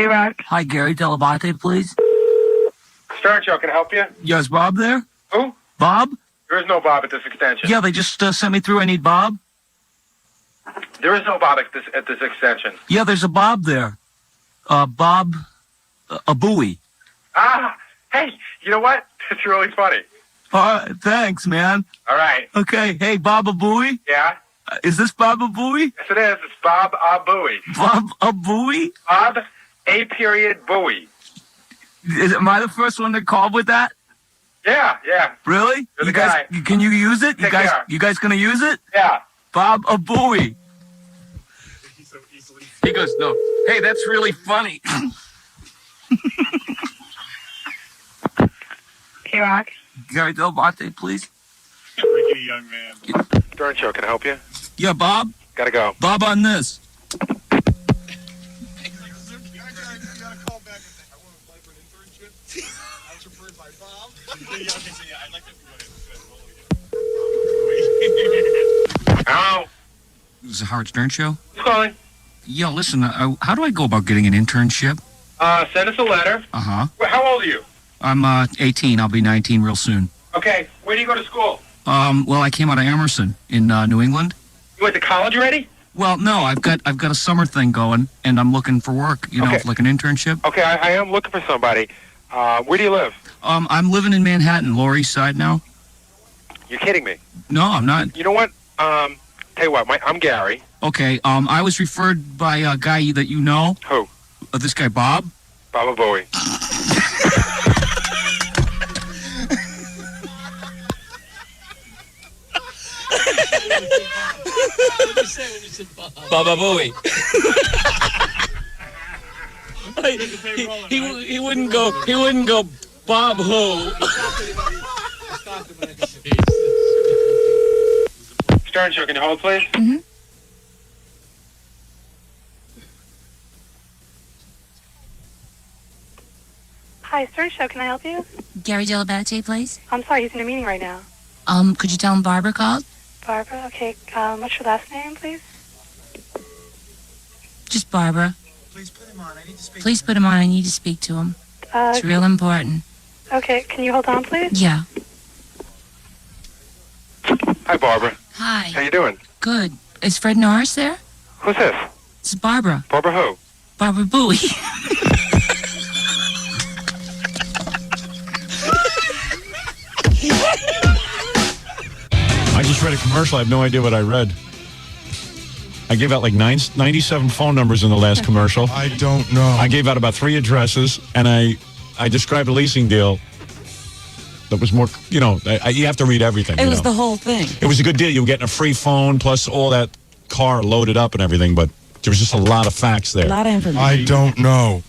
K-Rock. Hi, Gary. Dell'Abate, please. Stern Show, can I help you? Yeah, is Bob there? Who? Bob? There is no Bob at this extension. Yeah, they just sent me through. I need Bob. There is no Bob at this extension. Yeah, there's a Bob there. Bob, a Bowie. Ah, hey, you know what? It's really funny. All right, thanks, man. All right. Okay, hey, Bob a Bowie? Yeah? Is this Bob a Bowie? Yes, it is. It's Bob A. Bowie. Bob a Bowie? Bob A. Period Bowie. Am I the first one that called with that? Yeah, yeah. Really? You're the You guys, guy. can you use it? Take care. You guys gonna use it? Yeah. Bob a Bowie. He goes, no. Hey, that's really funny. K-Rock. Gary Dell'Abate, please. Rickety young man. Stern Show, can I help you? Yeah, Bob. Gotta go. Bob on this. You gotta call back and say, I want to apply for an internship. I was referred by Bob. Yeah, I'd like to go ahead. Hello? This is the Howard Stern Show. Who's calling? Yo, listen, how do I go about getting an internship? Send us a letter. Uh-huh. How old are you? I'm 18. I'll be 19 real soon. Okay, where do you go to school? Well, I came out of Emerson in New England. You went to college already? Well, no, I've got a summer thing going, and I'm looking for work. You know, Okay. like an internship. Okay, I am looking for somebody. Where do you live? I'm living in Manhattan, Lower East Side now. You're kidding me. No, I'm not. You know what? Tell you what, I'm Gary. Okay. I was referred by a guy that you know. Who? This guy Bob. Baba Bowie. Baba Bowie. he wouldn't go. He wouldn't go. Bob who? Stern Show, can you hold, please? Mm-hmm. Hi, Stern Show, can I help you? Gary Dell'Abate, please. I'm sorry, he's in a meeting right now. Could you tell him Barbara called? Barbara, okay, what's your last name, please? Just Barbara. Please put him on. I need to speak. Please put him on. I need to speak to him. It's real important. Okay, can you hold on, please? Yeah. Hi, Barbara. How Hi. you doing? Good. Is Fred Norris there? Who's this? It's Barbara. Barbara who? Barbara Bowie. I just read a commercial. I have no idea what I read. I gave out like 97 phone numbers in the last commercial. I don't know. I gave out about 3 addresses, and I described a leasing deal that was more, you know, you have to read everything. It was the whole thing. It was a good deal. You were getting a free phone plus all that car loaded up and everything, but there was just a lot of facts there. A lot of information. I don't know.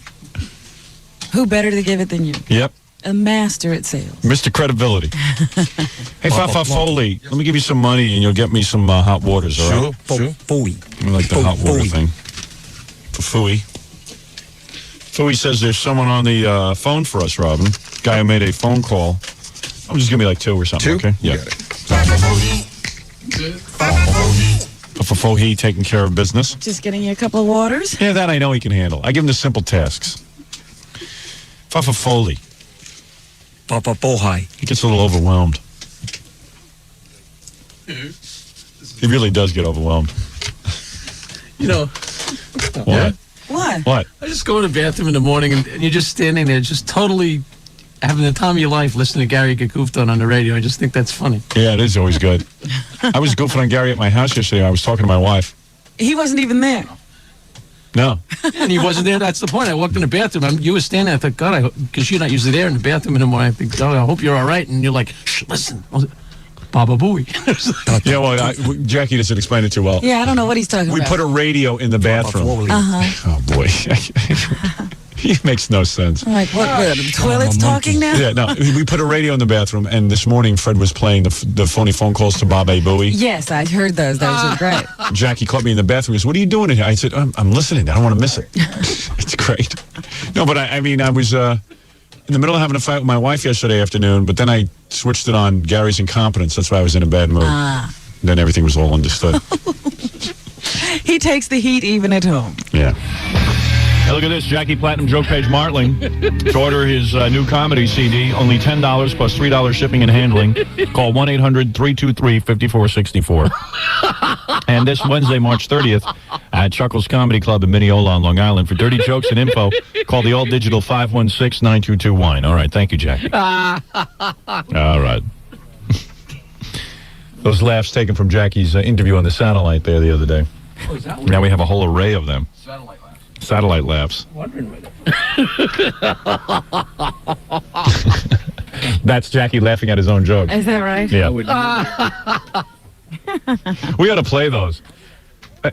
Who better to give it than you? Yep. A master at sales. Mr. Credibility. Hey, Fafa Foley, let me give you some money and you'll get me some hot waters, all right? Sure. Bowie. I like the hot water thing. For Fooey. Fooey says there's someone on the phone for us, Robin. Guy who made a phone call. I'm just gonna be like 2 or something, okay? Yeah. For Fooey taking care of business. Just getting you a couple of waters. Yeah, that I know he can handle. I give him the simple tasks. Fafa Foley. Papa Bohai. He gets a little overwhelmed. He really does get overwhelmed. You know, What? What? What? I just go in the bathroom in the morning and you're just standing there, just totally having the time of your life listening to Gary get goofed on the radio. I just think that's funny. Yeah, it is always good. I was goofing on Gary at my house yesterday. I was talking to my wife. He wasn't even there. No. And he wasn't there. That's the point. I walked in the bathroom. You were standing there. I thought, God, because you're not usually there in the bathroom in the morning. I think, God, I hope you're all right. And you're like, shh, listen. Baba Bowie. Yeah, well, Jackie doesn't explain it too well. Yeah, I don't know what he's talking We about. put a radio in the bathroom. Oh, boy. He makes no sense. I'm like, what? The toilet's talking now? Yeah, no, we put a radio in the bathroom, and this morning Fred was playing the phony phone calls to Bob A. Bowie. Yes, I heard those. Those are great. Jackie caught me in the bathroom. He said, what are you doing in here? I said, I'm listening. I don't want to miss it. It's great. No, but I mean, I was in the middle of having a fight with my wife yesterday afternoon, but then I switched it on Gary's incompetence. That's why I was in a bad mood. Then everything was all understood. He takes the heat even at home. Yeah. Hey, look at this. Jackie Platinum Joke Page Martling to order his new comedy CD. Only $10 plus $3 shipping and handling. Call 1-800-323-5464. And this Wednesday, March 30th, at Chuckles Comedy Club in Mineola on Long Island. For dirty jokes and info, call the all-digital 516-922-WINE. All right. Thank you, Jackie. All right. Those laughs taken from Jackie's interview on the satellite there the other day. Oh, is that what Now we have a whole array of them. satellite laughs? Satellite laughs. Wondering with it. That's Jackie laughing at his own joke. Is that right? Yeah. We ought to play those.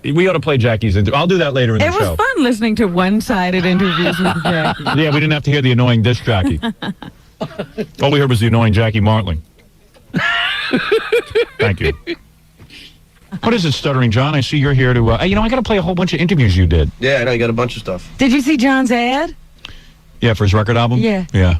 We ought to play Jackie's interview. I'll do that later in the It show. was fun listening to one-sided interviews with Jackie. Yeah, we didn't have to hear the annoying disc Jackie. All we heard was the annoying Jackie Martling. Thank you. What is it, Stuttering John? I see you're here to... I got to play a whole bunch of interviews you did. Yeah, I know you got a bunch of stuff. Did you see John's ad? Yeah, for his record album? Yeah. Yeah.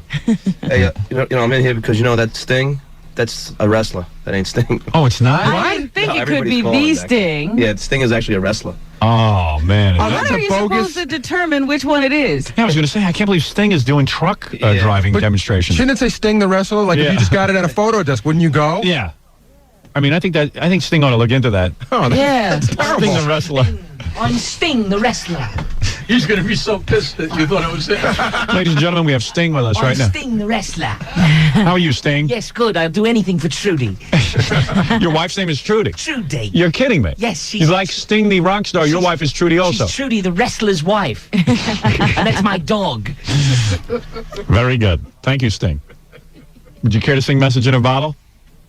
Hey, I'm in here because that Sting, that's a wrestler. That ain't Sting. Oh, it's not? I didn't think No, it could everybody's be calling the him that. Sting. Yeah, Sting is actually a wrestler. Oh, man. How are you supposed to determine which one it is? Yeah, I was going to say, I can't believe Sting is doing truck driving demonstrations. Shouldn't it say Sting the wrestler? Like, if you just got it at a photo desk, wouldn't you go? Yeah. I mean, I think Sting ought to look into that. Oh, Yeah. that's terrible. Sting the wrestler. I'm Sting, the wrestler. He's going to be so pissed that you thought it was him. Ladies and gentlemen, we have Sting with us right now. Sting, the wrestler. How are you, Sting? Yes, good. I'll do anything for Trudy. Your wife's name is Trudy. Trudy. You're kidding me. Yes, she's... You like Sting the rock star. Your wife is Trudy also. She's Trudy, the wrestler's wife. And that's my dog. Very good. Thank you, Sting. Would you care to sing Message in a Bottle?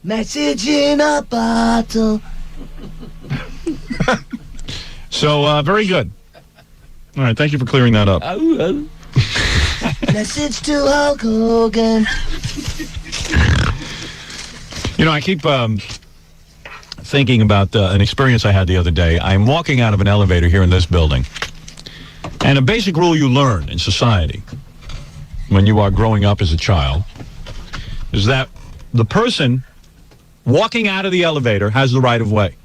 Message in a bottle. So, very good. All right, thank you for clearing that up. Message to Hulk Hogan. I keep thinking about an experience I had the other day. I'm walking out of an elevator here in this building. And a basic rule you learn in society when you are growing up as a child is that the person walking out of the elevator has the right of way.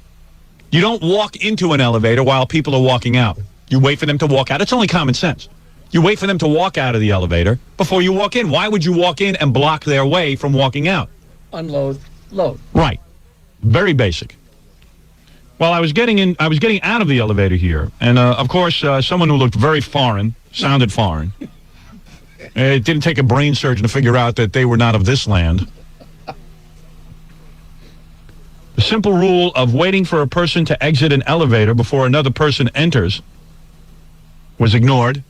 You don't walk into an elevator while people are walking out. You wait for them to walk out. It's only common sense. You wait for them to walk out of the elevator before you walk in. Why would you walk in and block their way from walking out? Unload, load. Right. Very basic. Well, I was getting out of the elevator here, and of course, someone who looked very foreign, sounded foreign. It didn't take a brain surgeon to figure out that they were not of this land. The simple rule of waiting for a person to exit an elevator before another person enters was ignored.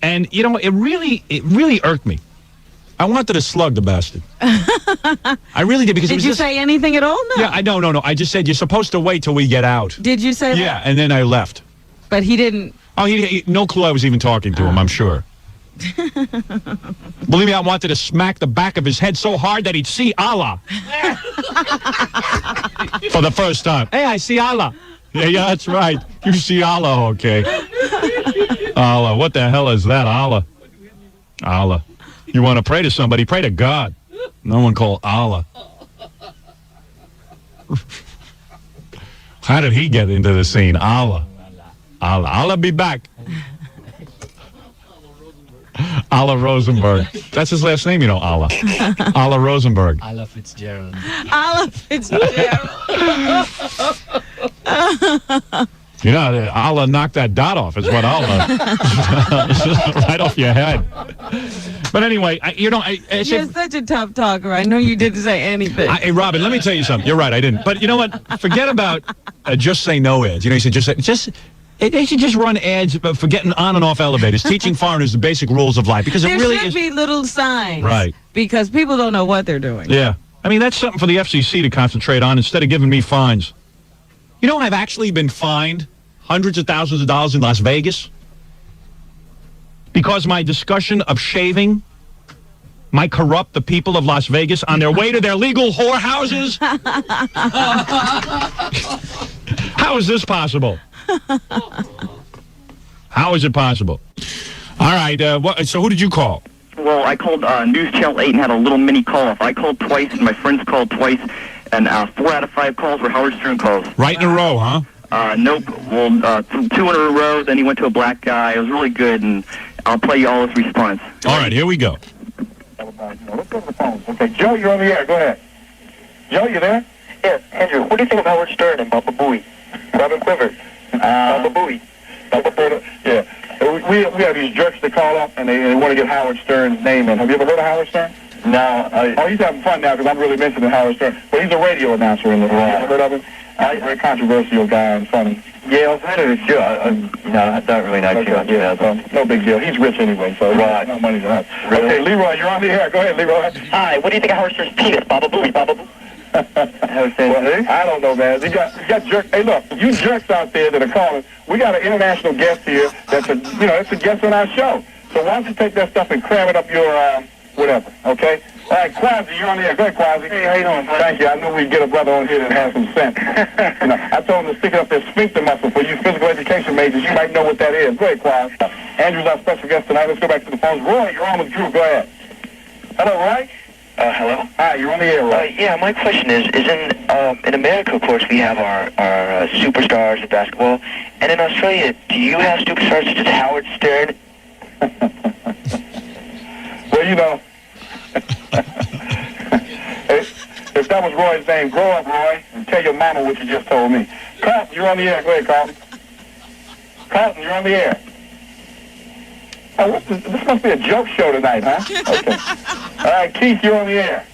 And, it really irked me. I wanted to slug the bastard. I really did, because it was Did you just, say anything at all? No. Yeah, no. I just said, you're supposed to wait till we get out. Did you say that? Yeah, and then I left. But he didn't. Oh, he no clue I was even talking to him, I'm sure. Believe me, I wanted to smack the back of his head so hard that he'd see Allah. For the first time. Hey, I see Allah. Yeah, that's right. You see Allah, okay. Allah, what the hell is that, Allah? Allah. You want to pray to somebody, pray to God. No one call Allah. How did he get into the scene? Allah. Allah be back. Allah Rosenberg. That's his last name, Allah. Allah Rosenberg. Allah Fitzgerald. Allah Fitzgerald. Allah knocked that dot off is what Allah. Right off your head. But anyway, You're such a tough talker. I know you didn't say anything. Hey, Robin, let me tell you something. You're right, I didn't. But you know what? Forget about just say no ads. You said they should just run ads for getting on and off elevators, teaching foreigners the basic rules of life, because there it really should is. be little signs. Right. Because people don't know what they're doing. Yeah. I mean, that's something for the FCC to concentrate on instead of giving me fines. I've actually been fined hundreds of thousands of dollars in Las Vegas because my discussion of shaving might corrupt the people of Las Vegas on their way to their legal whorehouses. How is this possible? How is it possible? All right, so who did you call? Well, I called News Channel 8 and had a little mini call-off. I called twice, and my friends called twice, and 4 out of 5 calls were Howard Stern calls. Right in a row, huh? Nope. Well, two in a row, then he went to a black guy. It was really good, and I'll play you all his response. All right, here we go. Let's go to the phone. Okay, Joe, you're on the air. Go ahead. Joe, you there? Yeah, Andrew, what do you think of Howard Stern and Baba Booey? Robin Quiver. Baba Booey. Yeah. We have these jerks that call up, and they want to get Howard Stern's name in. Have you ever heard of Howard Stern? No. Oh, he's having fun now because I'm really mentioning Howard Stern. But he's a radio announcer in the world. You ever heard of him? He's a very controversial guy and funny. Yeah, I've heard of his show. No, not really not sure. Yeah, no big deal. He's rich anyway, so no money to us. Really? Okay, Leroy, you're on the air. Go ahead, Leroy. Hi, what do you think of Howard Stern's penis? Baba Booey, Baba Booey. Well, I don't know, man. You got jerks. Hey, look, you jerks out there that are calling, we got an international guest here that's it's a guest on our show. So why don't you take that stuff and cram it up your, whatever, okay? All right, Quasi, you're on the air. Go ahead, Quasi. Hey, how you doing? Thank you. I knew we'd get a brother on here that has some sense. I told him to stick it up their sphincter muscle. For you physical education majors, you might know what that is. Go ahead, Quasi. Andrew's our special guest tonight. Let's go back to the phones. Roy, you're on with Drew. Go ahead. Hello, Roy. Hello? Hi, you're on the air, Roy. Yeah, my question is in America, of course, we have our superstars of basketball, and in Australia, do you have superstars such as Howard Stern? Well, you know, if that was Roy's name, grow up, Roy, and tell your mama what you just told me. Carlton, you're on the air. Go ahead, Carlton. Carlton, you're on the air. Oh, this must be a joke show tonight, huh? Okay. All right, Keith, you're on the air.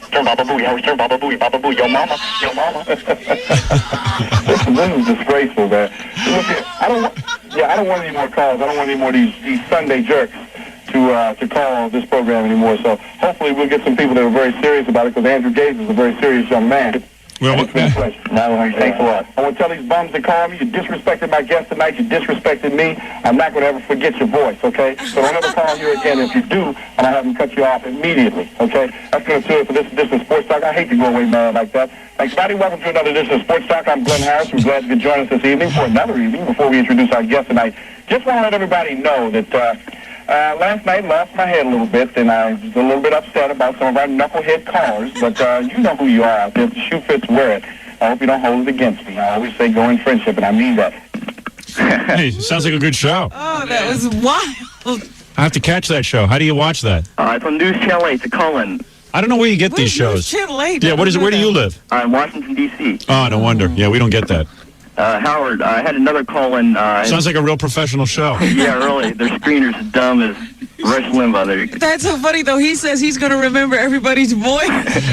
Stern, Baba Booey, Howard Stern, Baba Booey, yo mama, yo mama. This is disgraceful, man. Look here, I don't want any more calls. I don't want any more of these Sunday jerks to call this program anymore. So hopefully we'll get some people that are very serious about it, because Andrew Gaze is a very serious young man. Well, Thanks a lot. I want to tell these bums that call me, you disrespected my guest tonight, you disrespected me. I'm not going to ever forget your voice, okay? So don't ever call here again. If you do, I'm going to have them cut you off immediately, okay? That's going to do it for this edition of Sports Talk. I hate to go away, man, like that. Thanks, everybody. Welcome to another edition of Sports Talk. I'm Glenn Harris. We're glad you could join us this evening for another evening before we introduce our guest tonight. Just want to let everybody know that last night lost my head a little bit, and I was a little bit upset about some of our knucklehead callers, but you know who you are out there. If the shoe fits, wear it. I hope you don't hold it against me. I always say go in friendship, and I mean that. Hey, sounds like a good show. Oh, that was wild. I have to catch that show. How do you watch that? It's on News Channel 8, the call-in. I don't know where you get these shows. Channel 8. Yeah, what is it? Where do you live? In Washington, D.C. Oh, no wonder. Yeah, we don't get that. Howard, I had another call-in. Sounds like a real professional show. Yeah, really. Their screener's dumb as Rush Limbaugh. That's so funny, though. He says he's going to remember everybody's voice.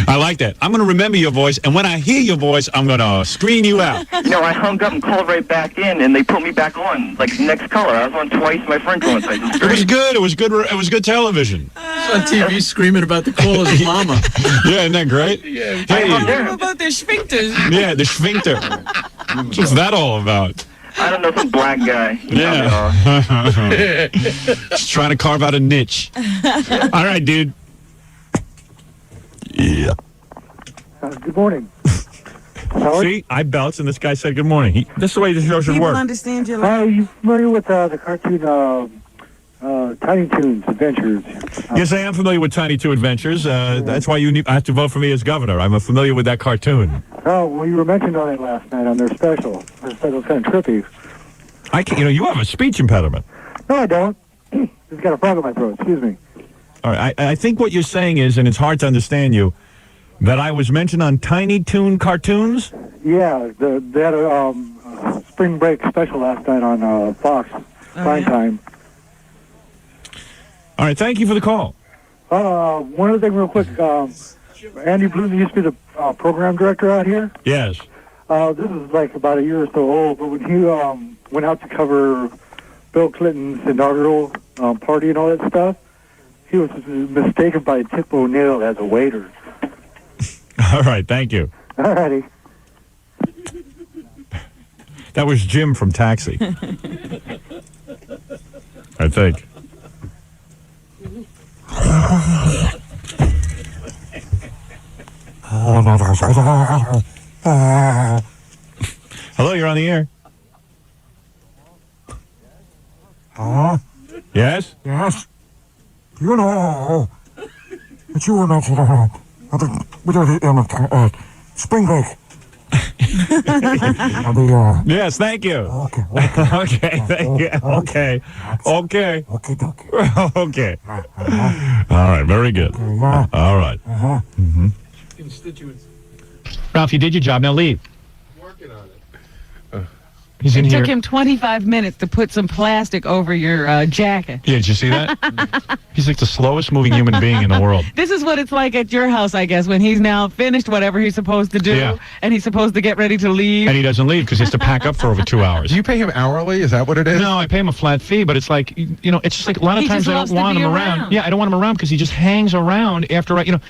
I like that. I'm going to remember your voice, and when I hear your voice, I'm going to screen you out. No, I hung up and called right back in, and they put me back on, like the next caller. I was on twice, my friend once. It was good. It was good. It was good television. It's on TV screaming about the caller's mama. Yeah, isn't that great? Yeah. Hey. About their sphincters. Yeah, the sphincter. What's that all about? I don't know, some black guy. Yeah. Just trying to carve out a niche. All right, dude. Yeah. Good morning. See, I belched, and this guy said good morning. This is the way the show should People work. understand your Are you familiar with the cartoon Tiny Toons Adventures? Yes, I am familiar with Tiny Two Adventures. That's why you have to vote for me as governor. I'm familiar with that cartoon. Oh, well, you were mentioned on it last night on their special. Their special's kind of trippy. I can, you have a speech impediment. No, I don't. Just got a frog in my throat. Excuse me. All right. I think what you're saying is, and it's hard to understand you, that I was mentioned on Tiny Toon cartoons? Yeah, they had a spring break special last night on Fox prime time. All right. Thank you for the call. One other thing real quick. Andy Bluton used to be the program director out here. Yes. This is like about a year or so old, but when he went out to cover Bill Clinton's inaugural party and all that stuff, he was mistaken by Tip O'Neill as a waiter. All right. Thank you. All righty. That was Jim from Taxi. I think. Hello, you're on the air. Yes? Yes. You know that you were mentioned we did it in spring break Yes, thank you. Okay. Okay, thank you. Okay. Okay. Okay. All right, very good. All right. Constituents. Ralph, you did your job. Now leave. Working on it. He's in It here. took him 25 minutes to put some plastic over your jacket. Yeah, did you see that? He's like the slowest moving human being in the world. This is what it's like at your house, I guess, when he's now finished whatever he's supposed to do, Yeah. and he's supposed to get ready to leave. And he doesn't leave because he has to pack up for over 2 hours. Do you pay him hourly? Is that what it is? No, I pay him a flat fee, but it's like, you know, it's just like a lot of He times just I loves don't to want be him around. around. Yeah, I don't want him around because he just hangs around after I, you know,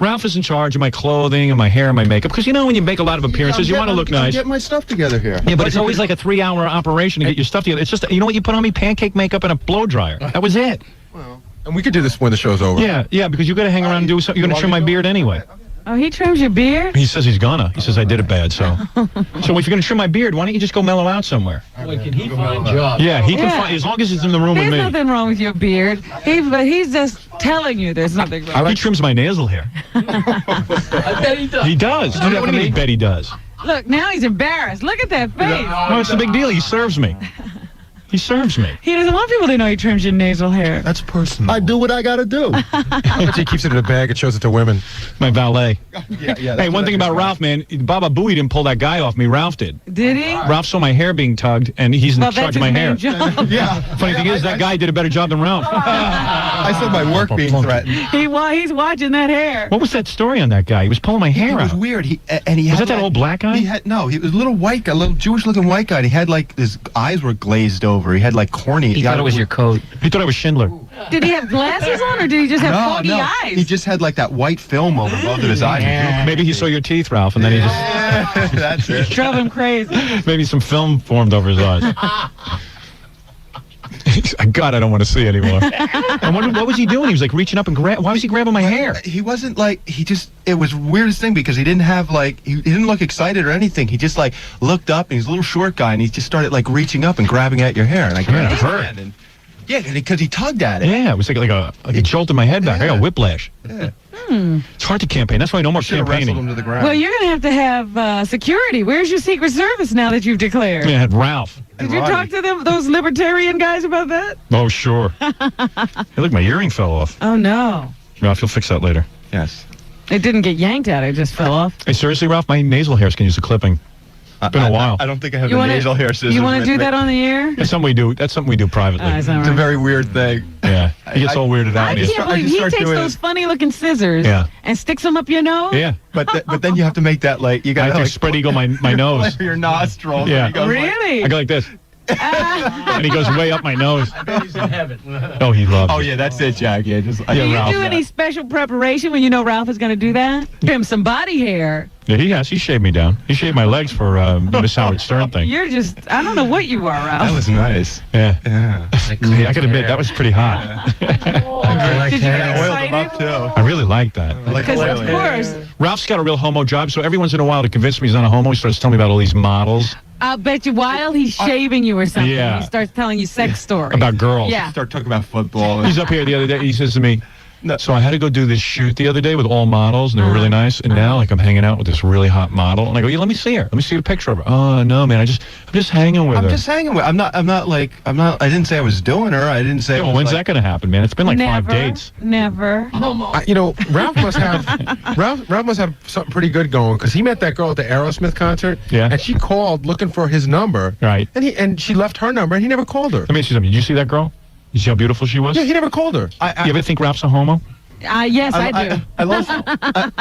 Ralph is in charge of my clothing and my hair and my makeup because, you know, when you make a lot of appearances, you want to look nice. Get my stuff together here. Yeah, but it's always like a 3-hour operation to get your stuff together. It's just, you know what you put on me? Pancake makeup and a blow dryer. That was it. And we could do this when the show's over. Yeah, because you got to hang around and do something. You're going to trim my beard anyway. Oh, he trims your beard? He says he's gonna. He says I did it bad, so. So if you're going to trim my beard, why don't you just go mellow out somewhere? Wait, can he find jobs? Yeah, he can Yeah. find, as long as he's in the room There's with me. nothing wrong with your beard. But he's just telling you there's nothing wrong. He trims my nasal hair. I bet he does. He does. What do you mean, bet he does? Look, now he's embarrassed. Look at that face. No, it's the big deal. He serves me. He serves me. He doesn't want people to know he trims your nasal hair. That's personal. I do what I gotta do. I bet he keeps it in a bag and shows it to women. My valet. Yeah. Hey, one thing about Ralph, man, Baba Booey didn't pull that guy off me. Ralph did. Did he? Ralph saw my hair being tugged, and he's in Well, charge that's of my his hair. main job. Yeah. Funny thing is, that guy did a better job than Ralph. I saw my work being threatened. He's watching that hair. What was that story on that guy? He was pulling my hair It was out. weird. He Was had that that old black guy? He was a little white guy, a little Jewish-looking white guy. And he had like his eyes were glazed over. He had like corny. He thought it was your coat. He thought I was Schindler. Did he have glasses on, or did he just have foggy eyes? He just had like that white film over both of his eyes. Maybe he saw your teeth, Ralph, and then he just That's it. Drove him crazy. maybe some film formed over his eyes. God, I don't want to see anymore. I wonder what was he doing? He was like reaching up and why was he grabbing my hair? He wasn't like it was the weirdest thing because he didn't have like he didn't look excited or anything. He just like looked up and he's a little short guy and he just started like reaching up and grabbing at your hair and I grabbed his hand and because he tugged at it. Yeah, it was like a jolt in my head back. I got whiplash. Yeah. It's hard to campaign. That's why no more Should have wrestled him campaigning. to the ground. Well, you're going to have security. Where's your Secret Service now that you've declared? Yeah, I had Ralph. Did you talk to those Libertarian guys about that? Oh, sure. Hey, look, my earring fell off. Oh, no. Ralph, you'll fix that later. Yes. It didn't get yanked out. It just fell off. Hey, seriously, Ralph, my nasal hairs can use a clipping. It's been a while. I don't think I have You the wanna- nasal hair scissors. You want to with do me. that on the air? That's something we do. That's something we do privately. Is that It's a right? very weird thing. Yeah, he gets all weirded out. I when he- can't believe he start takes doing those funny-looking scissors and sticks them up your nose. Yeah. But then you have to make that like you I got have to to like spread eagle my nose. your nostrils. Yeah. And he goes like- Really? I go like this. And he goes way up my nose. I bet he's in heaven. Oh, he loves oh it. yeah, that's it, Jack. Yeah, just Do you Ralph, do any special preparation when you know Ralph is going to do that? Trim some body hair. Yeah, he has. He shaved me down. He shaved my legs for Miss Howard Stern thing. You're just, I don't know what you are, that Ralph. was nice. Yeah. Yeah. Hey, I gotta admit, that was pretty hot. Did you get Oiled them up excited? too. I really like that. Because, of course, Ralph's got a real homo job, so every once in a while to convince me he's not a homo, he starts telling me about all these models. I'll bet you while he's shaving you or something, Yeah. he starts telling you sex stories. About girls. Yeah. Start talking about football. He's up here the other day, he says to me, so I had to go do this shoot the other day with all models, and they were really nice, and now like I'm hanging out with this really hot model, and I go, yeah, let me see her. Let me see a picture of her. Oh, no, man, I'm just hanging with her. I'm just hanging with. I didn't say I was doing her. I didn't say. Yeah, well, when's that gonna happen, man? It's been like Never. 5 dates. Never. You know, Ralph must have something pretty good going because he met that girl at the Aerosmith concert. Yeah. And she called looking for his number. Right. And she left her number and he never called her. Let me ask you something. Did you see that girl? You see how beautiful she was? Yeah, he never called her. You ever think Ralph's a homo? Yes, I do.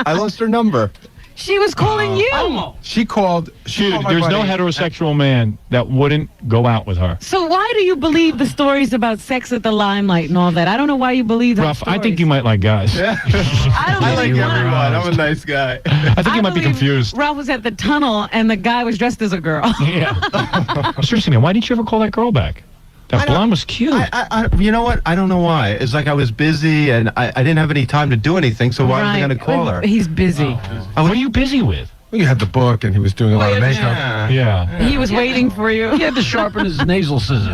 I lost her number. She was calling you. She called. Dude, called my there's no buddy. heterosexual man that wouldn't go out with her. So why do you believe the stories about sex at the limelight and all that? I don't know why you believe that. Ralph, I think you might like guys. I don't I like believe everyone. why. I'm a nice guy. I think you might be believe confused. Ralph was at the tunnel and the guy was dressed as a girl. Yeah. Seriously, man, why didn't you ever call that girl back? That blonde was cute. You know what? I don't know why. It's like I was busy and I didn't have any time to do anything. So why was I going to call her? He's busy. What are you busy with? Well, you had the book and he was doing a lot of makeup. Yeah. He was waiting for you. He had to sharpen his nasal scissors.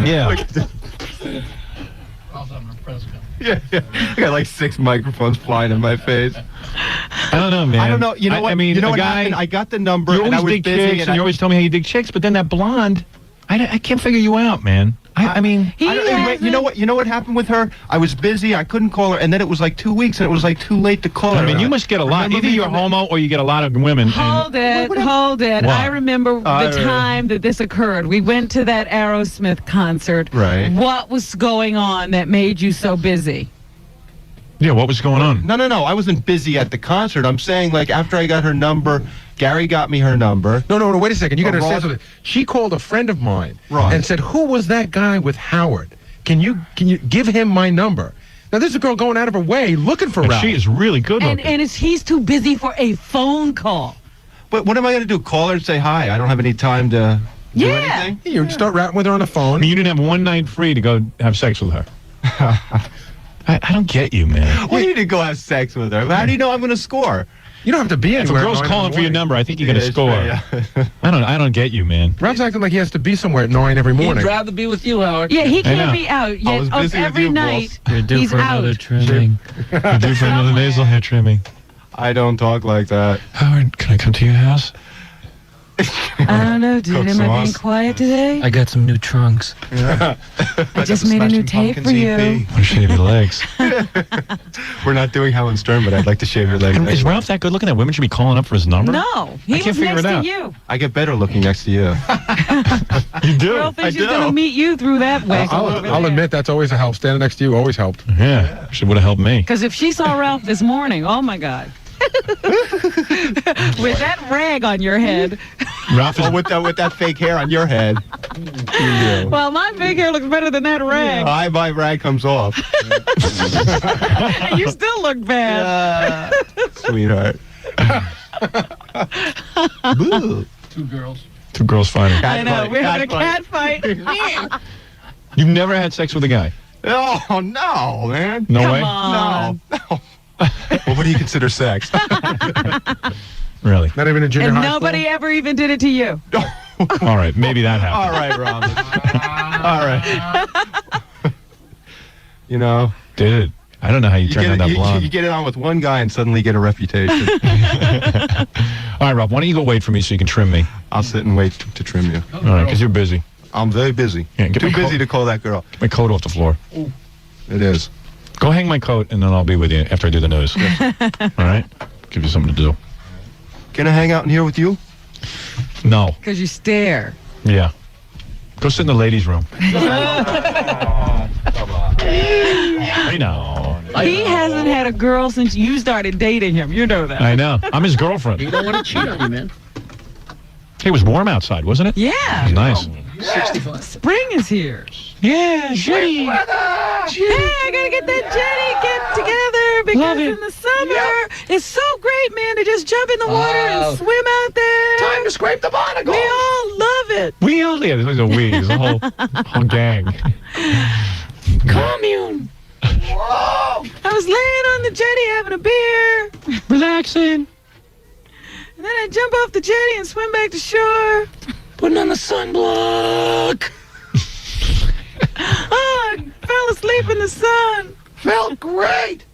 Yeah. Ralph's having a press conference. Yeah. I got like 6 microphones flying in my face. I don't know, man. I don't know. You know what? I mean, you know a what guy, happened? I got the number. You and I always was dig busy, chicks, and you always tell me how you dig chicks, but then that blonde, I can't figure you out, man. I mean, you know what? You know what happened with her? I was busy. I couldn't call her, and then it was like 2 weeks, and it was like too late to call her. I mean, you must get a lot. Either you're homo or you get a lot of women. Hold it. What? I remember the time that this occurred. We went to that Aerosmith concert. Right. What was going on that made you so busy? Yeah, what was going on? No. I wasn't busy at the concert. I'm saying, like, after I got her number, Gary got me her number. No, wait a second. You got to say something. She called a friend of mine and said, "Who was that guy with Howard? Can you give him my number?" Now, there's a girl going out of her way looking for Ralph. She is really good looking. And he's too busy for a phone call. But what am I going to do? Call her and say hi? I don't have any time to do anything? You start ratting with her on the phone. I mean, you didn't have one night free to go have sex with her. I don't get you, man. What do you need to go have sex with her? How do you know I'm going to score? You don't have to be anywhere. If a girl's calling for your number, I think you're going to score. Yeah. I don't get you, man. Ralph's acting like he has to be somewhere at 9 every morning. He'd rather be with you, Howard. Yeah, he can't be out I was yet. busy with Every you, night, You're due he's for out. another trimming. You're due for another nasal hair trimming. I don't talk like that. Howard, can I come to your house? I don't know, dude. Cook Am I being sauce. quiet today? I got some new trunks. Yeah. I just made a new tape for you. I want to shave your legs. We're not doing Howard Stern, but I'd like to shave your legs. Is Ralph that good looking that women should be calling up for his number? No, he I can't was figure next it out. to you. I get better looking next to you. You do? Girl thinks she's gonna meet you through that way. I'll admit that's always a help. Standing next to you always helped. Yeah, she would have helped me. Because if she saw Ralph this morning, oh my God. With that rag on your head. Ralph is with that fake hair on your head. Well, my big hair looks better than that rag. My rag comes off. You still look bad. Sweetheart. Two girls fighting. I know. We're having a cat fight. You've never had sex with a guy? Oh, no, man. No Come way? on. No. Well, what do you consider sex? Really? Not even in junior And high nobody ever even did it to you. All right, maybe that happened. All right, Robin. All right. You know, Dude, I don't know how you turned on that blonde. You get it on with one guy and suddenly get a reputation. All right, Rob, why don't you go wait for me so you can trim me? I'll sit and wait to trim you. All right, because you're busy. I'm very busy. Yeah, get Too my busy to call that girl. Get my coat off the floor. It is. Go hang my coat, and then I'll be with you after I do the news. All right? Give you something to do. Can I hang out in here with you? No. Because you stare. Yeah. Go sit in the ladies' room. I know. He hasn't had a girl since you started dating him. You know that. I know. I'm his girlfriend. You don't want to cheat on you, man. It was warm outside, wasn't it? Yeah. It was nice. 65. Spring is here. Yeah, Jetty. Hey, I gotta get that Jetty get together because in the summer it's so great, man, to just jump in the water and swim out there. Time to scrape the barnacle. We all love it. We all, yeah, there's a we, there's a whole gang. Commune. Whoa! I was laying on the jetty having a beer, relaxing. And then I jump off the jetty and swim back to shore. Putting on the sunblock. Oh, I fell asleep in the sun. Felt great.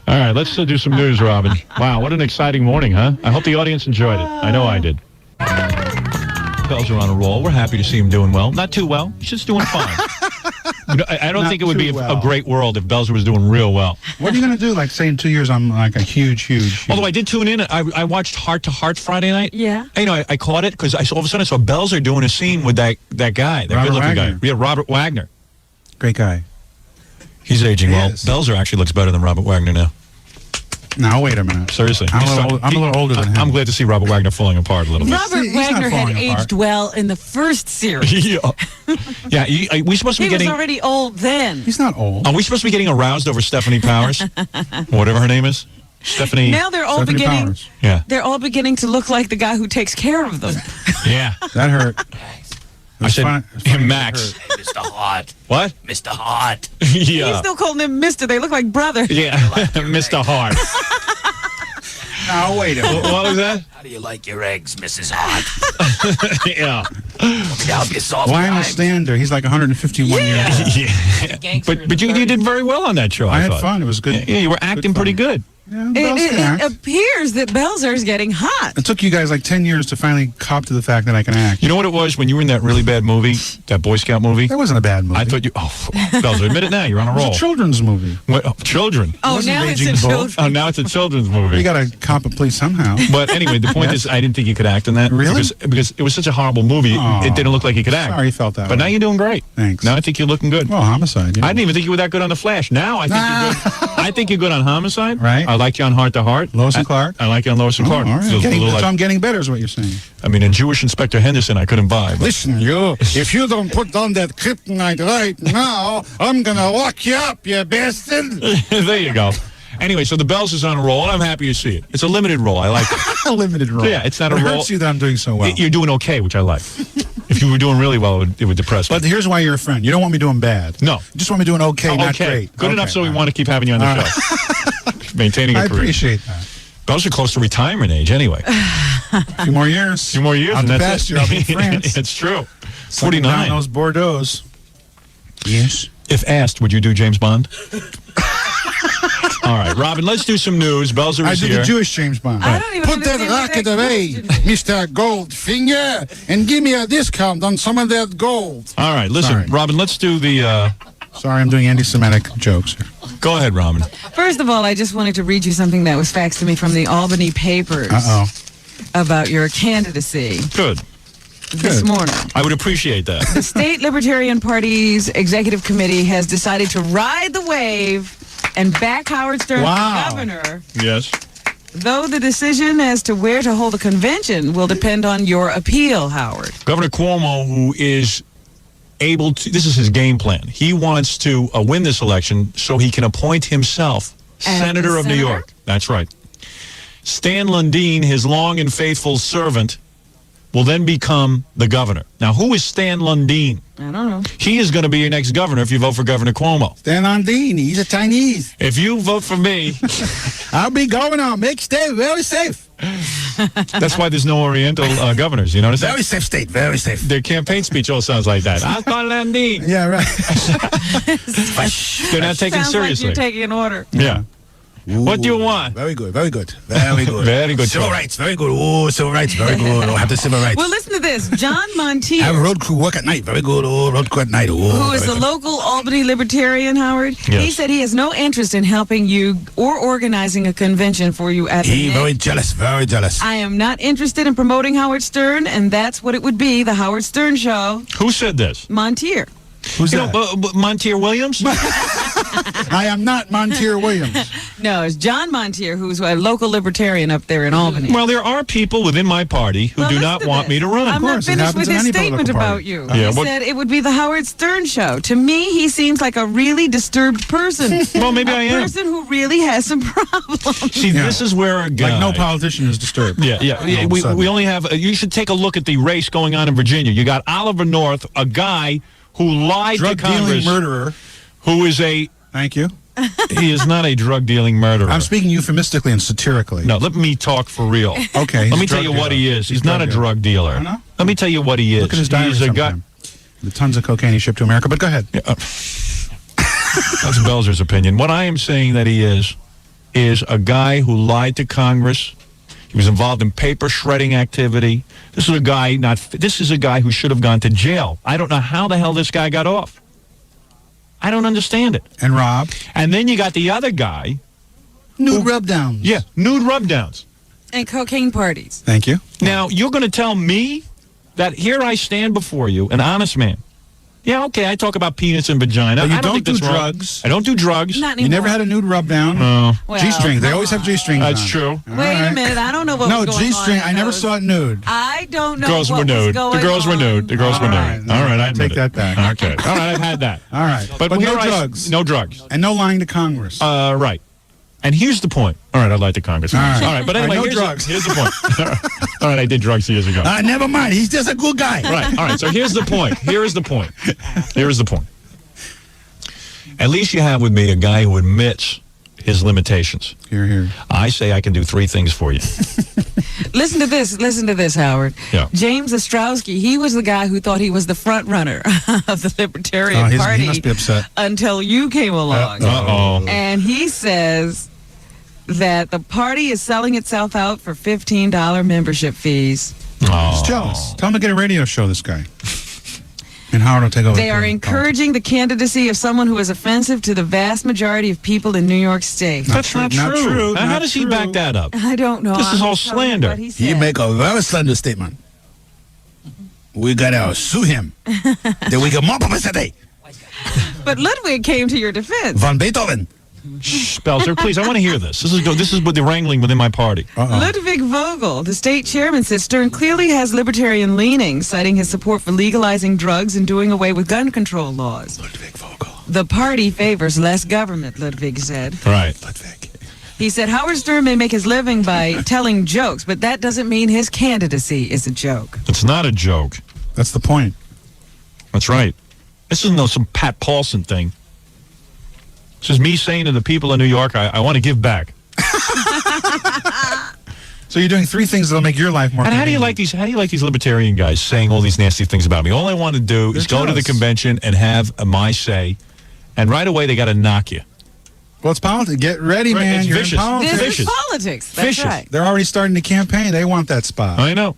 All right, let's do some news, Robin. Wow, what an exciting morning, huh? I hope the audience enjoyed it. I know I did. Belzer on a roll. We're happy to see him doing well. Not too well. He's just doing fine. You know, I don't think it would be a great world if Belzer was doing real well. What are you going to do? Like, say in 2 years, I'm like a huge. Although I did tune in. I watched Heart to Heart Friday night. Yeah. You know, I caught it because all of a sudden I saw Belzer doing a scene with that guy, that good-looking guy. Yeah, Robert Wagner. Great guy. He's aging well. Belzer actually looks better than Robert Wagner now. Now, wait a minute. Seriously. I'm a little older than him. I'm glad to see Robert Wagner falling apart a little bit. Robert Wagner had aged well in the first series. Yeah, we supposed to be He getting... was already old then. He's not old. Are we supposed to be getting aroused over Stephanie Powers? Whatever her name is? Stephanie... Now they're all beginning... Yeah. They're all beginning to look like the guy who takes care of them. Yeah. That hurt. I said, Max. Hey, Mr. Hart. What? Mr. Hart. He's still calling them Mr. They look like brothers. Yeah, Mr. Hart. Now wait a minute. What was that? How do you like your eggs, Mrs. Hart? Yeah. Help you solve Lionel Stander. He's like 151 years old. Yeah. But you did very well on that show. I had thought. fun. It was good. Yeah, you were acting pretty good. Yeah, It appears that Belzer's getting hot. It took you guys like 10 years to finally cop to the fact that I can act. You know what it was when you were in that really bad movie, that Boy Scout movie? That wasn't a bad movie. I thought you. Oh, Belzer, admit it now. You're on a It roll. was a children's movie. What, children. Oh, Wasn't now it's Raging a Bull. children's. Oh, now it's a children's movie. You got to cop it, please, somehow. But anyway, the point is, I didn't think you could act in that. Really? Because it was such a horrible movie. Aw. It didn't look like you could act. Sorry you felt that But way. now you're doing great. Thanks. Now I think you're looking good. Well, Homicide. Yeah. I didn't even think you were that good on The Flash. Now I think you're good. I think you're good on Homicide. Right. I like you on Heart to Heart. Lois and Clark. I like you on Lois and Clark. Oh, all right. It's a little So like- I'm getting better is what you're saying. I mean, in Jewish Inspector Henderson, I couldn't buy. But Listen, you, if you don't put down that kryptonite right now, I'm gonna lock you up, you bastard. there you go. Anyway, so the Bells is on a roll, and I'm happy to see it. It's a limited role. I like it. A limited role. Yeah, it's not It a role. hurts you that I'm doing so well. You're doing okay, which I like. If you were doing really well, it would depress me. But here's why you're a friend. You don't want me doing bad. No. You just want me doing okay, not great. Good enough Okay, so we all want to keep having you on the All show. Maintaining a I career. appreciate that. Bells are close to retirement age anyway. A few more years. A few more years. Out and the that's pasture, it. I'll be in France. It's true. Sucking down 49. those Bordeaux's. Yes. If asked, would you do James Bond? All right, Robin, let's do some news. Belzer I is do here. the Jewish James Bond. I don't even Put that understand what rocket that away, Mr. Goldfinger, and give me a discount on some of that gold. All right, listen, Sorry. Robin, let's do the... Sorry, I'm doing anti-Semitic jokes here. Go ahead, Robin. First of all, I just wanted to read you something that was faxed to me from the Albany papers Uh-oh. about your candidacy Good. this morning. I would appreciate that. The State Libertarian Party's executive committee has decided to ride the wave and back Howard Stern Wow. for governor, Yes. though the decision as to where to hold a convention will depend on your appeal, Howard. Governor Cuomo, who is able to... This is his game plan. He wants to win this election so he can appoint himself As Senator the of New senator? York. That's right. Stan Lundeen, his long and faithful servant, will then become the governor. Now, who is Stan Lundeen? I don't know. He is going to be your next governor if you vote for Governor Cuomo. Stan Lundeen, he's a Chinese. If you vote for me, I'll be governor. Make state very safe. that's why there's no Oriental governors. You notice that? Very safe state, very safe. Their campaign speech all sounds like that. Uncle Lundeen. Yeah, right. They're not taken Sounds seriously. like you're taking an order. Yeah. What do you want? Very good, very good, very good. Very good. Civil rights, very good. Oh, civil rights, very good. Oh, have the civil rights. Well, listen to this. John Montier, Have a road crew work at night, very good. Oh, road crew at night. Oh, who is very the good. local Albany Libertarian, Howard, he Yes. said he has no interest in helping you or organizing a convention for you at the He next. very jealous, very jealous. I am not interested in promoting Howard Stern, and that's what it would be, the Howard Stern Show. Who said this? Montier. Who's You that? know, Montier Williams? I am not Montier Williams. No, it's John Montier, who's a local Libertarian up there in Albany. Well, there are people within my party who Well, do listen not to want this. me to run. I'm not course, it finished happens with in his any statement political about party. you. Yeah, He what- said it would be the Howard Stern Show. To me, he seems like a really disturbed person. Well, maybe I A am. person who really has some problems. See, Yeah. this is where a guy... Like no politician is disturbed. Yeah. All of a We sudden. only have... you should take a look at the race going on in Virginia. You got Oliver North, a guy who lied to Drug-dealing Congress, murderer. who is a... Thank you. He is not a drug-dealing murderer. I'm speaking euphemistically and satirically. No, let me talk for real. Okay. Let me he's a tell you drug what dealer. he is. He's a not a drug dealer. I know. Let me tell you what he is. Look at his diary He's a guy... sometime. The tons of cocaine he shipped to America. But go ahead. That's Belzer's opinion. What I am saying that he is a guy who lied to Congress. He was involved in paper shredding activity. This is a guy who should have gone to jail. I don't know how the hell this guy got off. I don't understand it. And Rob. And then you got the other guy. Nude rub downs. Yeah, nude rub downs. And cocaine parties. Thank you. Now, you're going to tell me that here I stand before you, an honest man. Yeah, okay, I talk about penis and vagina. But you I don't think don't do that's wrong. drugs. I don't do drugs. Not You anymore. never had a nude rub down? No. Well, G-string. They come always have on. G-strings That's on. true. All Wait right. a minute. I don't know what No, was going G-string. on. I never saw it nude. I don't know Girls what were was nude. going The girls were on. nude. The girls were nude. All right, I admit take that back. Okay. All right, I've had that. All right. But no here drugs. No drugs. And no lying to Congress. Right. And here's the point. All right, I'd like the Congress. All right. But anyway, All right, no here's drugs. here's the point. All right, I did drugs years ago. Never mind. He's just a good guy. Right. All right. So here's the point. Here is the point. Here is the point. At least you have with me a guy who admits his limitations. Here. I say I can do 3 things for you. Listen to this, Howard. Yeah. James Ostrowski, he was the guy who thought he was the front runner of the Libertarian Party he must be upset. until you came along. Uh-oh. And he says that the party is selling itself out for $15 membership fees. He's jealous. Tell him to get a radio show, this guy. And Howard will take over. They are encouraging the candidacy of someone who is offensive to the vast majority of people in New York State. That's not true. How does he back that up? I don't know. This is all slander. He make a very slender statement. We gotta sue him. Then we get more publicity. But Ludwig came to your defense. Von Beethoven. Shh, Belzer, please, I want to hear this. This is what the wrangling within my party. Ludwig Vogel, the state chairman, said Stern clearly has libertarian leanings, citing his support for legalizing drugs and doing away with gun control laws. Ludwig Vogel. The party favors less government, Ludwig said. Right. Ludwig. He said Howard Stern may make his living by telling jokes, but that doesn't mean his candidacy is a joke. It's not a joke. That's the point. That's right. This isn't some Pat Paulson thing. This is me saying to the people of New York, I want to give back. So you're doing 3 things that'll make your life more. And how do you like these libertarian guys saying all these nasty things about me? All I want to do is go to the convention and have my say, and right away they got to knock you. Well, it's politics. Get ready, man. It's You're vicious. in politics. This is politics. That's right. They're already starting the campaign. They want that spot. I know.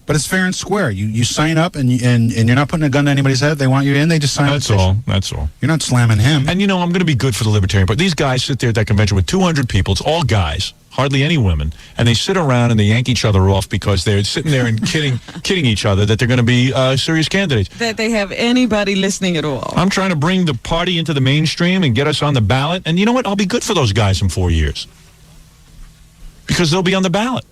But it's fair and square. You sign up and you're not putting a gun to anybody's head. They want you in. They just sign up. That's all. You're not slamming him. And I'm going to be good for the Libertarian Party. These guys sit there at that convention with 200 people. It's all guys, hardly any women, and they sit around and they yank each other off because they're sitting there and kidding each other that they're going to be serious candidates. That they have anybody listening at all. I'm trying to bring the party into the mainstream and get us on the ballot. And you know what? I'll be good for those guys in 4 years because they'll be on the ballot.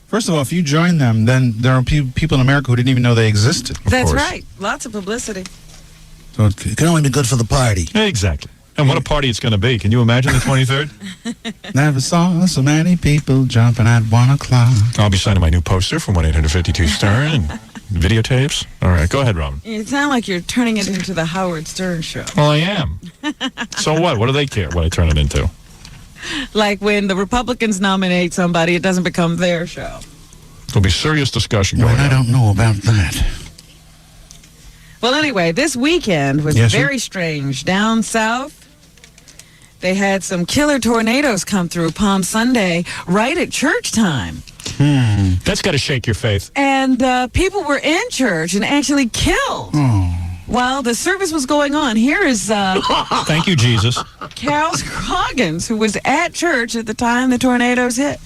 First of all, if you join them, then there are people in America who didn't even know they existed. That's right. Lots of publicity. So it can only be good for the party. Exactly. And what a party it's going to be. Can you imagine the 23rd? Never saw so many people jumping at 1 o'clock. I'll be signing my new poster from 1-800-52-STERN and videotapes. All right, go ahead, Robin. You sound like you're turning it into the Howard Stern show. Well, I am. So what? What do they care what I turn it into? Like when the Republicans nominate somebody, it doesn't become their show. There'll be serious discussion going on. I don't know about that. Well, anyway, this weekend was very strange. Down south, they had some killer tornadoes come through Palm Sunday right at church time. That's got to shake your faith. And people were in church and actually killed while the service was going on. Here is thank you, Jesus. Carol Scroggins, who was at church at the time the tornadoes hit.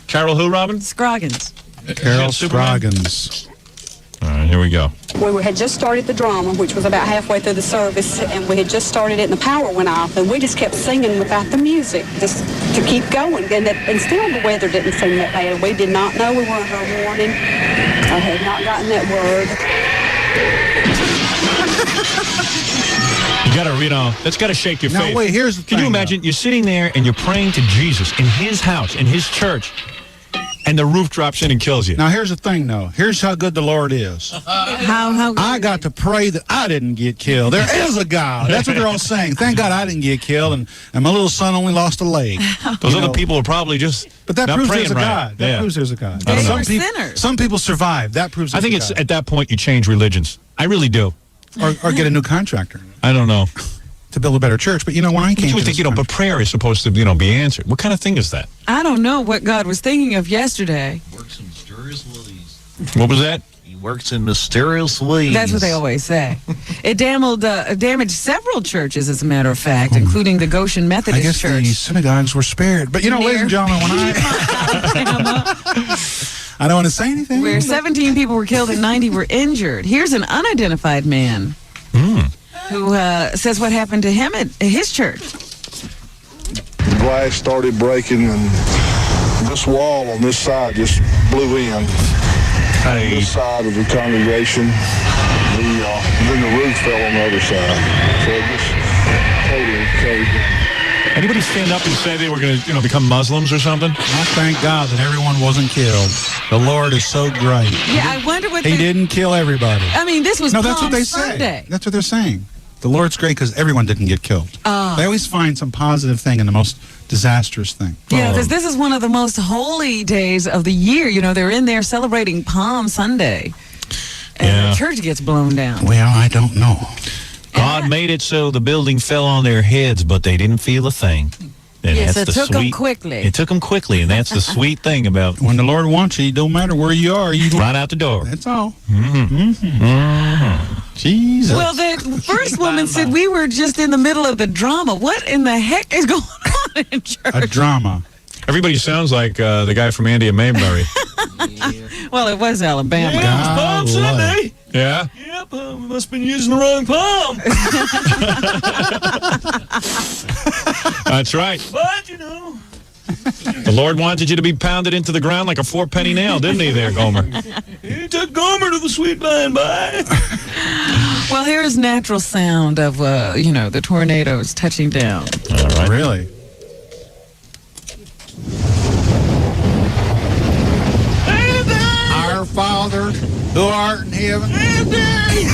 Carol who, Robin? Scroggins. Carol Scroggins. All right, here we go. We had just started the drama, which was about halfway through the service, and we had just started it and the power went off, and we just kept singing without the music, just to keep going. And still the weather didn't seem that bad. We did not know we were under a warning. I had not gotten that word. You got to, that's got to shake your faith. Now, wait, here's the thing. Can you imagine, you're sitting there and you're praying to Jesus in his house, in his church, and the roof drops in and kills you. Now, here's the thing, though. Here's how good the Lord is. How I got to pray that I didn't get killed. There is a God. That's what they're all saying. Thank God I didn't get killed, and my little son only lost a leg. Those other people are probably just But that not proves praying there's a right. God. That proves there's a God. They were sinners. Some people survive. That proves there's I think a it's God. at that point you change religions. I really do. Or get a new contractor. I don't know. To build a better church. But you know why I came You would think, but prayer is supposed to, be answered. What kind of thing is that? I don't know what God was thinking of yesterday. Works in mysterious ways. What was that? He works in mysterious ways. That's what they always say. It damaged several churches, as a matter of fact, including the Goshen Methodist I guess Church. the synagogues were spared. But ladies and gentlemen, when I don't want to say anything. Where 17 people were killed and 90 were injured. Here's an unidentified man who says what happened to him at his church. The glass started breaking, and this wall on this side just blew in. This side of the congregation, then the roof fell on the other side. So it just totally caved in. Anybody stand up and say they were going to, become Muslims or something? I thank God that everyone wasn't killed. The Lord is so great. Yeah, I wonder what He didn't kill everybody. I mean, this was that's Palm what they Sunday. say. That's what they're saying. The Lord's great because everyone didn't get killed. They always find some positive thing in the most disastrous thing. Yeah, because this is one of the most holy days of the year. You know, they're in there celebrating Palm Sunday. And the church gets blown down. Well, I don't know. God made it so the building fell on their heads, but they didn't feel a thing. And Yes, that's it the took them sweet- quickly. It took them quickly, and that's the sweet thing about When the Lord wants you, it don't matter where you are. You right out the door. That's all. Jesus. Well, the first woman said we were just in the middle of the drama. What in the heck is going on in church? A drama. Everybody sounds like the guy from Andy and Mayberry. Well, it was Alabama. Palm Sunday. Yeah? Yep, we must have been using the wrong palm. That's right. But, you know. The Lord wanted you to be pounded into the ground like a 4-penny nail, didn't he there, Gomer? He took Gomer to the sweet by and by. Well, here's natural sound of, the tornadoes touching down. All right. Really? Our Father, who art in heaven.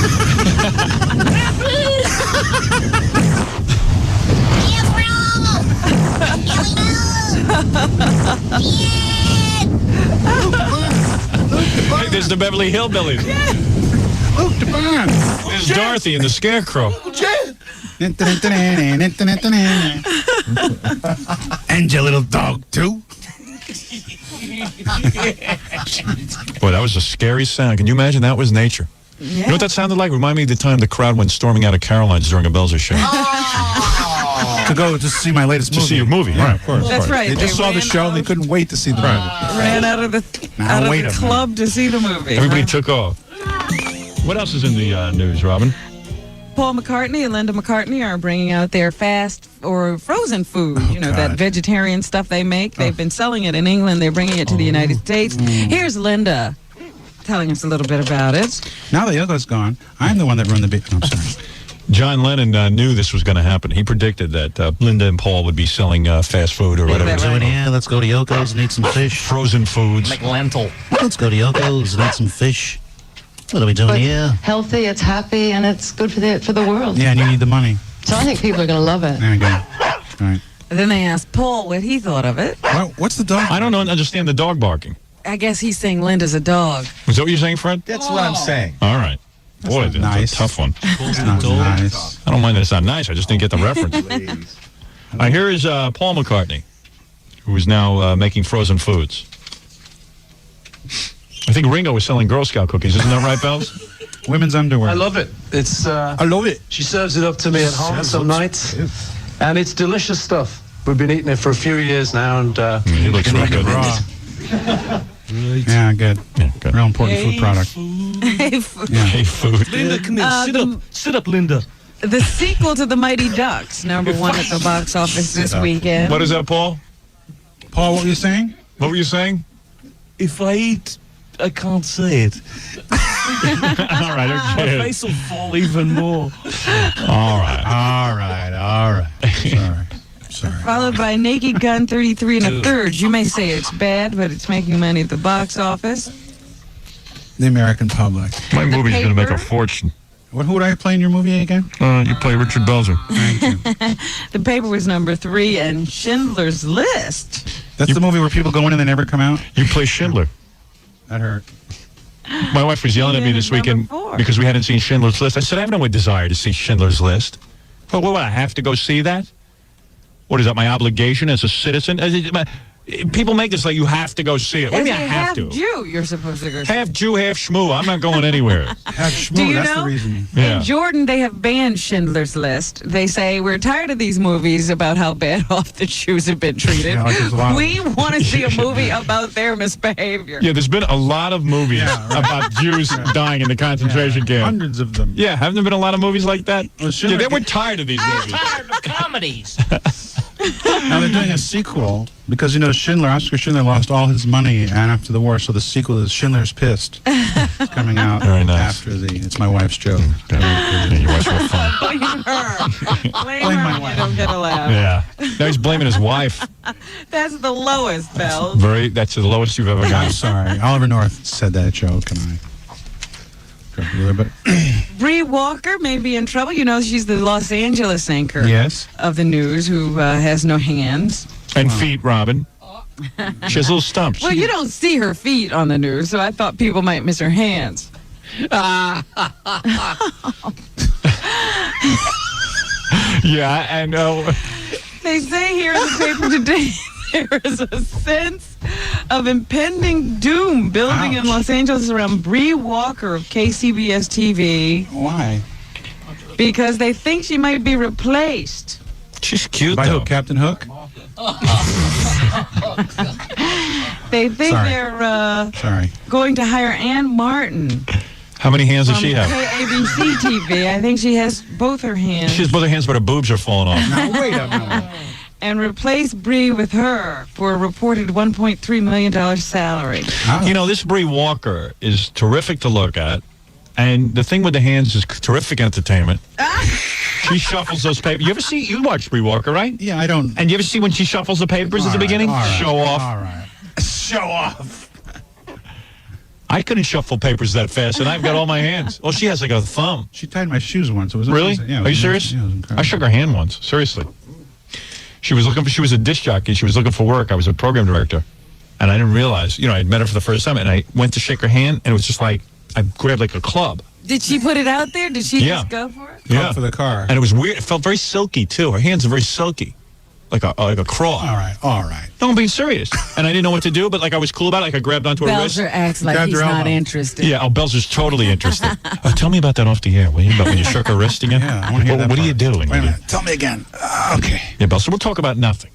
Hey, there's the Beverly Hillbillies. Luke Devine. There's Dorothy and the Scarecrow. And your little dog, too. Boy, that was a scary sound. Can you imagine that was nature? Yeah. You know what that sounded like? Remind me of the time the crowd went storming out of Caroline's during a Belzer show. To go to see my latest movie. To see your movie, Yeah, right? of course. That's right. They just saw the show and they couldn't wait to see the movie. Ran out of the wait a minute. club to see the movie. Everybody took off. What else is in the news, Robin? Paul McCartney and Linda McCartney are bringing out their fast or frozen food. That vegetarian stuff they make. They've been selling it in England. They're bringing it to the United States. Here's Linda telling us a little bit about it. Now that Yogo's gone, I'm the one that run the beat. I'm sorry. John Lennon knew this was going to happen. He predicted that Linda and Paul would be selling fast food or whatever. Yeah, let's go to Yoko's and eat some fish. Frozen foods. Like lentil. Let's go to Yoko's and eat some fish. What are we doing But here? healthy, it's happy, and it's good for the world. Yeah, and you need the money. So I think people are going to love it. There you go. All right. Then they asked Paul what he thought of it. What's the dog? I don't understand the dog barking. I guess he's saying Linda's a dog. Is that what you're saying, Fred? That's what I'm saying. All right. Boy, that's nice. a tough one. It's not nice. I don't mind that it's not nice. I just didn't get the reference. Here is Paul McCartney, who is now making frozen foods. I think Ringo was selling Girl Scout cookies. Isn't that right, Bells? Women's underwear. I love it. It's. I love it. She serves it up to me at home some nights, and it's delicious stuff. We've been eating it for a few years now, and it looks real good. Yeah, good. Yeah, good. Real important food product. Hey, Hey, food. Linda, come here. Sit up, Linda. The sequel to The Mighty Ducks, #1 at the box office this weekend. What is that, Paul? Paul, what were you saying? What were you saying? If I eat, I can't say it. All right, My okay. face will fall even more. All right. All right. Sorry. Followed by Naked Gun 33 1/3. You may say it's bad, but it's making money at the box office. The American public. My movie's going to make a Paper. fortune. Who would I play in your movie again? You play Richard Belzer. Thank you. The Paper was #3, and Schindler's List. That's the movie where people go in and they never come out? You play Schindler. That hurt. My wife was yelling at me this weekend because we hadn't seen Schindler's List. I said, I have no desire to see Schindler's List. But what, I have to go see that? What is that, my obligation as a citizen? People make this like you have to go see it. What do you mean I have to? Jew, you're supposed to go see. Half Jew, half schmoo. I'm not going anywhere. Half schmoo, Do you that's know? the reason. Yeah. In Jordan, they have banned Schindler's List. They say, we're tired of these movies about how bad off the Jews have been treated. Yeah, there's a lot of We want to see a movie about their misbehavior. Yeah, there's been a lot of movies about Jews dying in the concentration camp. Hundreds of them. Yeah, haven't there been a lot of movies like that? Well, Yeah, they were tired of these movies. Tired of comedies. Now they're doing a sequel because, Oscar Schindler lost all his money after the war, so the sequel is Schindler's Pissed. It's coming out Very nice. after it's my wife's joke. Yeah, your wife's real fun. Blame her. Blame Blame her my when wife. you don't get a laugh. Yeah. Now he's blaming his wife. That's the lowest, Belle. That's the lowest you've ever I'm got. sorry. Oliver North said that joke, and Bree Walker may be in trouble. You know, she's the Los Angeles anchor Yes. of the news who has no hands. And feet, Robin. She has little stumps. Well, you don't see her feet on the news, so I thought people might miss her hands. Yeah, I know. They say here in the paper today there is a sense of impending doom building in Los Angeles around Bree Walker of KCBS TV. Why? Because they think she might be replaced. She's cute, By though. who? Captain Hook? They think Sorry. they're Sorry. going to hire Ann Martin How many hands does from she have? KABC TV. I think she has both her hands. She has both her hands, but her boobs are falling off. Now, wait a minute. And replace Bree with her for a reported $1.3 million salary. You know, this Bree Walker is terrific to look at. And the thing with the hands is terrific entertainment. She shuffles those papers. You watch Bree Walker, right? Yeah, I don't. And you ever see when she shuffles the papers at the beginning? Show off. All right. Show off. I couldn't shuffle papers that fast, and I've got all my hands. Oh, she has like a thumb. She tied my shoes once. It was Really? amazing. Yeah, it Are you was serious? amazing. Yeah, it was incredible. I shook her hand once. Seriously. She was a disc jockey. She was looking for work. I was a program director. And I didn't realize, I had met her for the first time, and I went to shake her hand, and it was just like, I grabbed like a club. Did she put it out there? Did she Yeah. just go for it? Yeah. For the car. And it was weird. It felt very silky, too. Her hands are very silky. Like a craw. All right. No, I'm being serious. And I didn't know what to do, but like I was cool about it. Like I grabbed onto her wrist. Belzer acts like Grabbed he's her not elbow. interested. Yeah, Belzer's totally interested. Tell me about that off the air, will you? About when you shook her wrist again? Yeah, I want to hear that What are you part. doing? Wait a minute. Tell me again. Okay. Yeah, Belzer, we'll talk about nothing.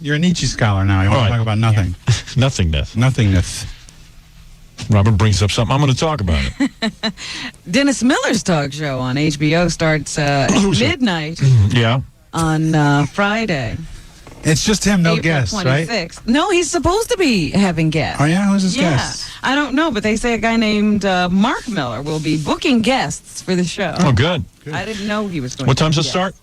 You're a Nietzsche scholar now. You want All to right. talk about nothing. Nothingness. Nothingness. Robin brings up something. I'm going to talk about it. Dennis Miller's talk show on HBO starts at midnight Yeah. on Friday. It's just him, no April guests, right? 26th. No, he's supposed to be having guests. Oh, yeah? Who's his Yeah. guest? I don't know, but they say a guy named Mark Miller will be booking guests for the show. Oh, good. I didn't know he was going What to. time's it be start?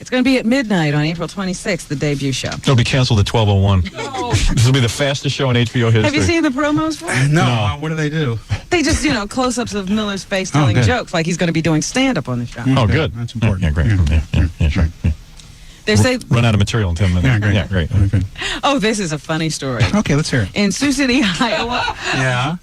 It's going to be at midnight on April 26th, the debut show. It'll be canceled at 12:01. This will be the fastest show in HBO history. Have you seen the promos for it? No. No. What do they do? They just, close-ups of Miller's face telling good. jokes like he's going to be doing stand-up on the show. Oh, good. That's important. Yeah, great. Yeah, sure. Yeah. They say, Run out of material in 10 minutes. Yeah, great. Yeah, great. oh, this is a funny story. Okay, let's hear it. In Sioux City, Iowa, Yeah.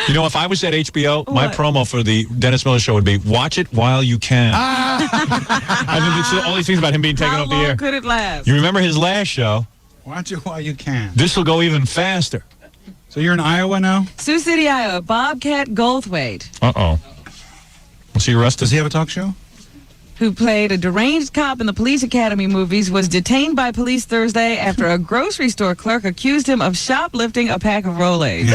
You know, if I was at HBO, my What? promo for the Dennis Miller show would be, watch it while you can. I mean, it's all these things about him being taken how off the long air. could it last? You remember his last show? Watch it while you can. This will go even faster. So you're in Iowa now? Sioux City, Iowa, Bobcat Goldthwait, Uh-oh. Was he arrested? Does he have a talk show? who played a deranged cop in the Police Academy movies, was detained by police Thursday after a grocery store clerk accused him of shoplifting a pack of Rolaids.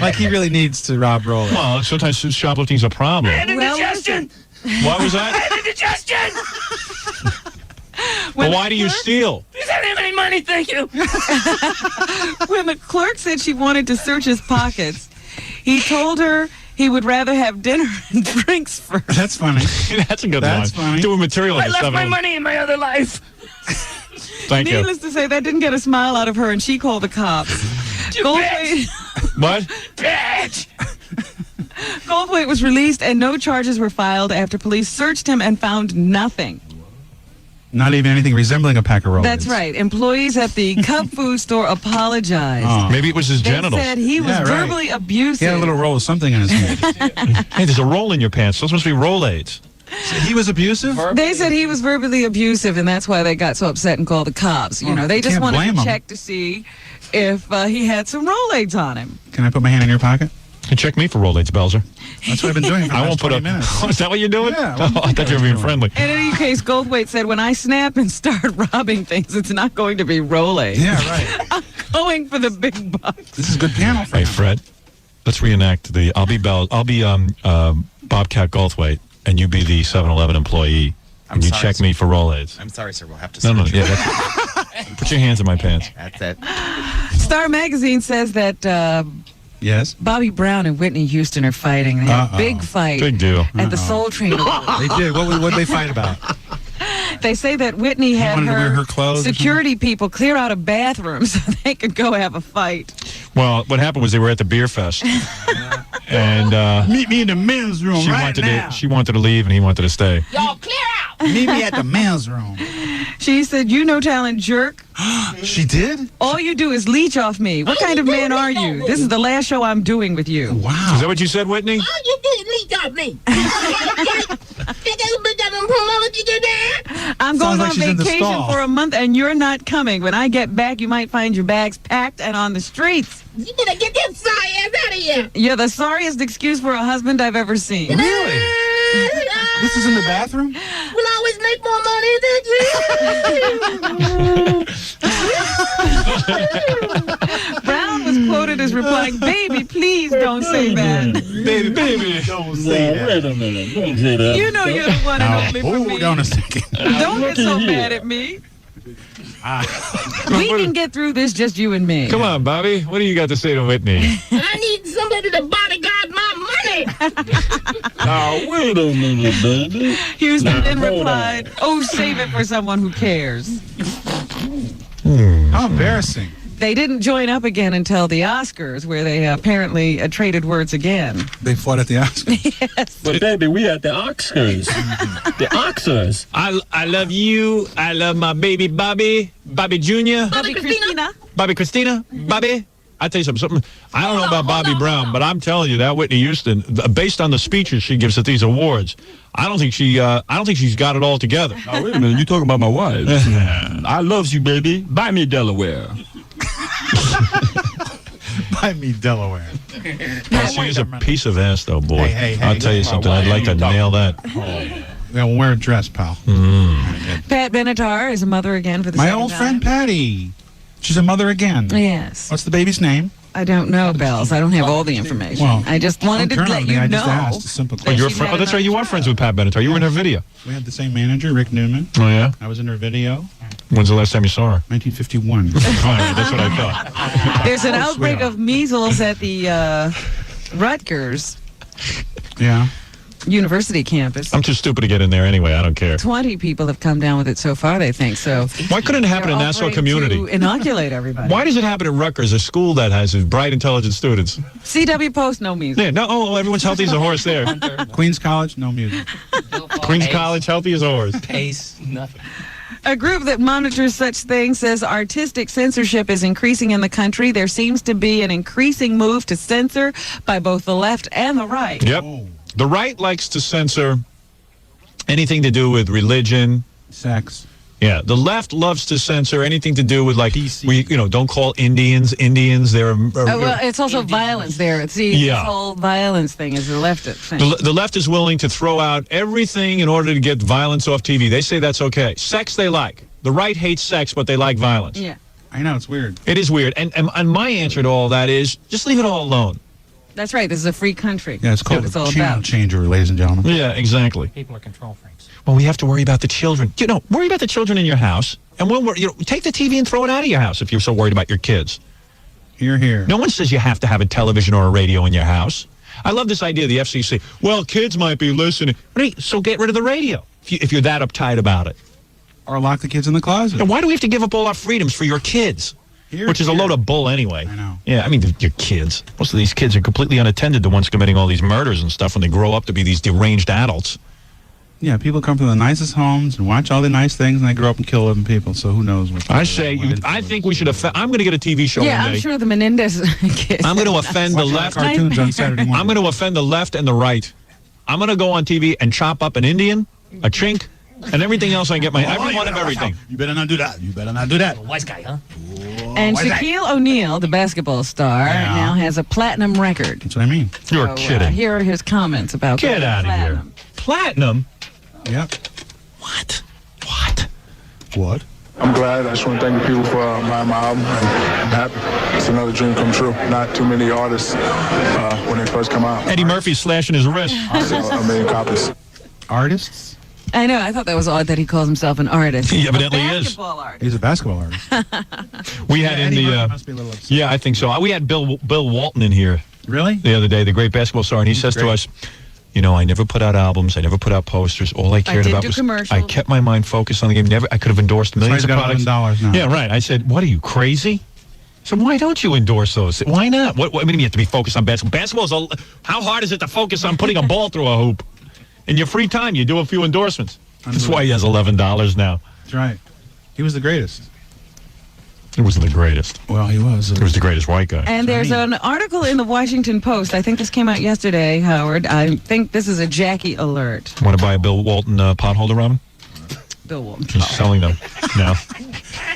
Like he really needs to rob Rolaids. Well, sometimes shoplifting's a problem. Indigestion! What was that? Indigestion! Well, why do you steal? Because I didn't have any money, thank you. When the clerk said she wanted to search his pockets, he told her he would rather have dinner and drinks first. That's funny. That's a good That's one. funny. Doing material. I and left stuff. my money in my other life. Thank you. Needless to say, that didn't get a smile out of her, and she called the cops. Goldthwait, What? bitch! Goldthwait was released, and no charges were filed after police searched him and found nothing. Not even anything resembling a pack of Rolaids. That's right. Employees at the Cub Food store apologized. Oh. Maybe it was his They genitals. said he was Yeah, right. verbally abusive. He had a little roll of something in his head. Hey, there's a roll in your pants. Those must be Rolaids. He was abusive? They said he was verbally abusive, and that's why they got so upset and called the cops. You know, they just can't wanted blame to 'em. check to see if he had some Rolaids on him. Can I put my hand in your pocket? You check me for Rolaids, Belzer. That's what I've been doing for the I last won't put 20 up. minutes. Is that what you're doing? Yeah, Oh, I thought you were being friendly. In any case, Goldthwait said, when I snap and start robbing things, it's not going to be Rolaids. Yeah, right. I'm going for the big bucks. This is good piano for Hey, him. Fred, let's reenact the. I'll be Bobcat Goldthwait, and you be the 7-Eleven employee, and you sorry, check sir. me for Rolaids. I'm sorry, sir. We'll have to No, search. yeah. Put your hands in my pants. That's it. Star Magazine says that Yes? Bobby Brown and Whitney Houston are fighting. They had a big fight Big deal. at the Soul Train Awards. They did. What did they fight about? They say that Whitney had wanted to wear her clothes or security people clear out a bathroom so they could go have a fight. Well, what happened was they were at the beer fest. And meet me in the men's room she wanted to leave and he wanted to stay. Y'all clear out. Meet me at the men's room. She said, "You no talent jerk." She did? All you do is leech off me. What kind of man are you? This is the last show I'm doing with you. Wow. Is that what you said, Whitney? All you do is leech off me. I'm going on vacation for a month and you're not coming. When I get back, you might find your bags packed and on the streets. You better get that sorry ass out of here. You're the sorriest excuse for a husband I've ever seen. Really? This is in the bathroom? We'll always make more money than you. Brown was quoted as replying, "Baby, please don't say that." Baby, don't say that. Wait a minute. Don't say that. You know you're the one and only for me. Hold on a second. Don't get so mad at me. We can get through this, just you and me. Come on, Bobby. What do you got to say to Whitney? I need somebody to bodyguard my money. Now, wait a minute, baby. Houston then replied, "Oh, save it for someone who cares." How embarrassing. They didn't join up again until the Oscars, where they apparently traded words again. They fought at the Oscars. Yes. But, baby, we at the Oscars. The Oscars. I love you. I love my baby Bobby Jr. Bobby Christina. Bobby Christina. Bobby. I tell you something. I don't know about Bobby Brown, but I'm telling you that Whitney Houston, based on the speeches she gives at these awards, I don't think she's got it all together. Now, wait a minute. You talking about my wife? I loves you, baby. Buy me Delaware. Buy me Delaware. She is a piece of ass, though, boy. Hey, I'll tell you something. I'd like to nail that. Yeah, wear a dress, pal. Pat Benatar is a mother again for the My second old time. friend Patty. She's a mother again. Yes. What's the baby's name? I don't know, Bells. I don't have all the information. Well, I just wanted to let you I know. just asked a simple Oh, question. you're a friend. Oh, that's right. You are friends with Pat Benatar. You were in her video. We had the same manager, Rick Newman. Oh, yeah? I was in her video. When's the last time you saw her? 1951. All right, that's what I thought. There's an outbreak of measles at the Rutgers Yeah. University campus. I'm too stupid to get in there anyway. I don't care. 20 people have come down with it so far, they think. So Why couldn't it happen in they're Nassau offering Community? to inoculate everybody. Why does it happen at Rutgers, a school that has bright, intelligent students? CW Post, no measles. Yeah, no, everyone's healthy as a horse there. Queens College, no music. Queens College, healthy as a horse. Pace, nothing. A group that monitors such things says artistic censorship is increasing in the country. There seems to be an increasing move to censor by both the left and the right. Yep. The right likes to censor anything to do with religion. Sex. Yeah, the left loves to censor anything to do with, like, don't call Indians. They're Well, it's also violence there. See, Yeah. this whole violence thing is the left thing. the left is willing to throw out everything in order to get violence off TV. They say that's okay. Sex they like. The right hates sex, but they like violence. Yeah. I know, it's weird. It is weird. And my answer to all that is just leave it all alone. That's right. This is a free country. Yeah, it's called That's a all channel about. changer, ladies and gentlemen. Yeah, exactly. People are control freaks. Well, we have to worry about the children. Worry about the children in your house. And take the TV and throw it out of your house if you're so worried about your kids. Here. No one says you have to have a television or a radio in your house. I love this idea of the FCC. Well, kids might be listening. So get rid of the radio if you're that uptight about it. Or lock the kids in the closet. And why do we have to give up all our freedoms for your kids? Which is a load of bull anyway. I know. Yeah, I mean, your kids. Most of these kids are completely unattended, the ones committing all these murders and stuff when they grow up to be these deranged adults. Yeah, people come from the nicest homes and watch all the nice things, and they grow up and kill 11 people, so who knows what. I think we should I'm going to get a TV show Yeah, one day. I'm sure the Menendez kids. I'm going to offend the left. Cartoons on Saturday morning. I'm going to offend the left and the right. I'm going to go on TV and chop up an Indian, a chink, and everything else I get every one of everything. You better not do that. You better not do that. Wise guy, huh? And Shaquille O'Neal, the basketball star, now has a platinum record. That's what I mean. You're kidding. Here are his comments about Get out of here. Platinum? Yep. What? What? I'm glad. I just want to thank the people for buying my album. I'm happy. It's another dream come true. Not too many artists when they first come out. Eddie Murphy's slashing his wrist. Sell a million copies. Artists? I know. I thought that was odd that he calls himself an artist. He evidently is. Basketball artist. He's a basketball artist. We had in Eddie the Murphy must be a little upset. yeah, I think so. We had Bill Walton in here Really? the other day, the great basketball star, and he says to us, You know, I never put out albums. I never put out posters. All I cared about was commercials. I kept my mind focused on the game. I could have endorsed millions of products. $11 now. Yeah, right. I said, what are you, crazy? So why don't you endorse those? Why not? What I mean, you have to be focused on basketball. How hard is it to focus on putting a ball through a hoop? In your free time, you do a few endorsements. That's why he has $11 now. That's right. He was the greatest. He wasn't the greatest. Well, he was. He was the greatest white guy. And there's an article in the Washington Post. I think this came out yesterday, Howard. I think this is a Jackie alert. Want to buy a Bill Walton potholder, Robin? Bill Walton. He's selling them now.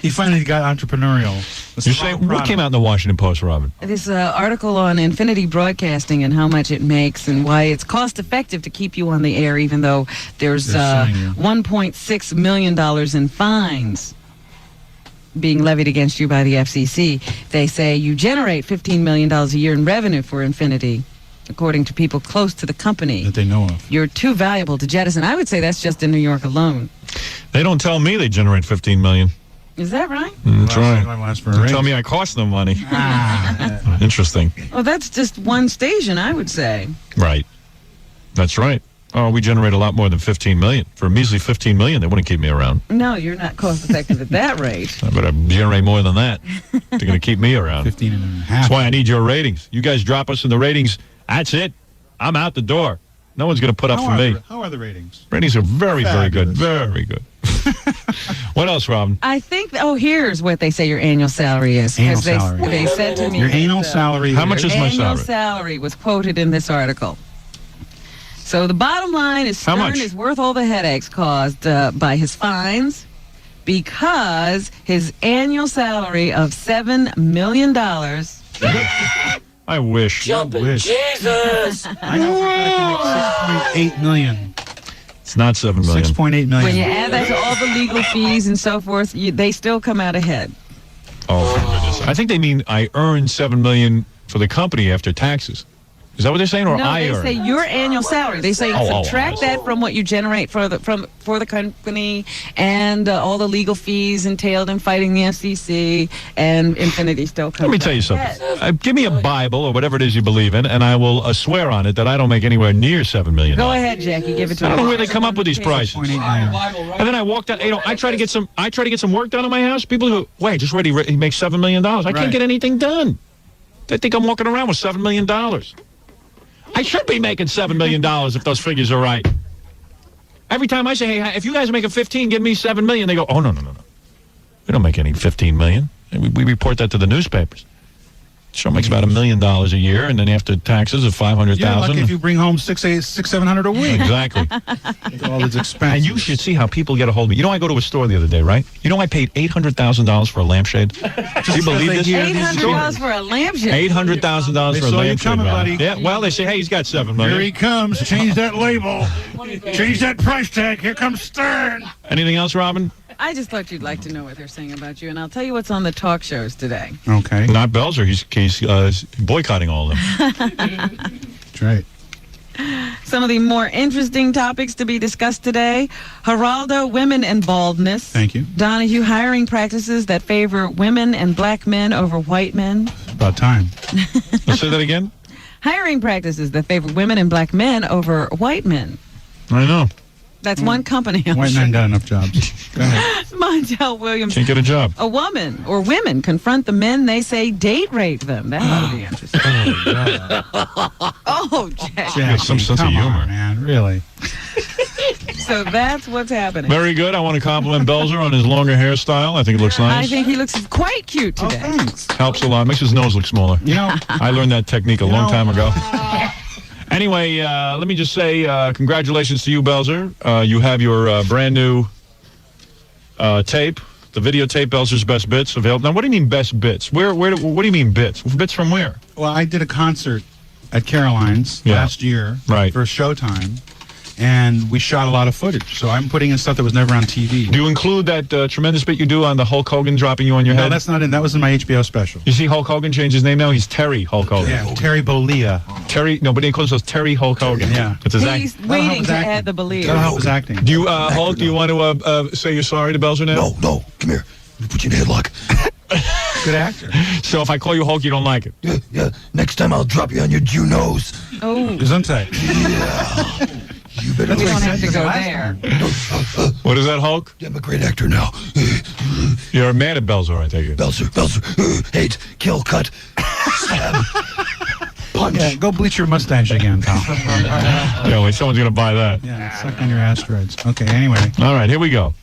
He finally got entrepreneurial. You're saying, what came out in the Washington Post, Robin? This article on Infinity Broadcasting and how much it makes and why it's cost effective to keep you on the air, even though there's $1.6 million in fines being levied against you by the FCC. They say you generate $15 million a year in revenue for Infinity, according to people close to the company that they know of. You're too valuable to jettison. I would say that's just in New York alone. They don't tell me they generate $15 million. Is that right? That's right. They tell me I cost them money. Interesting. Well, that's just one station, I would say. Right. That's right. Oh, we generate a lot more than $15 million. For a measly $15 million, they wouldn't keep me around. No, you're not cost effective at that rate. I better generate more than that. They're going to keep me around. 15 and a half. That's why I need your ratings. You guys drop us in the ratings. That's it. I'm out the door. No one's going to put up for me. How are the ratings? Ratings are very, very good. Very good. What else, Robin? I think, here's what they say your annual salary is. Annual salary. They said to me. Your annual salary. How much is my salary? Annual salary was quoted in this article. So the bottom line is Stern is worth all the headaches caused by his fines because his annual salary of $7 million. I wish. Jumping Jesus! I know for 6.8 million. It's not $7 million. 6.8 million. When you add that to all the legal fees and so forth, they still come out ahead. Oh, for goodness. I think they mean I earned $7 million for the company after taxes. Is that what they're saying, or I earn? No, they say your annual salary. They say subtract that from what you generate for the company and all the legal fees entailed in fighting the FCC, and Infinity still comes. Let me tell you something. Give me a Bible or whatever it is you believe in, and I will swear on it that I don't make anywhere near $7 million. Go ahead, Jackie. Give it to me. I don't know where they come up with these prices. And then I walked out. I try to get some work done in my house. People who just ready. He makes $7 million. I can't get anything done. They think I'm walking around with $7 million. I should be making $7 million if those figures are right. Every time I say, hey, if you guys are making 15, give me $7 million, they go, oh, no. We don't make any $15 million. We report that to the newspapers. Show makes about $1 million a year, and then after taxes of $500,000. Yeah, like if you bring home $700 a week. Exactly. All these expenses. And you should see how people get a hold of me. You know, I go to a store the other day, right? You know, I paid $800,000 for a lampshade. Do you believe this? $800 for a lampshade. $800,000 for a lampshade. Yeah. Well, they say, hey, he's got $7 million. Here he comes. Change that label. Change that price tag. Here comes Stern. Anything else, Robin? I just thought you'd like to know what they're saying about you, and I'll tell you what's on the talk shows today. Okay. Not Belzer. He's boycotting all of them. That's right. Some of the more interesting topics to be discussed today: Geraldo, women and baldness. Thank you. Donahue, hiring practices that favor women and black men over white men. About time. Let's say that again. Hiring practices that favor women and black men over white men. I know. That's one company. White men got enough jobs. Go ahead. Montel Williams. Can't get a job. A woman or women confront the men they say date rape them. That ought to be interesting. Oh, Jack. You got some sense of humor. On, man. Really? So that's what's happening. Very good. I want to compliment Belzer on his longer hairstyle. I think it looks nice. I think he looks quite cute today. Thanks. Helps a lot. Makes his nose look smaller. You know, I learned that technique a long time ago. Anyway, let me just say congratulations to you, Belzer. You have your brand new tape, the videotape, Belzer's Best Bits, available. Now, what do you mean Best Bits? What do you mean bits? Bits from where? Well, I did a concert at Caroline's last year for Showtime, and we shot a lot of footage. So I'm putting in stuff that was never on TV. Do you include that tremendous bit you do on the Hulk Hogan dropping you on your head? No, that's not in. That was in my HBO special. You see Hulk Hogan changed his name now? He's Terry Hulk Hogan. Yeah, Terry Bollea. No, but he calls us Terry Hulk Hogan. Yeah. It's his He's waiting to add the Bollea. That's how it was acting. Do you, Hulk, do you want to say you're sorry to Belzer now? No, come here. Let me put you in a headlock. Good actor. So if I call you Hulk, you don't like it. Yeah. Next time I'll drop you on your Jew nose. Oh. Gesundheit. Yeah. You better We don't have to go there. What is that, Hulk? I'm a great actor now. You're mad at Belzer, I take it. Belzer. Hate, kill, cut, stab, punch. Yeah, go bleach your mustache again, pal. Yeah, like someone's going to buy that. Yeah, suck on your asteroids. Okay, anyway. All right, here we go.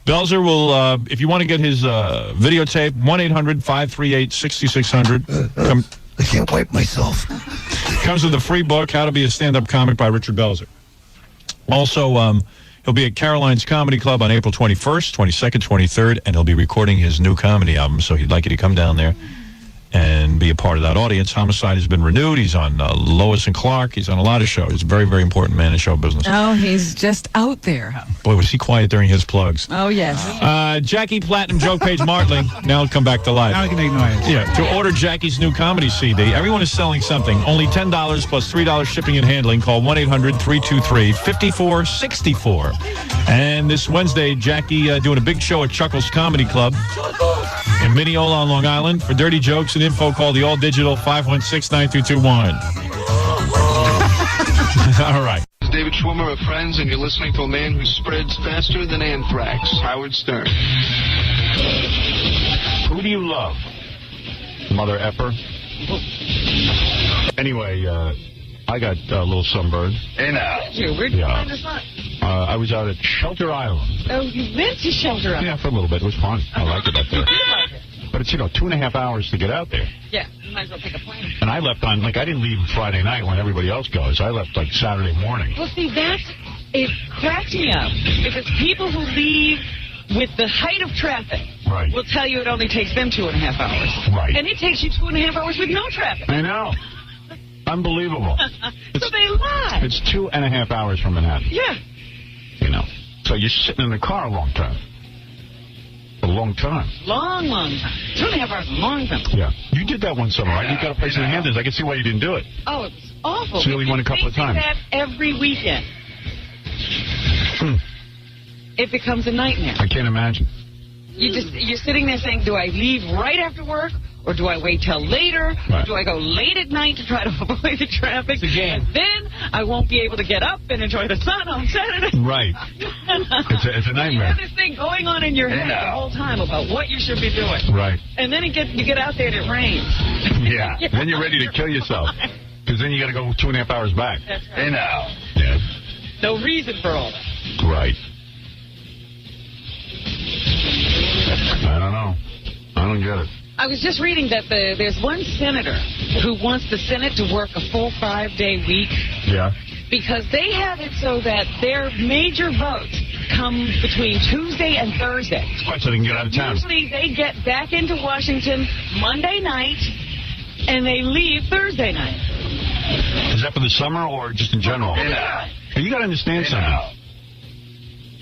Belzer will, if you want to get his videotape, 1-800-538-6600. I can't wipe myself. Comes with a free book, How to Be a Stand-Up Comic by Richard Belzer. Also, he'll be at Caroline's Comedy Club on April 21st, 22nd, 23rd, and he'll be recording his new comedy album, so he'd like you to come down there and be a part of that audience. Homicide has been renewed. He's on Lois and Clark. He's on a lot of shows. He's a very, very important man in show business. Oh, he's just out there. Boy, was he quiet during his plugs. Oh, yes. Jackie Platinum, Joke Page Martling. Now he'll come back to life. Now we can make noise. Yeah, to order Jackie's new comedy CD. Everyone is selling something. Only $10 plus $3 shipping and handling. Call 1-800-323-5464. And this Wednesday, Jackie doing a big show at Chuckles Comedy Club in Mineola on Long Island. For dirty jokes and info, call the all-digital 516-9321. All right. David Schwimmer of Friends, and you're listening to a man who spreads faster than anthrax, Howard Stern. Who do you love? Mother Epper? Anyway, I got a little sunburn. Hey now. Where'd you find this one? I was out at Shelter Island. Oh, you went to Shelter Island? Yeah, for a little bit. It was fun. I liked it up there. But it's, 2.5 hours to get out there. Yeah, you might as well take a plane. And I left on, I didn't leave Friday night when everybody else goes. I left, Saturday morning. Well, see, it cracks me up because people who leave with the height of traffic will tell you it only takes them 2.5 hours. Right. And it takes you 2.5 hours with no traffic. I know. Unbelievable. So they lie. It's 2.5 hours from Manhattan. Yeah. So you're sitting in the car a long time. A long time. Long time. 2.5 hours, a long time. Yeah. You did that one summer, right? You got a place in the Hamptons. I can see why you didn't do it. Oh, it was awful. So you only went a couple of times. That every weekend. It becomes a nightmare. I can't imagine. You're sitting there saying, do I leave right after work? Or do I wait till later? Or do I go late at night to try to avoid the traffic? And then I won't be able to get up and enjoy the sun on Saturday. Right. It's a nightmare. You have this thing going on in your head the whole time about what you should be doing. Right. And then you get out there and it rains. Yeah. Then you're ready to kill yourself. Because then you got to go 2.5 hours back. That's right. Yeah. No reason for all that. Right. I don't know. I don't get it. I was just reading that there's one senator who wants the Senate to work a full 5-day week. Yeah. Because they have it so that their major votes come between Tuesday and Thursday. So they can get out of town. Usually they get back into Washington Monday night, and they leave Thursday night. Is that for the summer or just in general? You got to understand something.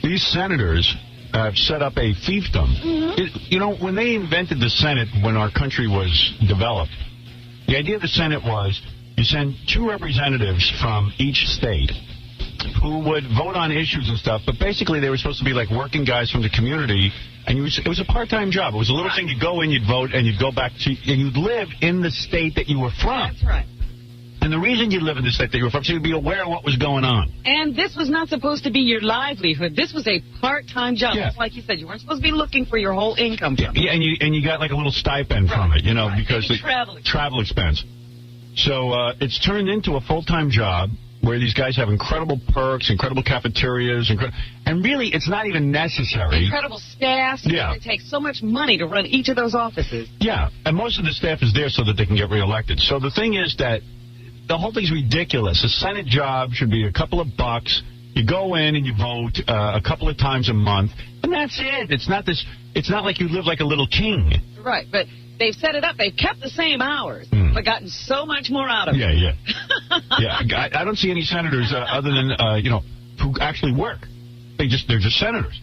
These senators have set up a fiefdom. Mm-hmm. When they invented the Senate, when our country was developed, the idea of the Senate was you send 2 representatives from each state who would vote on issues and stuff, but basically they were supposed to be like working guys from the community, and it was a part-time job. It was a little thing. You'd go in, you'd vote, and you'd go back to, and you'd live in the state that you were from. That's right. And the reason you live in the state that you were from, so you'd be aware of what was going on. And this was not supposed to be your livelihood. This was a part-time job. Just like you said, you weren't supposed to be looking for your whole income from it. Yeah, and you got like a little stipend from it, because the travel expense. So it's turned into a full-time job where these guys have incredible perks, incredible cafeterias, and really it's not even necessary. Incredible staff. Yeah. It takes so much money to run each of those offices. Yeah, and most of the staff is there so that they can get reelected. So the thing is that the whole thing's ridiculous. A Senate job should be a couple of bucks. You go in and you vote a couple of times a month, and that's it. It's not like you live like a little king. Right, but they've set it up. They've kept the same hours, but gotten so much more out of it. Yeah. Yeah, I don't see any senators other than, who actually work. They're just senators.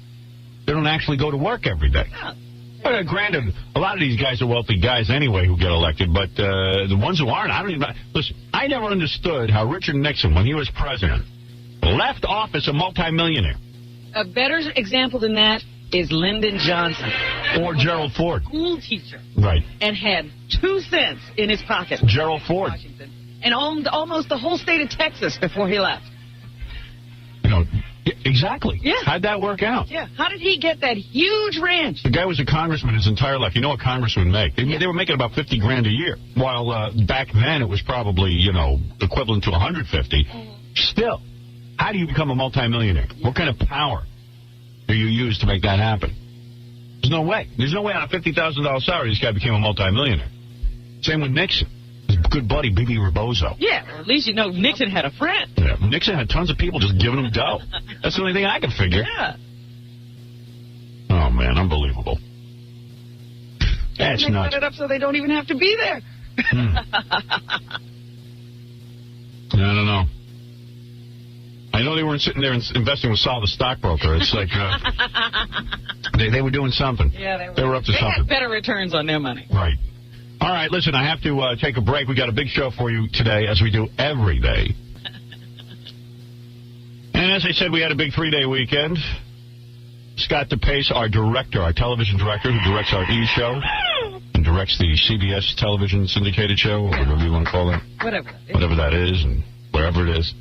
They don't actually go to work every day. Yeah. Granted, a lot of these guys are wealthy guys anyway who get elected, but the ones who aren't, listen, I never understood how Richard Nixon, when he was president, left office a multimillionaire. A better example than that is Lyndon Johnson. Or Gerald Ford. School teacher. Right. And had 2 cents in his pocket. Gerald Ford. Washington, and owned almost the whole state of Texas before he left. You know, exactly. Yeah. How'd that work out? Yeah. How did he get that huge ranch? The guy was a congressman his entire life. You know what congressmen make? They were making about $50,000 a year. While back then it was probably, you know, equivalent to $150,000. Still, how do you become a multimillionaire? What kind of power do you use to make that happen? There's no way. There's no way on a $50,000 salary this guy became a multimillionaire. Same with Nixon. His good buddy, B.B. Rebozo. Yeah, or at least you know Nixon had a friend. Yeah, Nixon had tons of people just giving him dough. That's the only thing I can figure. Yeah. Oh, man, unbelievable. That's they nuts. set it up so they don't even have to be there. I don't know. I know they weren't sitting there investing with Sal, the stockbroker. It's like they were doing something. Yeah, they were up to they something. had better returns on their money. Right. All right, listen, I have to take a break. We got a big show for you today, as we do every day. And as I said, we had a big 3-day weekend. Scott DePace, our director, our television director, who directs our E! show and directs the CBS television syndicated show, or whatever you want to call it. Whatever that is, and wherever it is.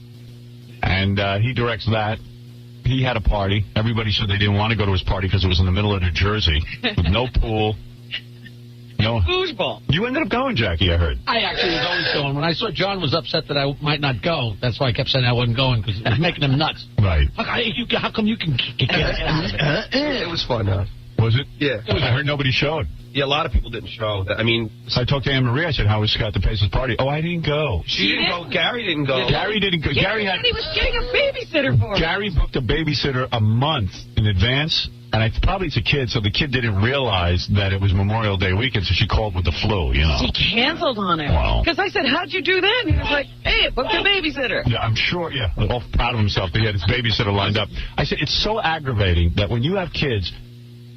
And he directs that. He had a party. Everybody said they didn't want to go to his party because it was in the middle of New Jersey with no pool. No foosball. You ended up going, Jackie, I heard. I actually was always going. When I saw John was upset that I might not go, that's why I kept saying I wasn't going, because it was making him nuts. Right. How come you can get It was fun, huh? Was it? Yeah. I heard nobody showed. Yeah, a lot of people didn't show. I mean... I talked to Anne Marie. I said, how was Scott DePace's party? Oh, I didn't go. She didn't go. Gary didn't go. Gary didn't go. Gary had... He was getting a babysitter for him. Gary booked a babysitter a month in advance, and probably it's a kid, so the kid didn't realize that it was Memorial Day weekend, so she called with the flu, you know. He canceled on him. Wow. Because I said, how'd you do that? And he was like, hey, booked a babysitter. Yeah, I'm sure, yeah. All proud of himself that he had his babysitter lined up. I said, it's so aggravating that when you have kids,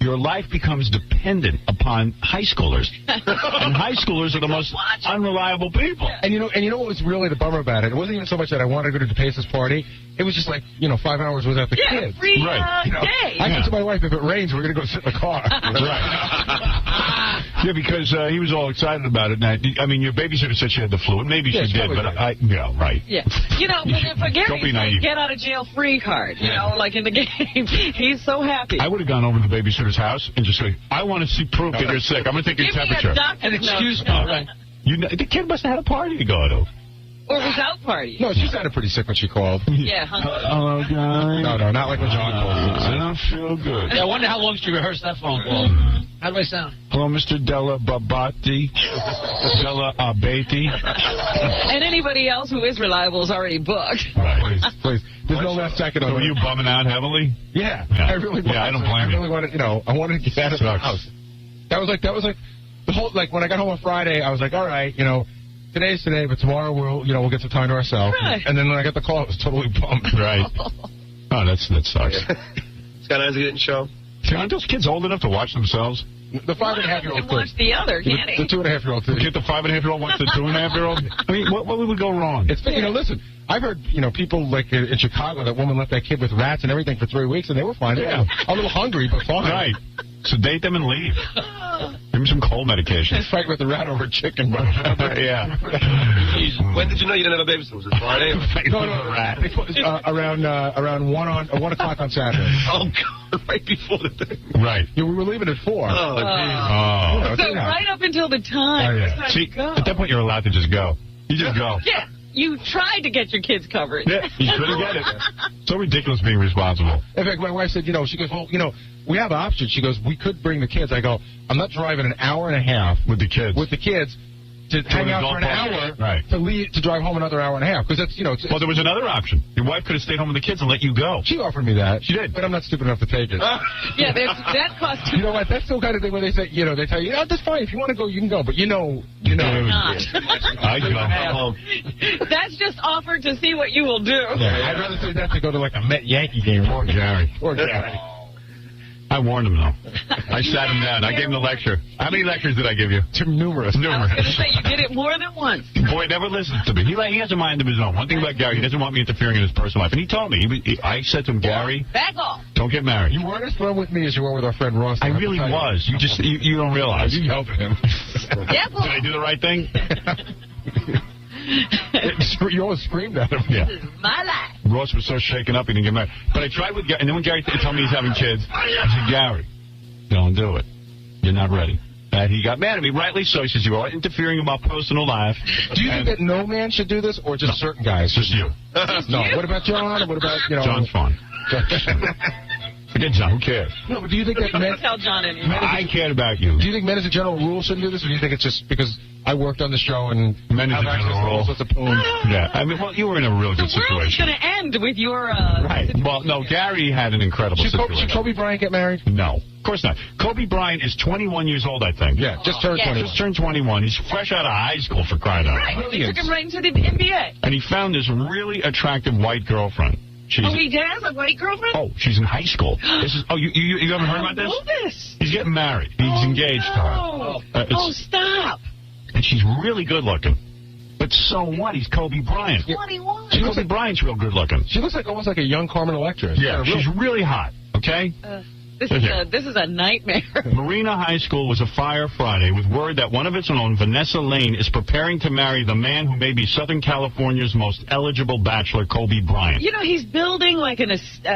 your life becomes dependent upon high schoolers. And high schoolers are the most unreliable people. And you know what was really the bummer about it? It wasn't even so much that I wanted to go to DePace's party. It was just like, 5 hours without the kids. Free right. day. I said to my wife, if it rains, we're going to go sit in the car. Right. Yeah, because he was all excited about it. Now, I mean, your babysitter said she had the flu, and maybe she did, but right. Right. Yeah. For Gary, Don't be naive. get out of jail free card, like in the game. He's so happy. I would have gone over to the babysitter's house and just said, I want to see proof that you're sick. I'm going to take your temperature. An excuse me. Right. The kid must have had a party to go to. Or without party. No, she sounded pretty sick when she called. Yeah. Hello, guys. No, not like when John called. I don't feel good. Yeah, I wonder how long she rehearsed that phone call. How do I sound? Hello, Mr. Dell'Abate. Dell'Abate. And anybody else who is reliable is already booked. Right. Please. There's no last second on it. Were you bumming out heavily? Yeah. I really was. Yeah, I don't blame you. I really wanted, I wanted to get out of the house. That was like the whole, when I got home on Friday, I was like, all right, today's today, but tomorrow we'll get some time to ourselves. Right. And then when I got the call, I was totally bummed. Right. Oh, that sucks. Scott Isaac didn't show. See, aren't those kids old enough to watch themselves? The 5.5-year-old could. Watch the other, can't he? The 2.5-year-old too. Get the 5.5-year-old watch the 2.5-year-old? I mean, what would go wrong? It's listen, I've heard, people like in Chicago, that woman left that kid with rats and everything for 3 weeks, and they were fine. Yeah. A little hungry, but fine. Right. Sedate them and leave. Give me some cold medication. Fight with the rat over chicken, bro. Yeah. When did you know you didn't have a babysitter? Was it Friday? No, rat. Around 1 o'clock on Saturday. Oh, God. Right before the thing. Right. Yeah, we were leaving at 4. Oh, Oh. So right up until the time. Oh, yeah. See, at that point, you're allowed to just go. You just go. Yeah. You tried to get your kids covered. Yeah, you couldn't get it. So ridiculous being responsible. In fact, my wife said, she goes, well, we have options. She goes, we could bring the kids. I go, I'm not driving an hour and a half with the kids to hang out for an hour, right, to drive home another hour and a half. Because that's, well, there was another option. Your wife could have stayed home with the kids and let you go. She offered me that. She did. But I'm not stupid enough to take it. Yeah, that cost too. You know what? That's the kind of thing where they say, they tell you, that's fine. If you want to go, you can go. But not. I go. That's just offered to see what you will do. Yeah, I'd rather say that to go to like a Met Yankee game. Poor Gary. Poor Gary. I warned him, though. I sat him down. I gave him the lecture. How many lectures did I give you? Numerous. I was going to say, you did it more than once. Boy never listens to me. He has a mind of his own. One thing about Gary, he doesn't want me interfering in his personal life. And he told me, I said to him, Gary, back off. Don't get married. You weren't as firm with me as you were with our friend Ross. I really was. You don't realize. You yelled at him. Yeah, did I do the right thing? You always screamed at him. Yeah. This is my life. Ross was so shaken up he didn't get married. But I tried with Gary, and then when Gary told me he's having kids, I said, Gary, don't do it. You're not ready. And he got mad at me, rightly so. He says, you are interfering in my personal life. Do you think that no man should do this, or just certain guys? Just you. No. What about John? What about, John's fine. Forget John. Who cares? No, but do you think that men... Tell John anything. I cared about you. Do you think men as a general rule shouldn't do this, or do you think it's just because I worked on the show and men as a general rule? Yeah. I mean, well, you were in a real good The world's situation. going to end with your... Right. Well, no, Gary had an incredible situation. Should Kobe Bryant get married? No. Of course not. Kobe Bryant is 21 years old, I think. Yeah, just turned 21. Just turned 21. He's fresh out of high school, for crying out loud. Right. They took him right into the NBA. And he found this really attractive white girlfriend. He has a white girlfriend? Oh, she's in high school. This is. Oh, you haven't heard about this? I don't know this. He's getting married. He's engaged to her. Stop. And she's really good looking. But so what? He's Kobe Bryant. 21. Kobe Bryant's real good looking. She looks like almost like a young Carmen Electra. Yeah, she's really hot. Okay. This is a nightmare. Marina High School was afire Friday with word that one of its own, Vanessa Lane, is preparing to marry the man who may be Southern California's most eligible bachelor, Kobe Bryant. You know, he's building like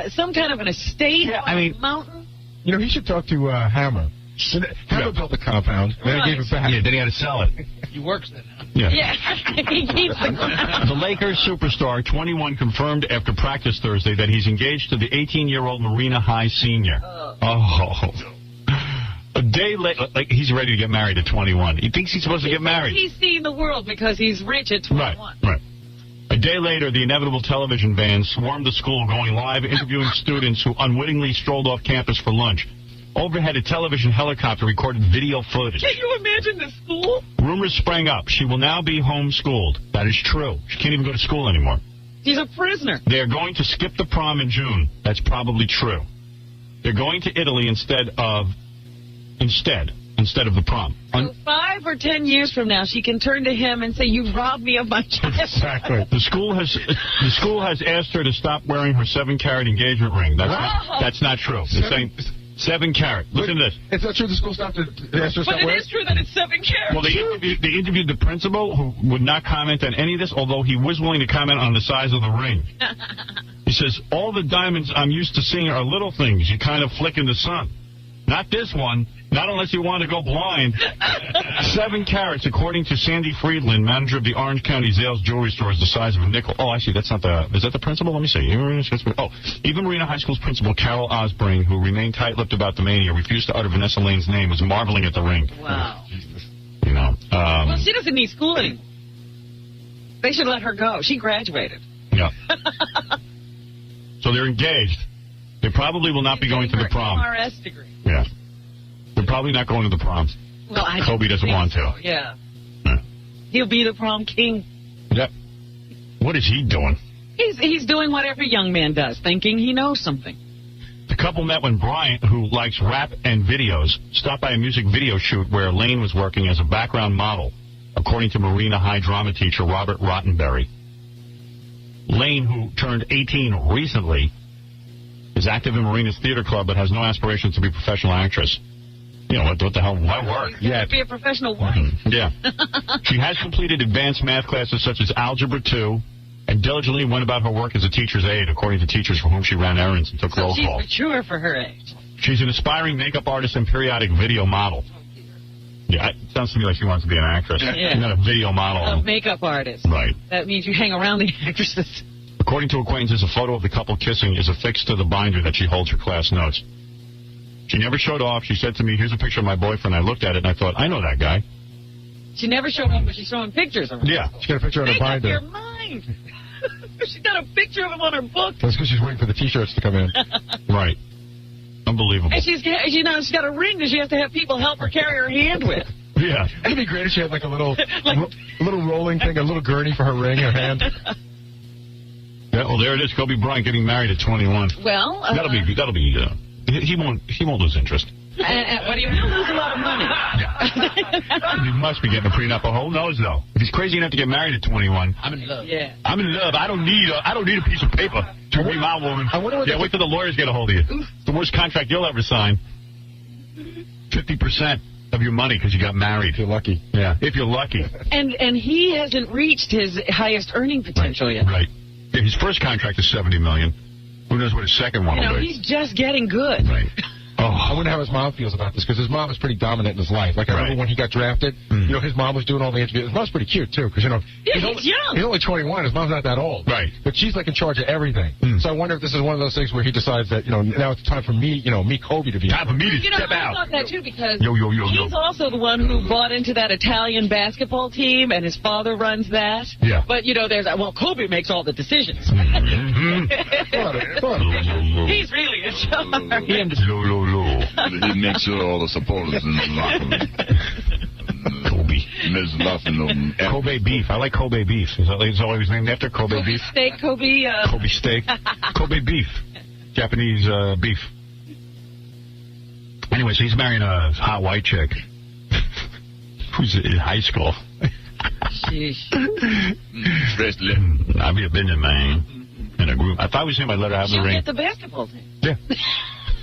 some kind of an estate on a mountain. You know, he should talk to Hammer. Hammer built the compound, then he gave it back. Yeah, then he had to sell it. He works there now. Yeah. He keeps The Lakers superstar, 21, confirmed after practice Thursday that he's engaged to the 18-year-old Marina High senior. A day later, like he's ready to get married at 21. He thinks he's supposed to get married. He's seen the world because he's rich at 21. Right. A day later, the inevitable television van swarmed the school, going live, interviewing students who unwittingly strolled off campus for lunch. Overhead, a television helicopter recorded video footage. Can you imagine the school? Rumors sprang up. She will now be homeschooled. That is true. She can't even go to school anymore. She's a prisoner. They are going to skip the prom in June. That's probably true. They're going to Italy instead of the prom. So 5 or 10 years from now, she can turn to him and say, "You robbed me of my child." Exactly. The school has asked her to stop wearing her 7-carat engagement ring. That's not true. They're saying 7 carat. Listen to this. It's not true the school stopped it. But it is true that it's 7 carat. Well, they interviewed the principal, who would not comment on any of this, although he was willing to comment on the size of the ring. He says, all the diamonds I'm used to seeing are little things you kind of flick in the sun. Not this one. Not unless you want to go blind. 7 carats, according to Sandy Friedland, manager of the Orange County Zales jewelry store, is the size of a nickel. Oh, I see. That's not is that the principal? Let me see. Even Marina High School's principal, Carol Osbring, who remained tight-lipped about the mania, refused to utter Vanessa Lane's name, was marveling at the ring. Wow. You know. Well, she doesn't need school anymore. They should let her go. She graduated. Yeah. So they're engaged. They probably will not be going to the prom. MRS degree. Yeah. They're probably not going to the proms. Well, Kobe doesn't want to. Yeah. He'll be the prom king. Yep. What is he doing? He's doing what every young man does, thinking he knows something. The couple met when Bryant, who likes rap and videos, stopped by a music video shoot where Lane was working as a background model, according to Marina High drama teacher Robert Rottenberry. Lane, who turned 18 recently, is active in Marina's theater club but has no aspirations to be a professional actress. You know, what the hell? Why work? Yeah. Be a professional wife. Yeah. She has completed advanced math classes such as Algebra 2 and diligently went about her work as a teacher's aide, according to teachers for whom she ran errands and took roll calls. She's mature for her age. She's an aspiring makeup artist and periodic video model. Yeah, it sounds to me like she wants to be an actress. Yeah. Not a video model. A makeup artist. Right. That means you hang around the actresses. According to acquaintances, a photo of the couple kissing is affixed to the binder that she holds her class notes. She never showed off. She said to me, "Here's a picture of my boyfriend." I looked at it and I thought, I know that guy. She never showed off, but she's showing pictures of him. Yeah. She got a picture on her binder. Make up your mind. She got a picture of him on her book. That's because she's waiting for the T-shirts to come in. Right. Unbelievable. And she's got a ring that she has to have people help her carry her hand with. Yeah. It'd be great if she had like a little rolling thing, a little gurney for her ring in her hand. Yeah, well, there it is. Kobe Bryant getting married at 21. Well, that'll be He won't lose interest. And what do you mean? He'll lose a lot of money. He must be getting a prenup. Who knows, though? If he's crazy enough to get married at 21. I'm in love. Yeah. I'm in love. I don't need a piece of paper to be my woman. Yeah, wait till the lawyers get a hold of you. It's the worst contract you'll ever sign. 50% of your money because you got married. If you're lucky. Yeah, if you're lucky. And he hasn't reached his highest earning potential yet. Right. Yeah, his first contract is $70 million. Who knows what his second one will be? He's just getting good. Right. Oh, I wonder how his mom feels about this, because his mom was pretty dominant in his life. Like, I remember when he got drafted, his mom was doing all the interviews. His mom's pretty cute, too, because, he's young. He's only 21. His mom's not that old. Right. But she's, like, in charge of everything. So I wonder if this is one of those things where he decides that, now it's time for me, me, Kobe, to be... Time for me to step I out. thought that, too, because he's also the one who bought into that Italian basketball team, and his father runs that. Yeah. But, there's... Well, Kobe makes all the decisions. He's really in charge. He makes sure all the supporters in the locker room. Kobe. There's nothing of them. Kobe beef. I like Kobe beef. Is that always named after Kobe beef? Steak, Kobe. Kobe steak. Kobe beef. Japanese beef. Anyway, so he's marrying a hot white chick who's in high school. Sheesh. I'll be a businessman in a group. I thought we was saying my letter out of the She'll ring. get the basketball team. Yeah.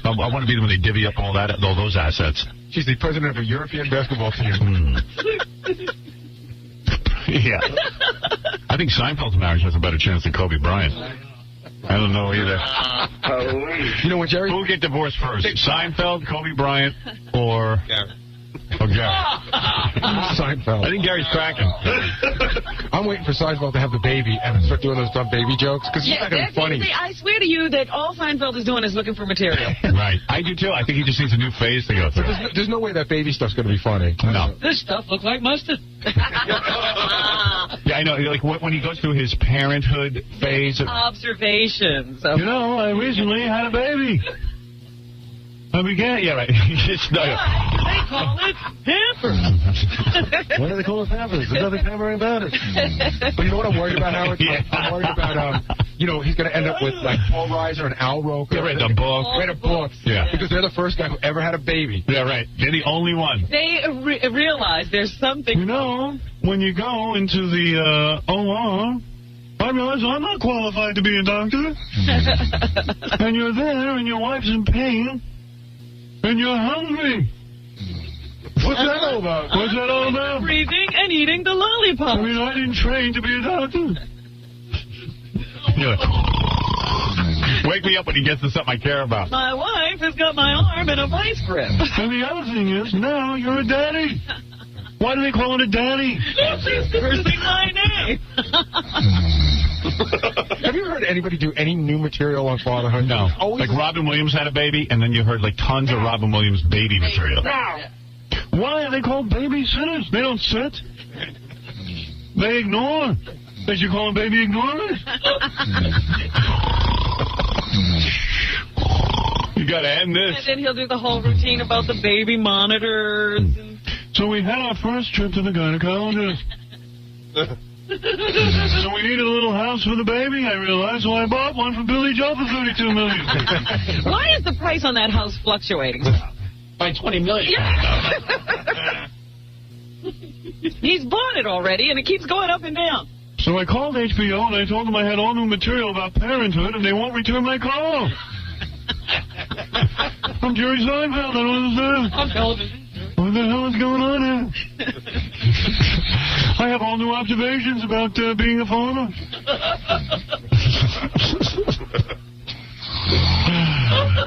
I want to be the one they divvy up all those assets. She's the president of a European basketball team. Yeah. I think Seinfeld's marriage has a better chance than Kobe Bryant. I don't know either. When Jerry... Who will get divorced first? Seinfeld, Kobe Bryant, or... Gary? Seinfeld. I think Gary's cracking. I'm waiting for Seinfeld to have the baby and start doing those dumb baby jokes, because it's not going to be funny. I swear to you that all Seinfeld is doing is looking for material. Right. I do, too. I think he just needs a new phase to go through. There's no way that baby stuff's going to be funny. No. This stuff looks like mustard. Yeah, I know. Like when he goes through his parenthood phase. Observations. I recently had a baby. I began. Yeah, right. They call it Pampers. What do they call it, Pampers? There's nothing pampering about it. But you know what I'm worried about, Howard? I'm worried about, he's going to end up with, like, Paul Reiser and Al Roker. Yeah, right, the book. Read a book. Yeah. Because they're the first guy who ever had a baby. Yeah, right. They're the only one. They realize there's something... when you go into the OR... I realize I'm not qualified to be a doctor. And you're there, and your wife's in pain, and you're hungry. What's that all about? What's that all about? Breathing and eating the lollipop. I mean, I didn't train to be a doctor. Wake me up when he gets to something I care about. My wife has got my arm in a vice grip. And the other thing is, now you're a daddy. Why do they call it a daddy? She's cursing my name. Have you heard anybody do any new material on fatherhood? No. Like Robin Williams had a baby, and then you heard like tons of Robin Williams baby material. Why are they called babysitters? They don't sit. They ignore. They should call them baby ignorers. You got to end this. And then he'll do the whole routine about the baby monitors. So we had our first trip to the gynecologist. So we needed a little house for the baby, I realized, so I bought one for Billy Joe for $32 million. Why is the price on that house fluctuating? By $20 million. Yeah. He's bought it already, and it keeps going up and down. So I called HBO, and I told them I had all new material about parenthood, and they won't return my call. I'm Jerry Seinfeld, I don't understand. On television. What the hell is going on here? I have all new observations about being a father.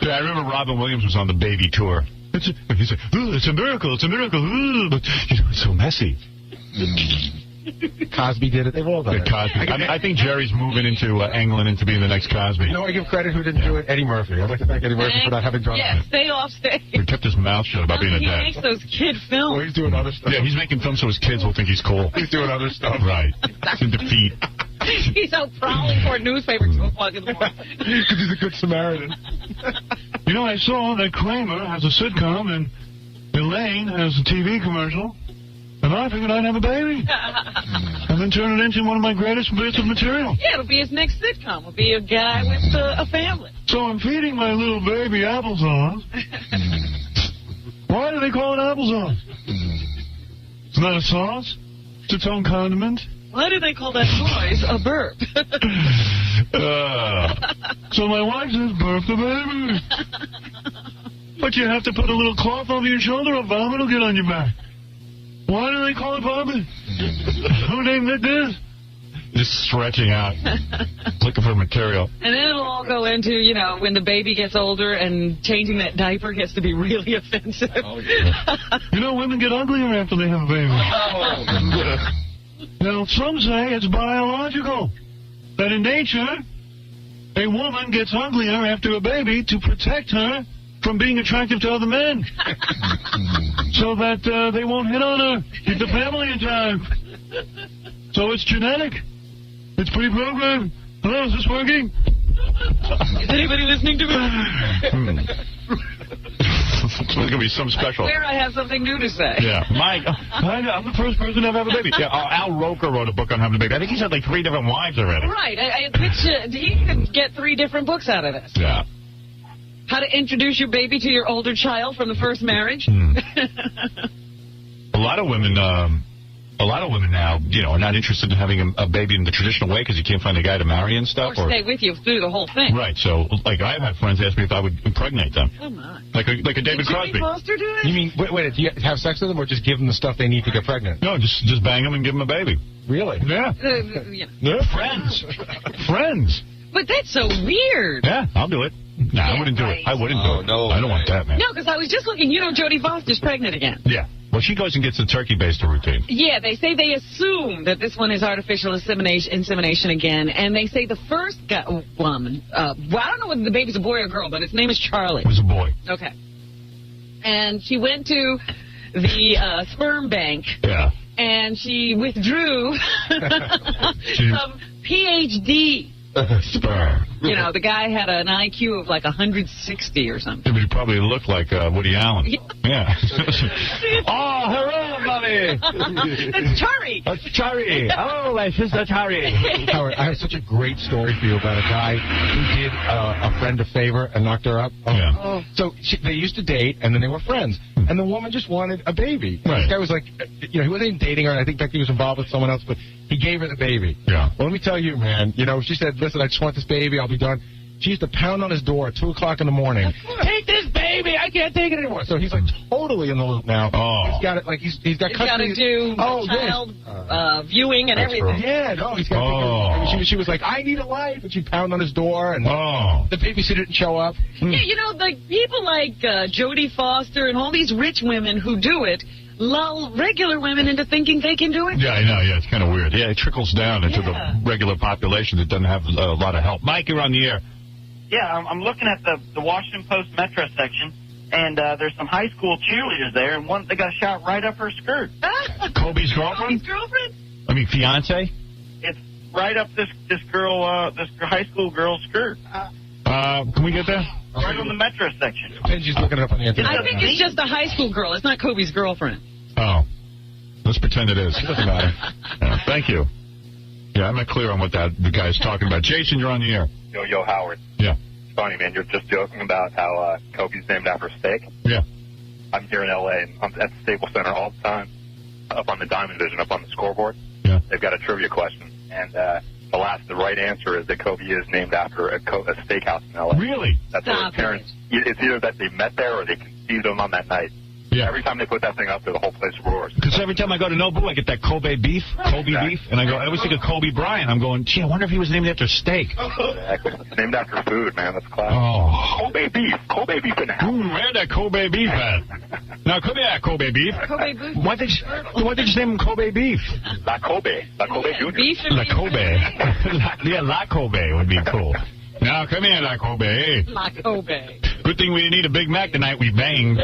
Yeah, I remember Robin Williams was on the baby tour. He said, it's a miracle, it's a miracle. But, it's so messy. Cosby did it. They've all done it. Cosby. I think Jerry's moving into angling into being the next Cosby. I give credit who didn't do it. Eddie Murphy. I'd like to thank Eddie Murphy for not having done it. Yeah, stay off stage. He kept his mouth shut about being a dad. He makes those kid films. Well, he's doing other stuff. Yeah, he's making films so his kids will think he's cool. He's doing other stuff. Right. It's in defeat. He's out prowling for a newspaper 2 o'clock in the morning. Because he's a good Samaritan. I saw that Kramer has a sitcom and Elaine has a TV commercial. And I figured I'd have a baby. And then turn it into one of my greatest bits of material. Yeah, it'll be his next sitcom. It'll be a guy with a family. So I'm feeding my little baby applesauce. Why do they call it applesauce? It's not a sauce. It's its own condiment. Why do they call that noise a burp? So my wife says, burp the baby. But you have to put a little cloth over your shoulder or vomit will get on your back. Why do they call it vomit? Who named it this? Just stretching out, looking for material. And then it'll all go into, you know, when the baby gets older and changing that diaper gets to be really offensive. Oh, yeah. You know, women get uglier after they have a baby. Now, some say it's biological. That in nature, a woman gets uglier after a baby to protect her from being attractive to other men. So that they won't hit on her, keep the family in time. So it's genetic. It's pre-programmed. Hello, is this working? Is anybody listening to me? It's going to be some special. Where I have something new to say. Yeah. Mike, I'm the first person to ever have a baby. Yeah, Al Roker wrote a book on having a baby. I think he's had like 3 different wives already. Right. He could get 3 different books out of this. Yeah. How to introduce your baby to your older child from the first marriage. A lot of women now, you know, are not interested in having a baby in the traditional way because you can't find a guy to marry and stuff. Or stay with you through the whole thing. Right. So, like, I've had friends ask me if I would impregnate them. Come on. Like a David Crosby. Did Foster do it? You mean, wait, do you have sex with them or just give them the stuff they need to get pregnant? No, just bang them and give them a baby. Really? Yeah. Yeah. Friends. Friends. But that's so weird. Yeah, I'll do it. No, I wouldn't do it. I wouldn't do it. No, I don't want that, man. No, because I was just looking. You know, Jodie Foster's pregnant again. Yeah. Well, she goes and gets the turkey baster routine. Yeah, they say they assume that this one is artificial insemination again, and they say the first woman, well, I don't know whether the baby's a boy or girl, but its name is Charlie. It was a boy. Okay. And she went to the sperm bank. Yeah. And she withdrew some PhD sperm. You know, the guy had an IQ of like 160 or something. He probably looked like Woody Allen. Yeah. Oh, hello, buddy. That's Chari. That's Chari. Oh, my sister Chari. Howard, I have such a great story for you about a guy who did a friend a favor and knocked her up. So they used to date, and then they were friends. And the woman just wanted a baby. Right. This guy was like, you know, he wasn't even dating her, and I think Becky was involved with someone else, but he gave her the baby. Yeah. Well, let me tell you, man, you know, she said, listen, I just want this baby, I'll be done. She used to pound on his door at 2 o'clock in the morning. Take this baby, I can't take it anymore. So he's like totally in the loop now. Oh. He's got it, like he's got He's got to do child viewing and everything. Yeah, no, he's got to take she was like, I need a life, and she'd pound on his door, and the babysitter didn't show up. Yeah, you know, like people like Jodie Foster and all these rich women who do it lull regular women into thinking they can do it. Yeah, I know. Yeah, it's kind of weird. Yeah, it trickles down into the regular population that doesn't have a lot of help. Mike, you're on the air. Yeah, I'm looking at the Washington Post Metro section, and there's some high school cheerleaders there, and one they got shot right up her skirt. Kobe's girlfriend? Kobe's girlfriend? I mean, fiance? It's right up this girl, this high school girl's skirt. Can we get that? Right on the Metro section. Benji's looking it up on the internet. I think it's just a high school girl. It's not Kobe's girlfriend. Oh. Let's pretend it is. It doesn't matter. Thank you. Yeah, I'm not clear on what the guy's talking about. Jason, you're on the air. Yo, Howard. Yeah. It's funny, man. You're just joking about how Kobe's named after a steak. Yeah. I'm here in L.A., and I'm at the Staples Center all the time, up on the Diamond Vision, up on the scoreboard. Yeah. They've got a trivia question, and the right answer is that Kobe is named after a steakhouse in L.A. Really? That's where his parents. It's either that they met there or they conceived him on that night. Yeah. Every time they put that thing up there, the whole place roars. Because every time I go to Nobu, I get that Kobe beef, beef, and I always think of Kobe Bryant. I'm going, gee, I wonder if he was named after steak. Exactly. It's named after food, man. That's classic. Oh. Kobe beef in the house. Where that Kobe beef at? Now, come here, Kobe beef. Kobe beef. Why did you just name him Kobe beef? La Kobe. La Kobe Jr. Beef La Kobe. Yeah, La Kobe would be cool. Now, come here, La Kobe. La Kobe. Good thing we didn't eat a Big Mac tonight. We banged.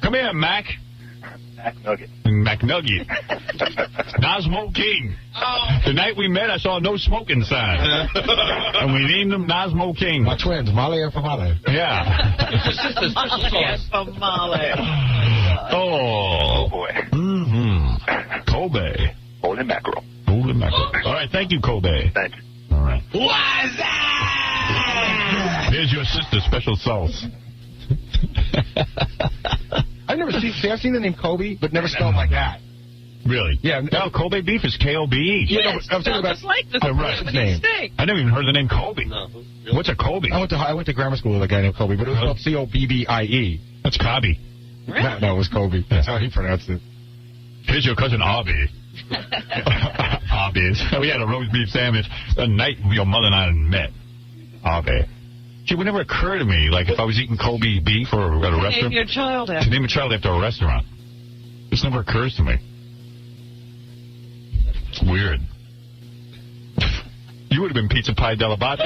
Come here, Mac. McNugget. Nasmo King. The night we met, I saw a no smoking sign. And we named him Nasmo King. My twins, Molly and Famale. Yeah. Oh, boy. Mm-hmm. Kobe. Holy mackerel. Holy mackerel. All right, thank you, Kobe. Thank you. All right. What's that? Here's your special sauce. I've seen the name Kobe, but never spelled like that. Really? Yeah. No, Kobe beef is K-O-B-E. Yeah, no, I'm talking about just like the name. steak. I never even heard the name Kobe. No. What's a Kobe? I went to grammar school with a guy named Kobe, but it was spelled C-O-B-B-I-E. That's Kobe. Really? No, it was Kobe. That's how he pronounced it. Here's your cousin Abby. Abby. We had a roast beef sandwich the night your mother and I met. Abby. It would never occur to me, like, if I was eating Kobe beef or at a restaurant. Name your child To after. name a child after a restaurant. This never occurs to me. It's weird. You would have been Pizza Pie Dell'Abate.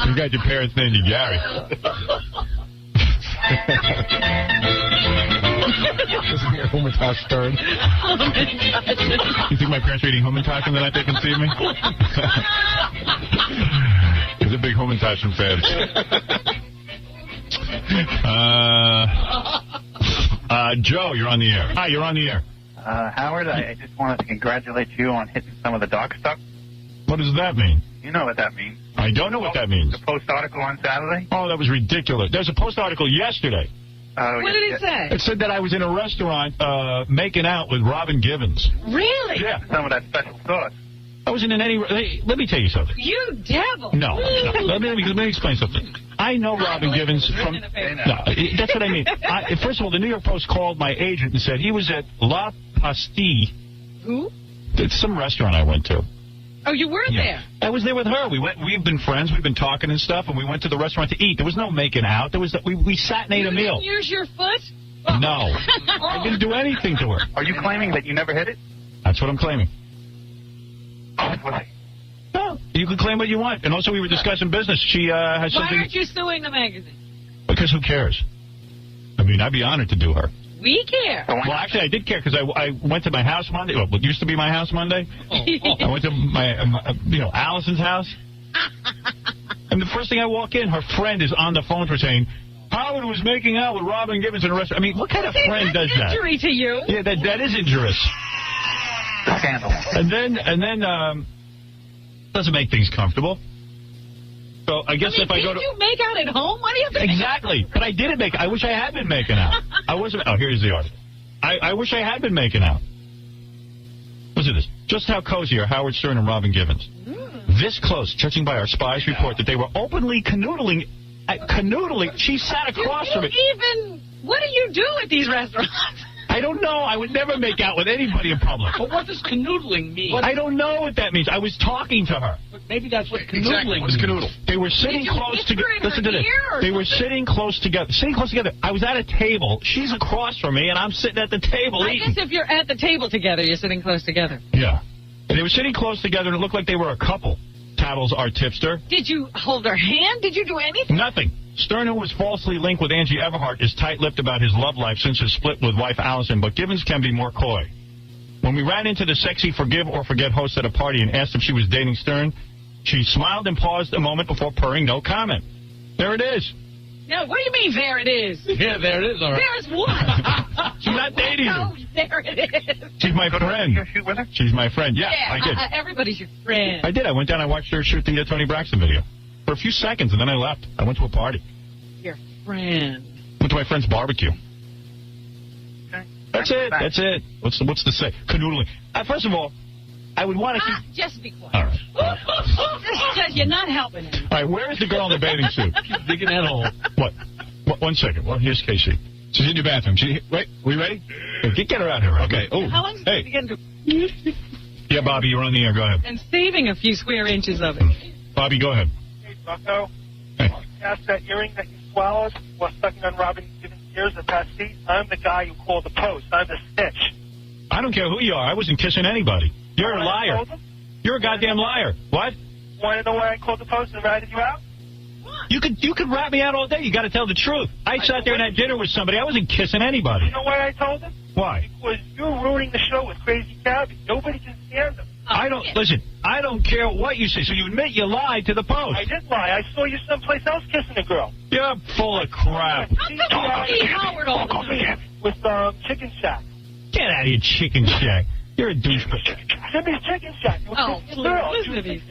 You got your parents named you Gary. This is your Homicide Stern. You think my parents are eating Homicide the night they conceived me? They're big Homicide fans. Joe, you're on the air. Hi, you're on the air. Howard, I just wanted to congratulate you on hitting some of the dock stuff. What does that mean? You know what that means. I don't know what that means. The Post article on Saturday? Oh, that was ridiculous. There's a Post article yesterday. What did it say? It said that I was in a restaurant making out with Robin Givens. Really? Yeah. Some of that special sauce. I wasn't in any... Hey, let me tell you something. You devil. No. Let me explain something. I know Robin Givens from... No, that's what I mean. First of all, the New York Post called my agent and said he was at La Pastille. Who? It's some restaurant I went to. Oh, you were there? I was there with her. We've been friends. We've been talking and stuff, and we went to the restaurant to eat. There was no making out. We sat and ate a meal. You didn't use your foot? No. I didn't do anything to her. Are you claiming that you never hit it? That's what I'm claiming. No, you can claim what you want. And also, we were discussing business. She has something... Why aren't you suing the magazine? Because who cares? I mean, I'd be honored to do her. We care. Well, actually, I did care because I went to my house Monday. Well, what used to be my house Monday. I went to my, Allison's house. And the first thing I walk in, her friend is on the phone for saying, Howard was making out with Robin Givens in a restaurant. I mean, what kind of friend does that? Injury to you. Yeah, that is injurious. And then doesn't make things comfortable. So I guess if I go to... Did you make out at home? What do you think? Exactly. But I didn't make... I wish I had been making out. I wasn't... Oh, here's the article. I wish I had been making out. Listen to this. Just how cozy are Howard Stern and Robin Givens? This close, judging by our spies report that they were openly canoodling. She sat across from me. What do you do at these restaurants? I don't know. I would never make out with anybody in public. But what does canoodling mean? I don't know what that means. I was talking to her. But maybe that's what canoodling Exactly. What's canoodle? They were sitting close together. Listen to this. They were sitting close together. I was at a table. She's across from me, and I'm sitting at the table eating. I guess if you're at the table together, you're sitting close together. Yeah. And they were sitting close together, and it looked like they were a couple. Tattles, our tipster. Did you hold her hand? Did you do anything? Nothing. Stern, who was falsely linked with Angie Everhart, is tight-lipped about his love life since his split with wife Allison, but Givens can be more coy. When we ran into the sexy Forgive or Forget host at a party and asked if she was dating Stern, she smiled and paused a moment before purring no comment. There it is. No, what do you mean, there it is? Yeah, there it is, all right. There's what? She's not dating him. No, there it is. She's my friend. You shoot with her? She's my friend. Yeah, I did. Everybody's your friend. I did. I went down. I watched her shoot the Tony Braxton video for a few seconds, and then I left. I went to a party. Your friend. Went to my friend's barbecue. That's it. What's the say? Canoodling. First of all, I would want to keep... Just be quiet. All right. You're not helping him. All right, where is the girl in the bathing suit? Keep digging that hole. What? 1 second. Well, here's Casey. She's in your bathroom. Wait, we ready? Hey, get her out here. Okay. Oh, How long does it begin to... Yeah, Bobby, you're on the air. Go ahead. And saving a few square inches of it. Bobby, go ahead. Hey, Bucko. Hey. Ask that earring that you swallowed while sucking on Robin Givens' ears at that seat. I'm the guy you called the Post. I'm the snitch. I don't care who you are. I wasn't kissing anybody. You're a liar. You're a goddamn liar. What? Want to know why I called the Post and ratted you out? You could rat me out all day. You got to tell the truth. I sat there and had dinner with somebody. I wasn't kissing anybody. You know why I told him? Why? Because you're ruining the show with Crazy Cabby. Nobody can stand him. Listen, I don't care what you say. So you admit you lied to the Post. I did lie. I saw you someplace else kissing a girl. You're full of crap. Howard all the time. With Chicken Shack. Get out of here, Chicken Shack. You're a douchebag. Jimmy's Chicken Shack. Oh, girl. Jimmy's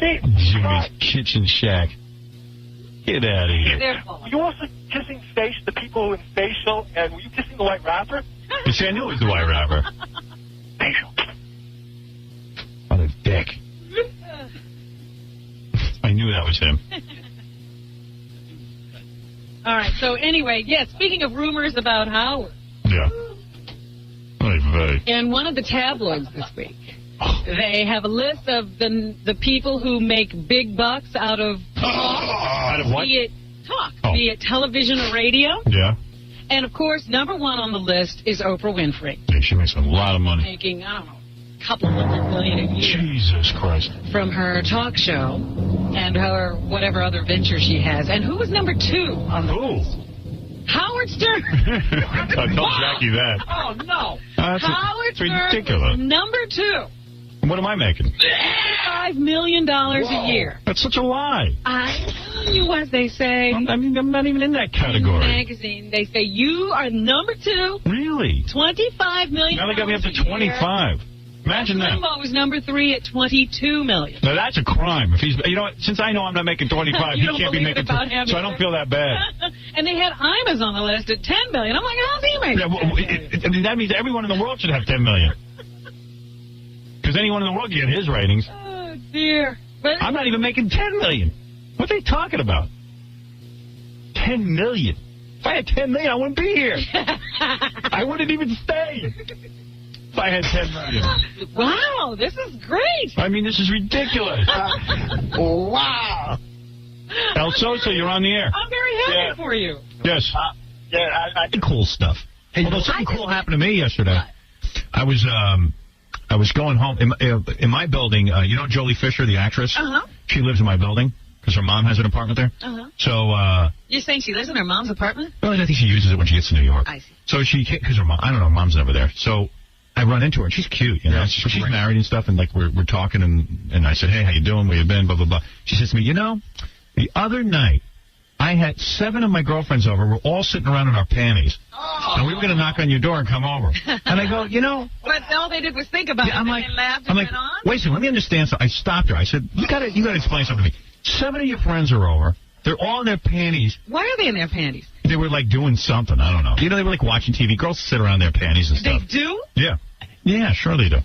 Kitchen Shack. Get out of here. Were you also kissing the people in facial, and were you kissing the white rapper? You see, I knew it was the white rapper. Facial. What a dick. I knew that was him. All right. So anyway, speaking of rumors about Howard. Yeah. In one of the tabloids this week, they have a list of the people who make big bucks out of talk. Out of what? Be it talk, be it television or radio. Yeah. And, of course, number one on the list is Oprah Winfrey. Yeah, she makes a lot of money. Making, I don't know, a couple $100 million a year. Jesus Christ. From her talk show and her whatever other venture she has. And who was number two on the list? Howard Stern. Tell Jackie that. Oh, no. Howard Stern ridiculous. was number two. What am I making? $5 million a year. That's such a lie. I'm telling you what they say. I'm not even in that category. In the magazine, they say you are number two. Really? $25 million. Now they got me up to 25. Imagine that. Limbo was number three at $22 million. Now that's a crime. If he's, since I know I'm not making 25, he can't be making. So I don't feel that bad. And they had Imus on the list at $10 million. I'm like, how's he making? Yeah, that means everyone in the world should have 10 million. Because anyone in the world can get his ratings. Oh dear. But I'm not even making 10 million. What are they talking about? 10 million. If I had 10 million, I wouldn't be here. I wouldn't even stay. If I had 10 million. Wow, this is great. I mean, this is ridiculous. Wow. El Sosa, you're on the air. I'm very happy for you. Yes. I did cool stuff. Hey, although something cool happened to me yesterday. I was going home in my building. You know Jolie Fisher, the actress? Uh-huh. She lives in my building because her mom has an apartment there. Uh-huh. So you're saying she lives in her mom's apartment? Well, I think she uses it when she gets to New York. I see. So because her mom, I don't know, mom's never there. So I run into her, and she's cute, you know. She's married and stuff, and like we're talking, and I said, hey, how you doing? Where you been? Blah blah blah. She says to me, the other night I had 7 of my girlfriends over. We're all sitting around in our panties, and we were going to knock on your door and come over. And I go, But all they did was think about it, and they laughed and went on? Wait a second, let me understand. So I stopped her. I said, you got to explain something to me. 7 of your friends are over. They're all in their panties. Why are they in their panties? They were like doing something. I don't know. They were like watching TV. Girls sit around their panties and stuff. They do? Yeah. Yeah, sure they do.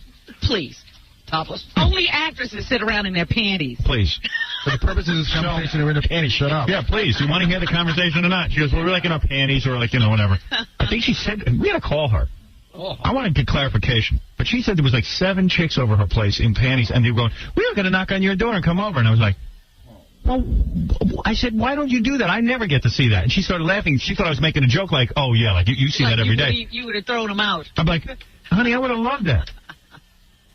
Please. Topless. Only actresses sit around in their panties. Please. For the purpose of this conversation, they're in their panties. Shut up. Yeah, please. Do you want to hear the conversation or not? She goes, well, we're like in our panties or like, whatever. I think she said, we got to call her. I want to get clarification. But she said there was like 7 chicks over her place in panties, and they were going, we were going to knock on your door and come over. And I was like, well, I said, why don't you do that? I never get to see that. And she started laughing. She thought I was making a joke like, oh, yeah, like you see that every day. You would have thrown them out. I'm like, honey, I would have loved that.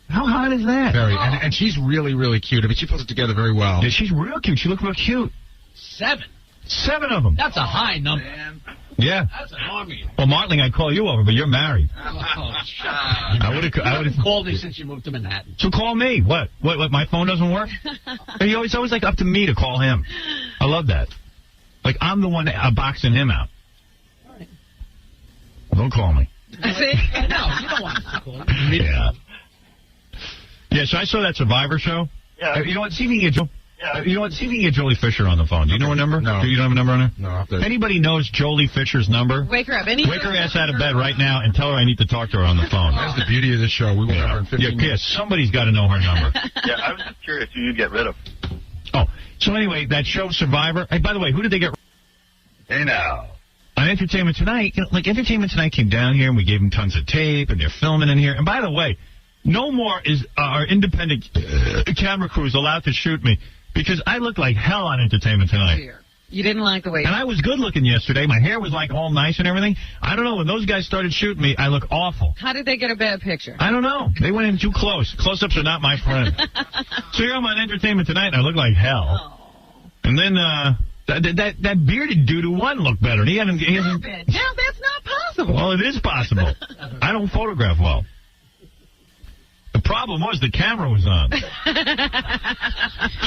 How hot is that? Very. And she's really, really cute. I mean, she puts it together very well. Yeah, she's real cute. She looked real cute. 7? 7 of them. That's a high number. Man. Yeah. That's an army. Well, Martling, I'd call you over, but you're married. I would have called me since you moved to Manhattan. So call me. What? My phone doesn't work? It's always like up to me to call him. I love that. Like I'm the one boxing him out. Right. Don't call me. No, you don't want to call me. Yeah. Yeah, so I saw that Survivor show. Yeah. You know what? See if you can get see if you can get Jolie Fisher on the phone. Do you know her number? No. Do you don't have a number on her? No. Anybody knows Jolie Fisher's number? Wake her up. Wake her ass out of bed right now and tell her I need to talk to her on the phone. That's the beauty of this show. We will have her in 15 minutes. Yeah, somebody's got to know her number. Yeah, I was just curious who you'd get rid of. Oh, so anyway, that show Survivor. Hey, by the way, who did they get? Hey, now. On Entertainment Tonight, Entertainment Tonight came down here and we gave them tons of tape and they're filming in here. And by the way, no more is our independent camera crews allowed to shoot me because I look like hell on Entertainment Tonight. You didn't like the way. And I was good looking yesterday. My hair was like all nice and everything. I don't know. When those guys started shooting me, I look awful. How did they get a bad picture? I don't know. They went in too close. Close-ups are not my friend. So here I'm on Entertainment Tonight and I look like hell. Oh. And then that bearded dude who won looked better. He hasn't. Now that's not possible. Well, it is possible. I don't photograph well. The problem was the camera was on.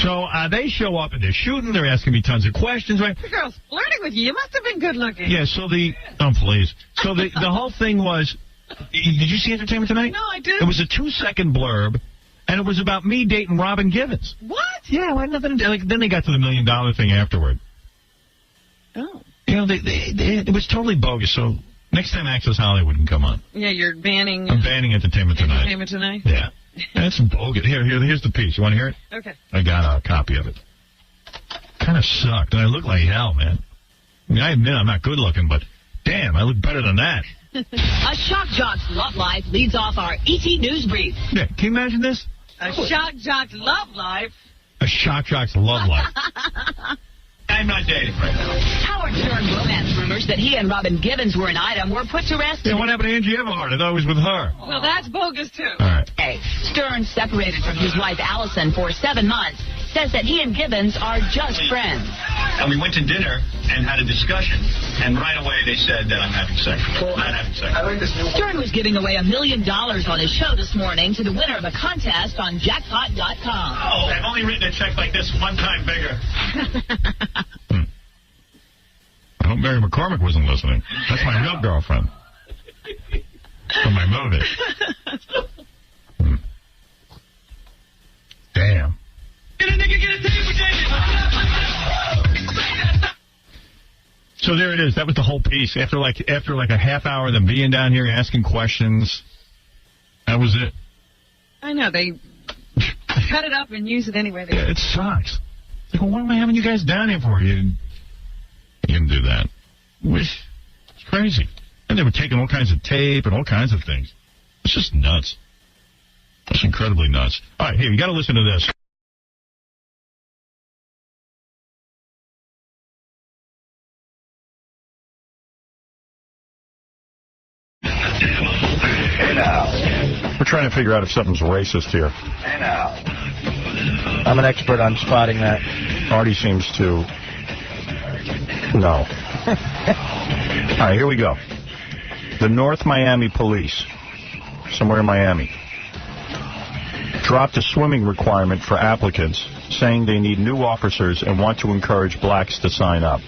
So they show up and they're shooting. They're asking me tons of questions. Right? The girl's flirting with you. You must have been good looking. Yeah. So oh please. So the whole thing was. Did you see Entertainment Tonight? No, I didn't. It was a 2-second blurb, and it was about me dating Robin Givens. What? Yeah. Well, nothing. Like then they got to the $1 million thing afterward. Oh. You know, it was totally bogus. So next time Access Hollywood can come on. Yeah, you're banning... I'm banning Entertainment Tonight. Entertainment Tonight? Yeah. That's bogus. Here's the piece. You want to hear it? Okay. I got a copy of it. Kind of sucked. And I look like hell, man. I mean, I admit I'm not good looking, but damn, I look better than that. A shock jock's love life leads off our ET News Brief. Yeah, can you imagine this? A shock jock's love life? A shock jock's love life. I'm not dating right now. Howard Stern romance rumors that he and Robin Givens were an item were put to rest. Yeah, what happened to Angie Everhart? I thought it was with her. Well, that's bogus, too. All right. Stern, separated from his wife Allison for 7 months, says that he and Givens are just friends. And we went to dinner and had a discussion, and right away they said that I'm having sex. Not having sex. Stern was giving away $1 million on his show this morning to the winner of a contest on jackpot.com. Oh, I've only written a check like this one time bigger. I hope Mary McCormick wasn't listening. That's my real girlfriend. From my movie. Damn. So there it is. That was the whole piece. After like a half hour of them being down here asking questions, that was it. I know, they cut it up and use it anyway. Yeah, it sucks. Like, well, what am I having you guys down here for? You didn't do that. It's crazy. And they were taking all kinds of tape and all kinds of things. It's just nuts. It's incredibly nuts. All right, here, you got to listen to this. Hey now. We're trying to figure out if something's racist here. Hey now. I'm an expert on spotting that. Artie seems to... No. All right, here we go. The North Miami Police, somewhere in Miami, dropped a swimming requirement for applicants, saying they need new officers and want to encourage blacks to sign up.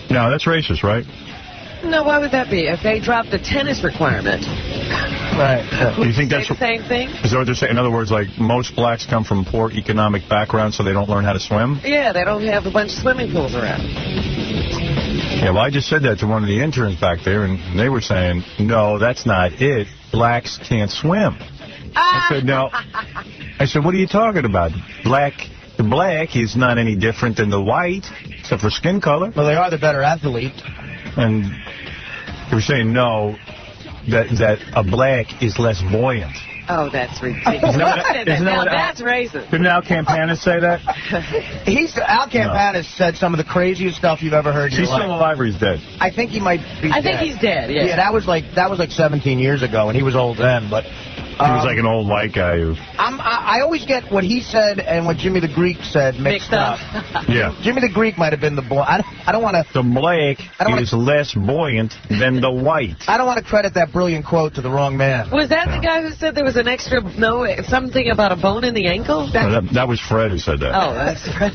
Now, that's racist, right? No, why would that be? If they dropped the tennis requirement. Right. Do you think that's the same thing? Is that what they're saying? In other words, like, most blacks come from poor economic backgrounds, so they don't learn how to swim? Yeah, they don't have a bunch of swimming pools around. Yeah, well, I just said that to one of the interns back there, and they were saying, no, that's not it. Blacks can't swim. I said, no. I said, what are you talking about? The black is not any different than the white, except for skin color. Well, they are the better athlete. And they were saying, no, that a black is less buoyant. Oh, that's ridiculous. That's racist. Didn't Al Campanis say that? Al Campanis said some of the craziest stuff you've ever heard in your life. He's still alive or he's dead? I think he might be dead. I think he's dead, yeah. Yeah, that was like 17 years ago, and he was old then, but... He was like an old white guy who... I always get what he said and what Jimmy the Greek said mixed up. Yeah. Jimmy the Greek might have been the boy. I don't want to... The black is less buoyant than the white. I don't want to credit that brilliant quote to the wrong man. Was that the guy who said there was an extra... No, something about a bone in the ankle? That was Fred who said that. Oh, that's Fred.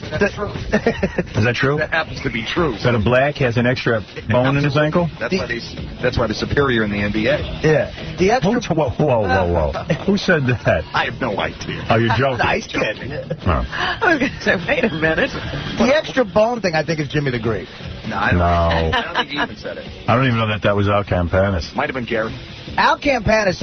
Is that true? That happens to be true. That a black has an extra bone in his ankle? That's why they're superior in the NBA. Yeah. The extra... Whoa. Who said that? I have no idea. Oh, you're joking. Nice kid. I was going to say, wait a minute. The extra bone thing, I think, is Jimmy the Greek. No. I don't think he even said it. I don't even know that was Al Campanis. Might have been Gary. Al Campanis,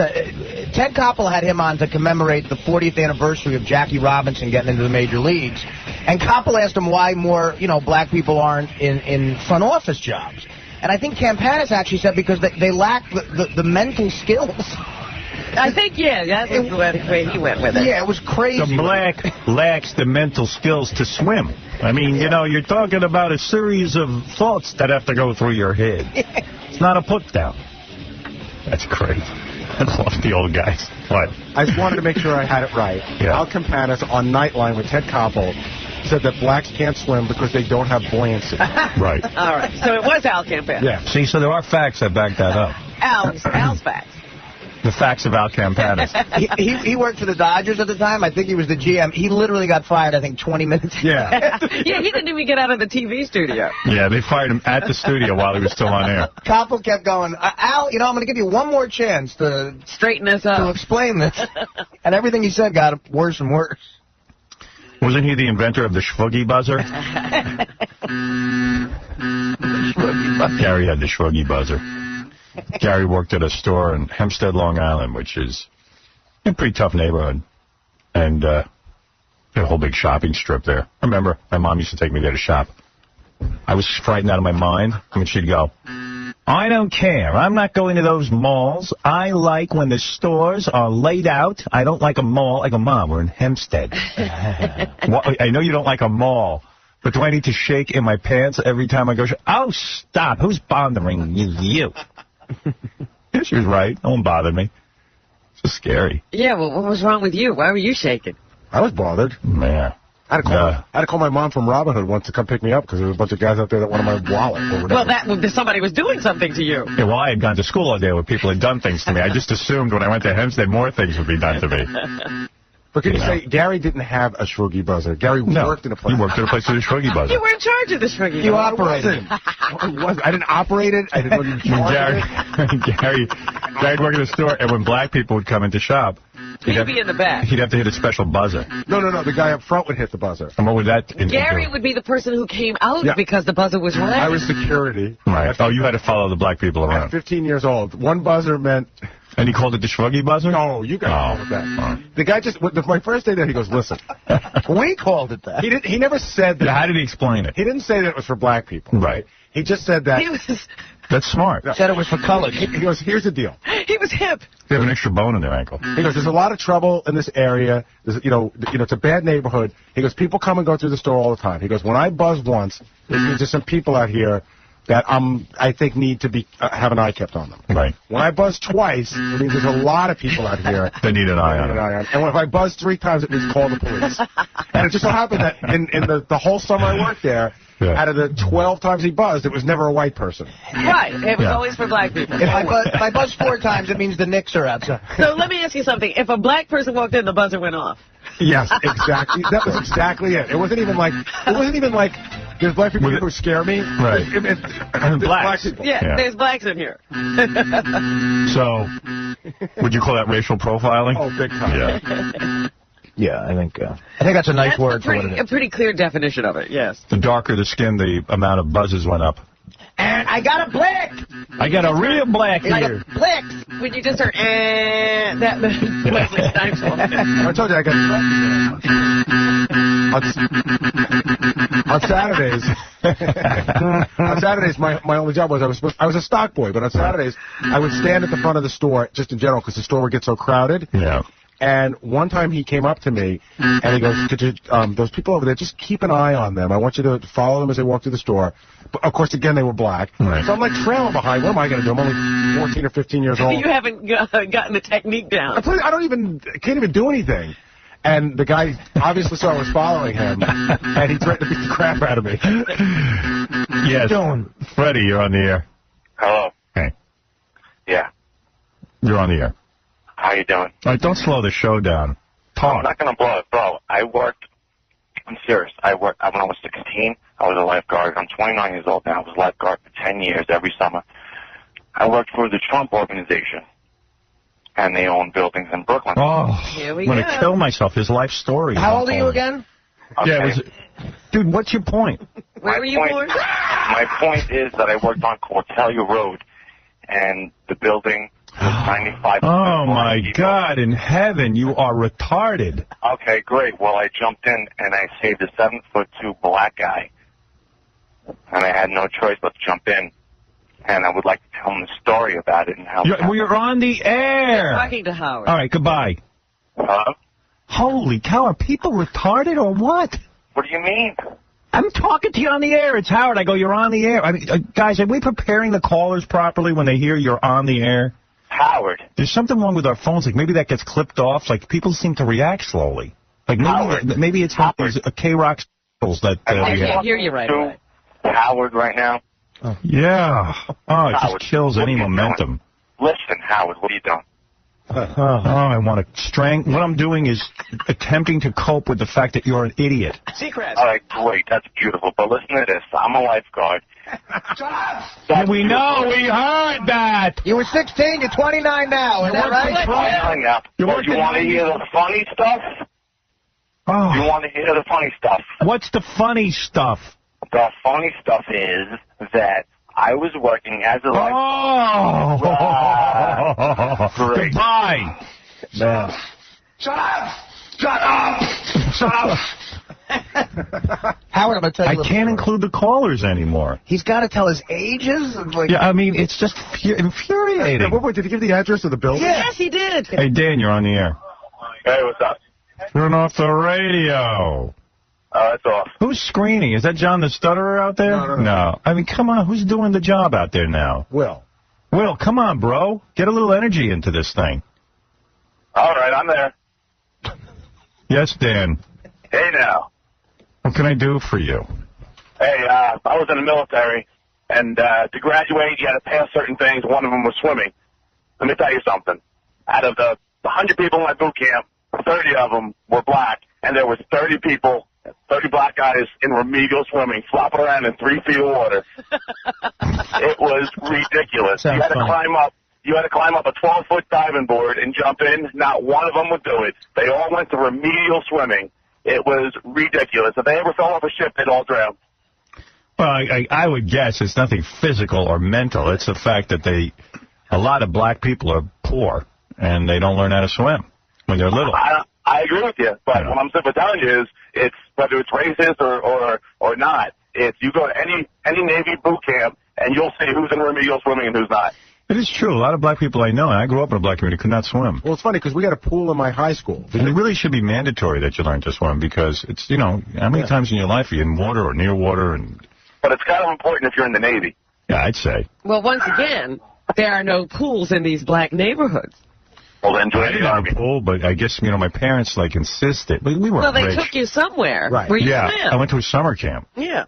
Ted Koppel had him on to commemorate the 40th anniversary of Jackie Robinson getting into the major leagues. And Koppel asked him why more, black people aren't in front office jobs. And I think Campanis actually said because they lack the mental skills. I think, that's the way he went with it. Yeah, it was crazy. The black lacks the mental skills to swim. I mean, you're talking about a series of thoughts that have to go through your head. It's not a put-down. That's great. I love the old guys. What? I just wanted to make sure I had it right. Yeah. Al Campanis on Nightline with Ted Koppel said that blacks can't swim because they don't have buoyancy. Right. All right. So it was Al Campanis. Yeah. See, so there are facts that back that up. Al's facts. The facts of Al Campanis. he worked for the Dodgers at the time. I think he was the GM. He literally got fired, I think, 20 minutes ago. Yeah. Yeah, he didn't even get out of the TV studio. Yeah, they fired him at the studio while he was still on air. Koppel kept going, Al, I'm going to give you one more chance to straighten this up, to explain this. And everything he said got worse and worse. Wasn't he the inventor of the Schwuggy buzzer? Gary had the Schwuggy buzzer. Gary worked at a store in Hempstead, Long Island, which is a pretty tough neighborhood. And a whole big shopping strip there. I remember my mom used to take me there to shop. I was frightened out of my mind when she'd go, I don't care. I'm not going to those malls. I like when the stores are laid out. I don't like a mall. I go, Mom, we're in Hempstead. Well, I know you don't like a mall, but do I need to shake in my pants every time I go? Oh, stop. Who's bothering you? You. Yeah, she was right. No one bothered me. It's just scary. Yeah, well, what was wrong with you? Why were you shaking? I was bothered. Man. I had to call my mom from Robin Hood once to come pick me up because there was a bunch of guys out there that wanted my wallet or whatever. Well, somebody was doing something to you. Yeah, well, I had gone to school all day where people had done things to me. I just assumed when I went to Hempstead more things would be done to me. But can you say, Gary didn't have a Schwuggy buzzer. Gary worked in a place. He worked at a place with a Schwuggy buzzer. You were in charge of the Schwuggy buzzer. You operated. I didn't operate it. I didn't know you Gary worked at a store, and when black people would come in to shop, he'd be in the back. He'd have to hit a special buzzer. No. The guy up front would hit the buzzer. And what would that Gary would be the person who came out because the buzzer was red. I was security. Right. Oh, you had to follow the black people around. At 15 years old. One buzzer meant... And he called it the Schwuggy buzzer? No, you guys called it that. The guy just... My first day there, he goes, listen. We called it that. He never said that. How did he explain it? He didn't say that it was for black people. Right. He just said that... That's smart. Said it was for colored. He goes, here's the deal. He was hip. They have an extra bone in their ankle. He goes, there's a lot of trouble in this area. There's, it's a bad neighborhood. He goes, people come and go through the store all the time. He goes, when I buzz once, it means there's some people out here that I think need to be have an eye kept on them. Right. When I buzz twice, it means there's a lot of people out here that need an eye on them. And if I buzz 3 times, it means call the police. And it just so happened that in the whole summer I worked there, out of the 12 times he buzzed, it was never a white person. Right. It was always for black people. If I buzz 4 times, it means the Knicks are outside. So let me ask you something. If a black person walked in, the buzzer went off. Yes, exactly. That was exactly it. It wasn't even like there's black people who scare me. Right. Blacks. Yeah, there's blacks in here. So, would you call that racial profiling? Oh, big time. Yeah. Yeah, I think that's a nice word for what it is. A pretty clear definition of it, yes. The darker the skin, the amount of buzzes went up. And I got a black. I got a real black here. Black. When you just heard, that Wesley Snipes walked in. I told you I got on Saturdays. On Saturdays, my only job was I was a stock boy, but on Saturdays I would stand at the front of the store just in general because the store would get so crowded. Yeah. And one time he came up to me and he goes, "Could you, those people over there, just keep an eye on them. I want you to follow them as they walk through the store." But of course, again, they were black. Right. So I'm like trailing behind. What am I going to do? I'm only 14 or 15 years old. You haven't gotten the technique down. I can't even do anything. And the guy obviously saw I was following him, and he threatened to beat the crap out of me. Yes. Freddie, you're on the air. Hello. Hey. Yeah. You're on the air. How you doing? All right, don't slow the show down. Talk. I'm not going to blow it, bro. I'm serious. When I was 16, I was a lifeguard. I'm 29 years old now. I was a lifeguard for 10 years every summer. I worked for the Trump organization, and they own buildings in Brooklyn. Oh, I'm going to kill myself. His life story. How old are you again? Okay. Yeah, dude, what's your point? Where were you born? My point is that I worked on Cortelia Road, and the building was 95. Oh, my God, in heaven, you are retarded. Okay, great. Well, I jumped in, and I saved a 7'2" black guy, and I had no choice but to jump in. And I would like to tell him the story about it and how. You're on the air. I'm talking to Howard. All right, goodbye. Hello? Holy cow, are people retarded or what? What do you mean? I'm talking to you on the air. It's Howard. I go, you're on the air. I mean, guys, are we preparing the callers properly when they hear you're on the air? Howard. There's something wrong with our phones. Like, maybe that gets clipped off. Like, people seem to react slowly. Like, maybe it's a K-Rock that I we can't have. hear you right away. Howard right now. Oh. Yeah. Oh, it Howard, just kills any momentum. Listen, Howard, what are you doing? I want to what I'm doing is attempting to cope with the fact that you're an idiot. Secret. All right, great. That's beautiful. But listen to this. I'm a lifeguard. We know. We heard that. You were 16. You're 29 now. Is that right? You want to hear the funny stuff? You want to hear the funny stuff? What's the funny stuff? The funny stuff is that I was working as a great. Goodbye. Man. Shut up! Shut up! Shut up! Howard, I'm going to tell you. I can't include the callers anymore. He's got to tell his ages. Like, Yeah, I mean, it's just infuriating. Wait, did he give the address of the building? Yes, he did. Hey, Dan, you're on the air. Hey, what's up? Turn off the radio. That's off. Who's screening? Is that John the Stutterer out there? No. I mean, come on. Who's doing the job out there now? Will, come on, bro. Get a little energy into this thing. All right, I'm there. Yes, Dan. Hey, now. What can I do for you? Hey, I was in the military, and to graduate, you had to pass certain things. One of them was swimming. Let me tell you something. Out of the 100 people in my boot camp, 30 of them were black, and there was 30 people, 30 black guys in remedial swimming, flopping around in 3 feet of water. It was ridiculous. You had to climb up. You had to climb up a 12-foot diving board and jump in. Not one of them would do it. They all went to remedial swimming. It was ridiculous. If they ever fell off a ship, they'd all drown. Well, I would guess it's nothing physical or mental. It's the fact that a lot of black people are poor, and they don't learn how to swim when they're little. I agree with you, but what I'm simply telling you is, it's whether it's racist or not. It's you go to any Navy boot camp, and you'll see who's in remedial swimming and who's not. It is true. A lot of black people I know, and I grew up in a black community, could not swim. Well, it's funny because we got a pool in my high school. And it really should be mandatory that you learn to swim because it's, how many times in your life are you in water or near water? But it's kind of important if you're in the Navy. Yeah, I'd say. Well, once again, there are no pools in these black neighborhoods. Well, then I didn't have a pool, but I guess, my parents, insisted. We weren't Well, they rich. took you somewhere. Right. Where you Yeah, swim. I went to a summer camp. Yeah.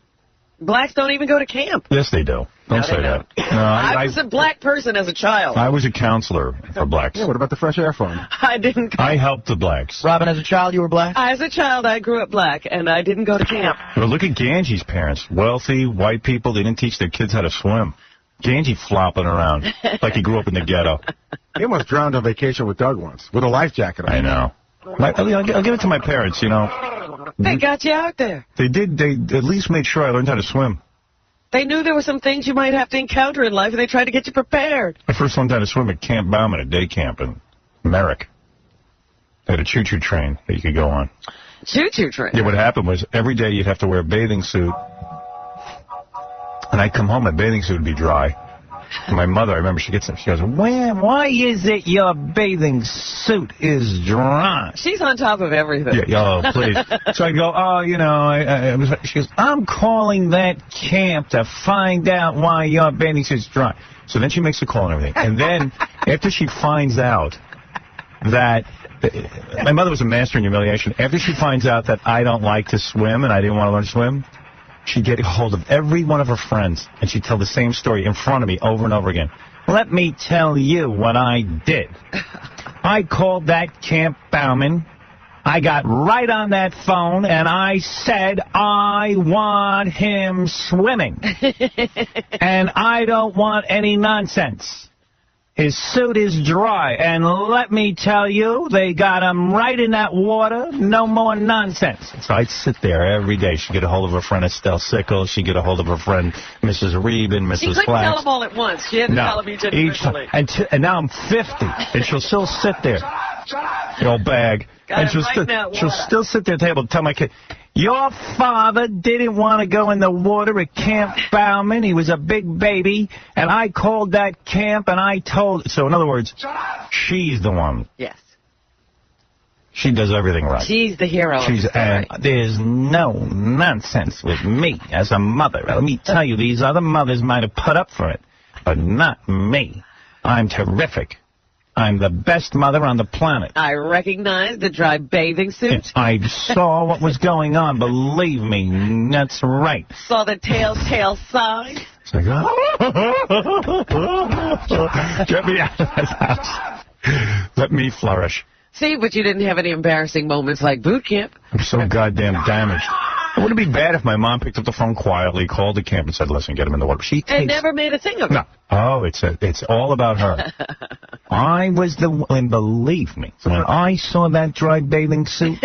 Blacks don't even go to camp. Yes, they do. Don't say that. No, I was a black person as a child. I was a counselor for blacks. Yeah, what about the fresh air fund? I didn't. I helped the blacks. Robin, as a child, you were black? As a child, I grew up black, and I didn't go to camp. Well, look at Ganji's parents. Wealthy, white people. They didn't teach their kids how to swim. Ganji flopping around like he grew up in the ghetto. He almost drowned on vacation with Doug once, with a life jacket on. I know. I'll give it to my parents, They got you out there. They did. They at least made sure I learned how to swim. They knew there were some things you might have to encounter in life, and they tried to get you prepared. I first learned how to swim at Camp Bauman, a day camp in Merrick. They had a choo-choo train that you could go on. Choo-choo train? Yeah, what happened was every day you'd have to wear a bathing suit. And I'd come home, my bathing suit would be dry. And my mother, I remember she gets up, she goes, why is it your bathing suit is dry? She's on top of everything. Yeah, oh, please. So I go, she goes, I'm calling that camp to find out why your bathing suit's dry. So then she makes a call and everything. And then after she finds out that, my mother was a master in humiliation. After she finds out that I don't like to swim and I didn't want to learn to swim, she'd get a hold of every one of her friends, and she'd tell the same story in front of me over and over again. Let me tell you what I did. I called that Camp Bauman. I got right on that phone, and I said, I want him swimming. And I don't want any nonsense. His suit is dry, and let me tell you, they got him right in that water, no more nonsense. So I'd sit there every day. She'd get a hold of her friend Estelle Sickles. She'd get a hold of her friend Mrs. Reeb and Mrs. She couldn't Flax. tell them all at once. She had to tell them each individually. And now I'm 50, and she'll still sit there, the old bag. And she'll still sit there at the table and tell my kid, your father didn't want to go in the water at Camp Bauman. He was a big baby, and I called that camp, and I told... So, in other words, she's the one. Yes. She does everything right. She's the hero. And there's no nonsense with me as a mother. Let me tell you, these other mothers might have put up for it, but not me. I'm terrific. I'm the best mother on the planet. I recognize the dry bathing suit. I saw what was going on, believe me. That's right. Saw the telltale sign. It's like, get me out of this house. Let me flourish. See, but you didn't have any embarrassing moments like boot camp. I'm so goddamn damaged. Would it be bad if my mom picked up the phone quietly, called the camp, and said, "Listen, get him in the water"? She They takes... never made a thing of it. No. Oh, it's all about her. I was the one, believe me, when I saw that dry bathing suit,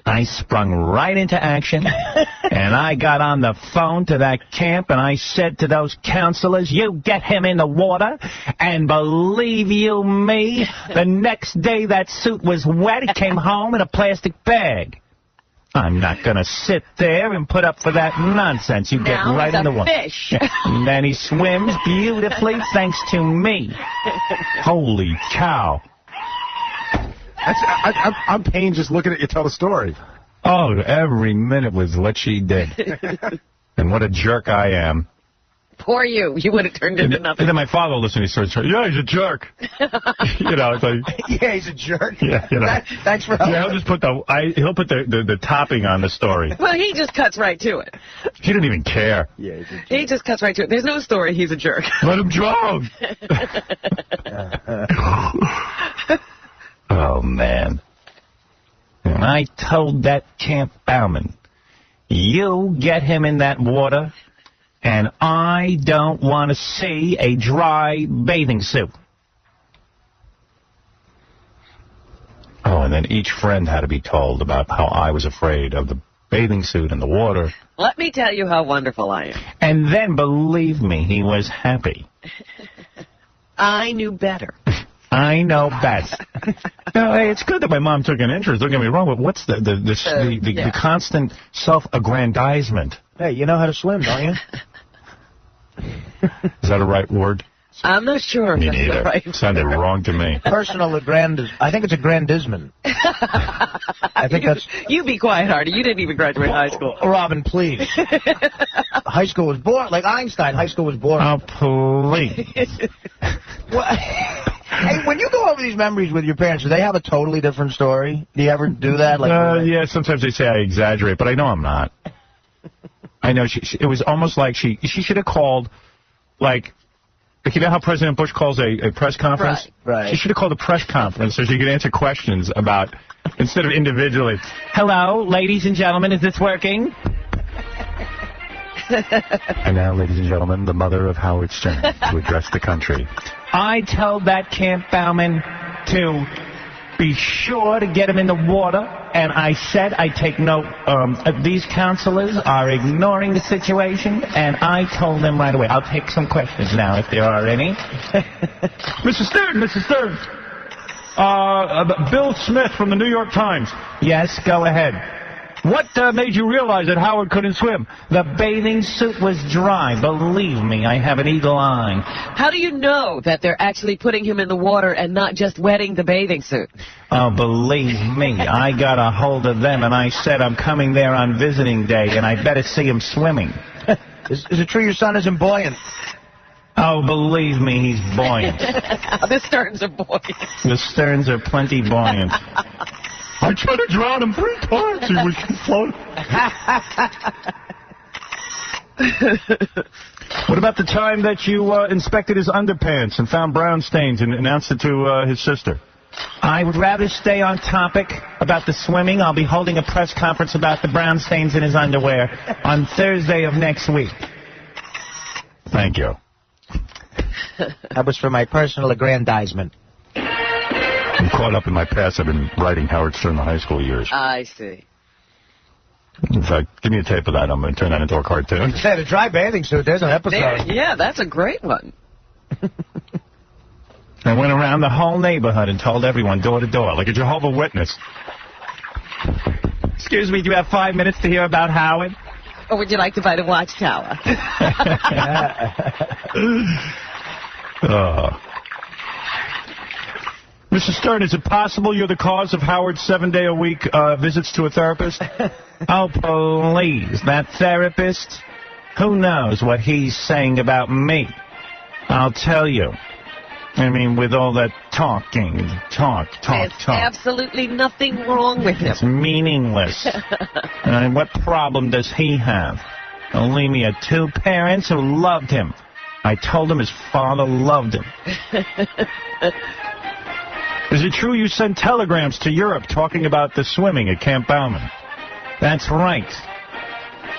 I sprung right into action, and I got on the phone to that camp, and I said to those counselors, "You get him in the water," and believe you me, the next day that suit was wet. He came home in a plastic bag. I'm not going to sit there and put up for that nonsense. You get right in the water. Fish. And then he swims beautifully thanks to me. Holy cow. I'm pained just looking at you tell the story. Oh, every minute was what she did. And what a jerk I am. Poor you. You would have turned into nothing. And then my father listened to me, started, yeah, he's a jerk. You know, it's like... Yeah, he's a jerk. Yeah, you know. Thanks for helping. Yeah, he'll just put he'll put the topping on the story. Well, he just cuts right to it. He didn't even care. Yeah, He just cuts right to it. There's no story. He's a jerk. Let him drown. Oh, man. And I told that camp bowman, you get him in that water, and I don't want to see a dry bathing suit. Oh, and then each friend had to be told about how I was afraid of the bathing suit and the water. Let me tell you how wonderful I am. And then, believe me, he was happy. I knew better. I know best. No, hey, it's good that my mom took an interest. Don't get me wrong, but what's the constant self-aggrandizement? Hey, you know how to swim, don't you? Is that a right word? I'm not sure. Me if that's neither. Right. Sounded wrong to me. Personal aggrandizement. I think it's aggrandizement. I think that's... You be quiet, Hardy. You didn't even graduate high school. Robin, please. High school was boring. Like Einstein, high school was boring. Oh, please. Hey, when you go over these memories with your parents, do they have a totally different story? Do you ever do that? Like, Yeah, sometimes they say I exaggerate, but I know I'm not. I know it was almost like she should have called, like, you know how President Bush calls a press conference? Right. She should have called a press conference so she could answer questions about, instead of individually, hello, ladies and gentlemen, is this working? And now, ladies and gentlemen, the mother of Howard Stern to address the country. I told that camp bowman to be sure to get him in the water, and I said I take note. These counselors are ignoring the situation, and I told them right away. I'll take some questions now, if there are any. Mr. Stern. Bill Smith from the New York Times. Yes, go ahead. What made you realize that Howard couldn't swim? The bathing suit was dry. Believe me, I have an eagle eye. How do you know that they're actually putting him in the water and not just wetting the bathing suit? Oh, believe me, I got a hold of them, and I said I'm coming there on visiting day, and I better see him swimming. Is it true your son isn't buoyant? Oh, believe me, he's buoyant. The Sterns are buoyant. The Sterns are plenty buoyant. I tried to drown him 3 times. He was floating. What about the time that you inspected his underpants and found brown stains and announced it to his sister? I would rather stay on topic about the swimming. I'll be holding a press conference about the brown stains in his underwear on Thursday of next week. Thank you. That was for my personal aggrandizement. I'm caught up in my past. I've been writing Howard Stern the high school years. I see. In fact, give me a tape of that. I'm going to turn that into a cartoon. Yeah, the dry bathing suit. There's an episode. Yeah, that's a great one. I went around the whole neighborhood and told everyone door to door, like a Jehovah's Witness. Excuse me, do you have 5 minutes to hear about Howard? Or would you like to buy the watchtower? Mr. Stern, is it possible you're the cause of Howard's 7-day-a-week visits to a therapist? Oh, please. That therapist? Who knows what he's saying about me? I'll tell you. I mean, with all that talking, talk. There's absolutely nothing wrong with him. It's meaningless. And what problem does he have? Only me had 2 parents who loved him. I told him his father loved him. Is it true you sent telegrams to Europe talking about the swimming at Camp Bauman? That's right.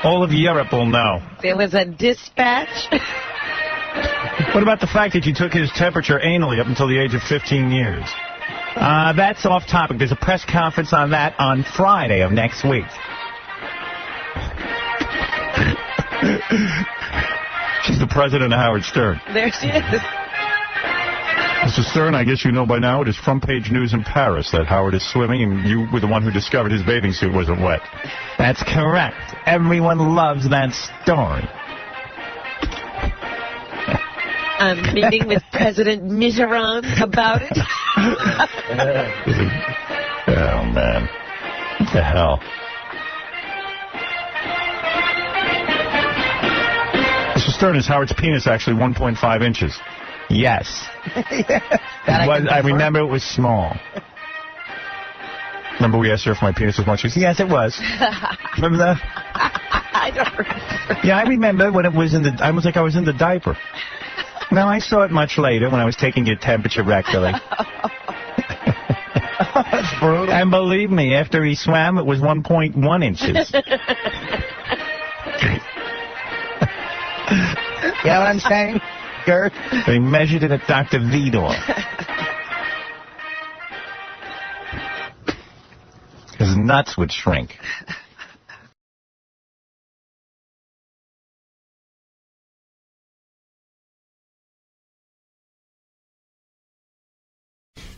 All of Europe will know. There was a dispatch. What about the fact that you took his temperature anally up until the age of 15 years? That's off topic. There's a press conference on that on Friday of next week. She's the president of Howard Stern. There she is. Mr. Stern, I guess you know by now it is front page news in Paris that Howard is swimming and you were the one who discovered his bathing suit wasn't wet. That's correct. Everyone loves that story. I'm meeting with President Mitterrand about it. Oh, man. What the hell? Mr. Stern, is Howard's penis actually 1.5 inches? Yes. I remember it was small. Remember we asked her if my penis was much? Yes, it was. Remember that? I don't remember. Yeah, I remember when it was in the... I was like I was in the diaper. No, I saw it much later when I was taking your temperature rectally. That's brutal. And believe me, after he swam, it was 1.1 inches. You know what I'm saying, Gert? They measured it at Dr. Vidor. His nuts would shrink.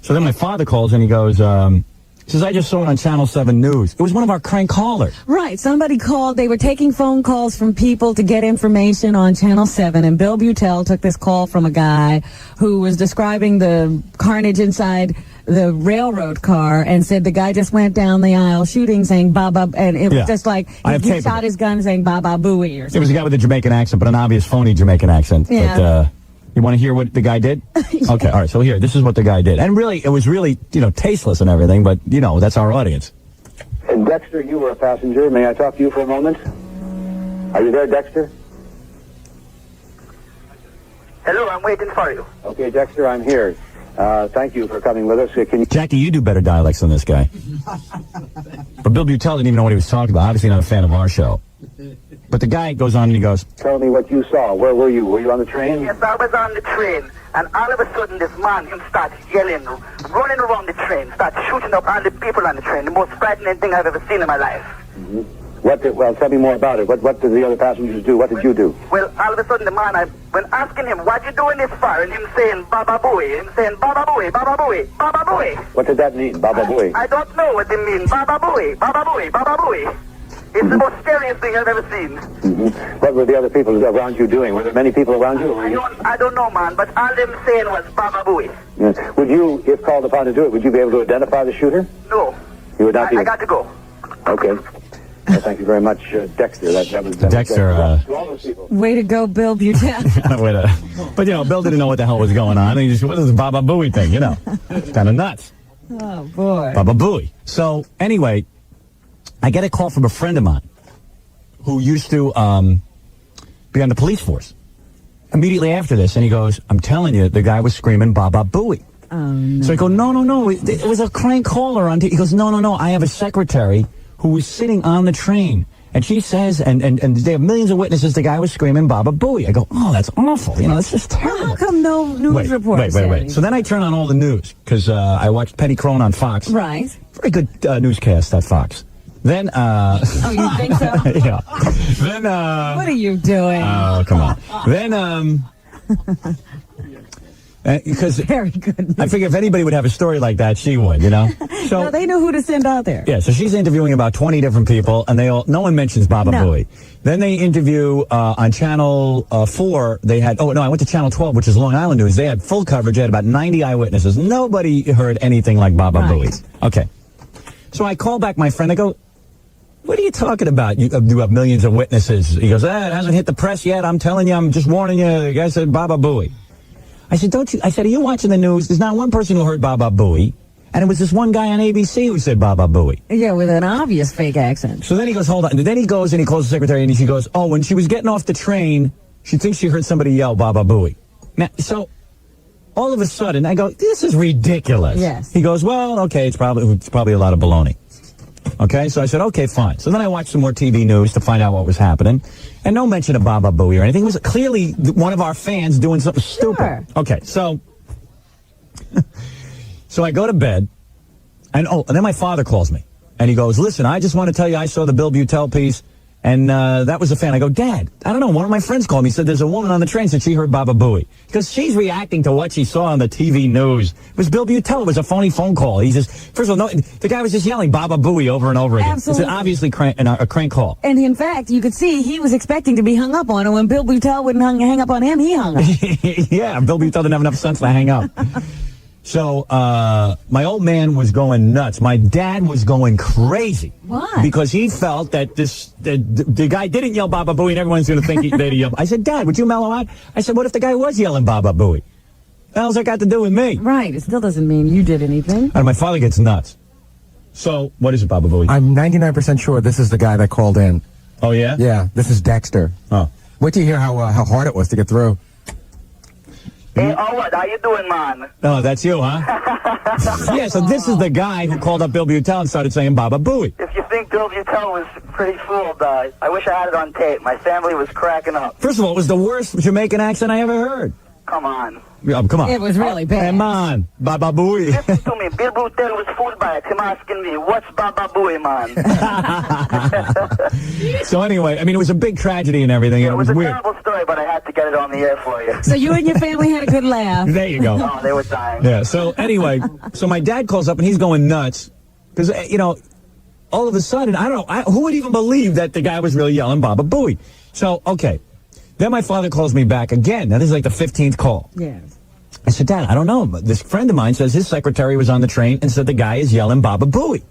So then my father calls and he goes, says, I just saw it on Channel 7 News. It was one of our crank callers. Right. Somebody called. They were taking phone calls from people to get information on Channel 7. And Bill Butel took this call from a guy who was describing the carnage inside the railroad car and said the guy just went down the aisle shooting, saying Baba, and it was just like he shot his gun saying Baba Booey or something. It was a guy with a Jamaican accent, but an obvious phony Jamaican accent. Yeah. But, you want to hear what the guy did? Okay, all right, so here, this is what the guy did. And really, it was really, tasteless and everything, but, that's our audience. Dexter, you were a passenger. May I talk to you for a moment? Are you there, Dexter? Hello, I'm waiting for you. Okay, Dexter, I'm here. Thank you for coming with us. Jackie, you do better dialects than this guy. But Bill Butel didn't even know what he was talking about. Obviously not a fan of our show. But the guy goes on and he goes, tell me what you saw. Where were you? Were you on the train? Yes, I was on the train. And all of a sudden, this man, him starts yelling, running around the train, starts shooting up all the people on the train. The most frightening thing I've ever seen in my life. Mm-hmm. Well, tell me more about it. What did the other passengers do? What did you do? Well, all of a sudden, the man, when asking him, what you doing this for? And him saying, Baba Booey. Him saying, Baba Booey, Baba Booey, Baba Booey. What did that mean, Baba Booey? I don't know what they mean. Baba Booey, Baba Booey, Baba Booey. It's the most scariest thing I've ever seen. Mm-hmm. What were the other people around you doing? Were there many people around you? I don't know, man, but all them saying was Baba Booey. Yeah. Would you, if called upon to do it, would you be able to identify the shooter? No. You would not be? I got to go. Okay. Well, thank you very much, Dexter. That was Dexter, to all those people. Way to go, Bill Butel. But, Bill didn't know what the hell was going on. He just, what is this Baba Booey thing, It's kind of nuts. Oh, boy. Baba Booey. So, anyway, I get a call from a friend of mine who used to be on the police force. Immediately after this, and he goes, I'm telling you, the guy was screaming Baba Booey. No. So I go, no, it was a crank caller on. He goes, no, I have a secretary who was sitting on the train, and she says, and they have millions of witnesses, the guy was screaming Baba Booey. I go, oh, that's awful. That's just terrible. How come no news reports? Wait. So then I turn on all the news, because I watched Penny Crone on Fox. Right. Very good newscast at Fox. Then, oh, you think so? Yeah. Then, what are you doing? Oh, come on. Then, because very good. I figure if anybody would have a story like that, she would, So no, they know who to send out there. Yeah, so she's interviewing about 20 different people, and no one mentions Baba Booey. Then they interview on Channel 4. They had, I went to Channel 12, which is Long Island News. They had full coverage. They had about 90 eyewitnesses. Nobody heard anything like Baba Booey. Okay. So I call back my friend. I go, what are you talking about? You have millions of witnesses. He goes, it hasn't hit the press yet. I'm telling you, I'm just warning you. The guy said Baba Booey. I said, are you watching the news? There's not one person who heard Baba Booey. And it was this one guy on ABC who said Baba Booey. Yeah, with an obvious fake accent. So then he goes, hold on. And then he goes and he calls the secretary and she goes, when she was getting off the train, she thinks she heard somebody yell Baba Booey. Now, so all of a sudden I go, this is ridiculous. Yes. He goes, well, okay, it's probably a lot of baloney. Okay, so I said, okay, fine. So then I watched some more TV news to find out what was happening. And no mention of Baba Booey or anything. It was clearly one of our fans doing something stupid. Okay, so so I go to bed, and then my father calls me. And he goes, listen, I just want to tell you I saw the Bill Butel piece, and that was a fan. I go, Dad, I don't know. One of my friends called me, said there's a woman on the train, said she heard Baba Booey. Because she's reacting to what she saw on the TV news. It was Bill Butel. It was a phony phone call. He just, first of all, the guy was just yelling Baba Booey over and over again. Absolutely. It's obviously a crank call. And in fact, you could see he was expecting to be hung up on, and when Bill Butel wouldn't hang up on him, he hung up. Yeah, Bill Butel didn't have enough sense to hang up. So, my old man was going nuts. My dad was going crazy. Why? Because he felt that the guy didn't yell Baba Booey and everyone's going to think that he yelled. I said, Dad, would you mellow out? I said, what if the guy was yelling Baba Booey? What the hell's that got to do with me? Right. It still doesn't mean you did anything. And my father gets nuts. So, what is it, Baba Booey? I'm 99% sure this is the guy that called in. Oh, yeah? Yeah, this is Dexter. Oh. Wait till you hear how hard it was to get through. Hey, Howard, how you doing, man? Oh, that's you, huh? Yeah, so this is the guy who called up Bill Butel and started saying Baba Booey. If you think Bill Butel was pretty fooled, I wish I had it on tape. My family was cracking up. First of all, it was the worst Jamaican accent I ever heard. Come on. Oh, come on. It was really bad. Come on, Baba Booey. Listen to me. Bill Butel was fooled by it. Him asking me, what's Baba Booey, man? So anyway, I mean, it was a big tragedy and everything. It was a weird. terrible story, but I had to get it on the air for you. So you and your family had a good laugh. There you go. Oh, they were dying. Yeah, so anyway, so my dad calls up and he's going nuts. Because, all of a sudden, I don't know, who would even believe that the guy was really yelling Baba Booey? So, okay. Then my father calls me back again. Now, this is like the 15th call. Yes. I said, Dad, I don't know. But this friend of mine says his secretary was on the train and said the guy is yelling Baba Booey.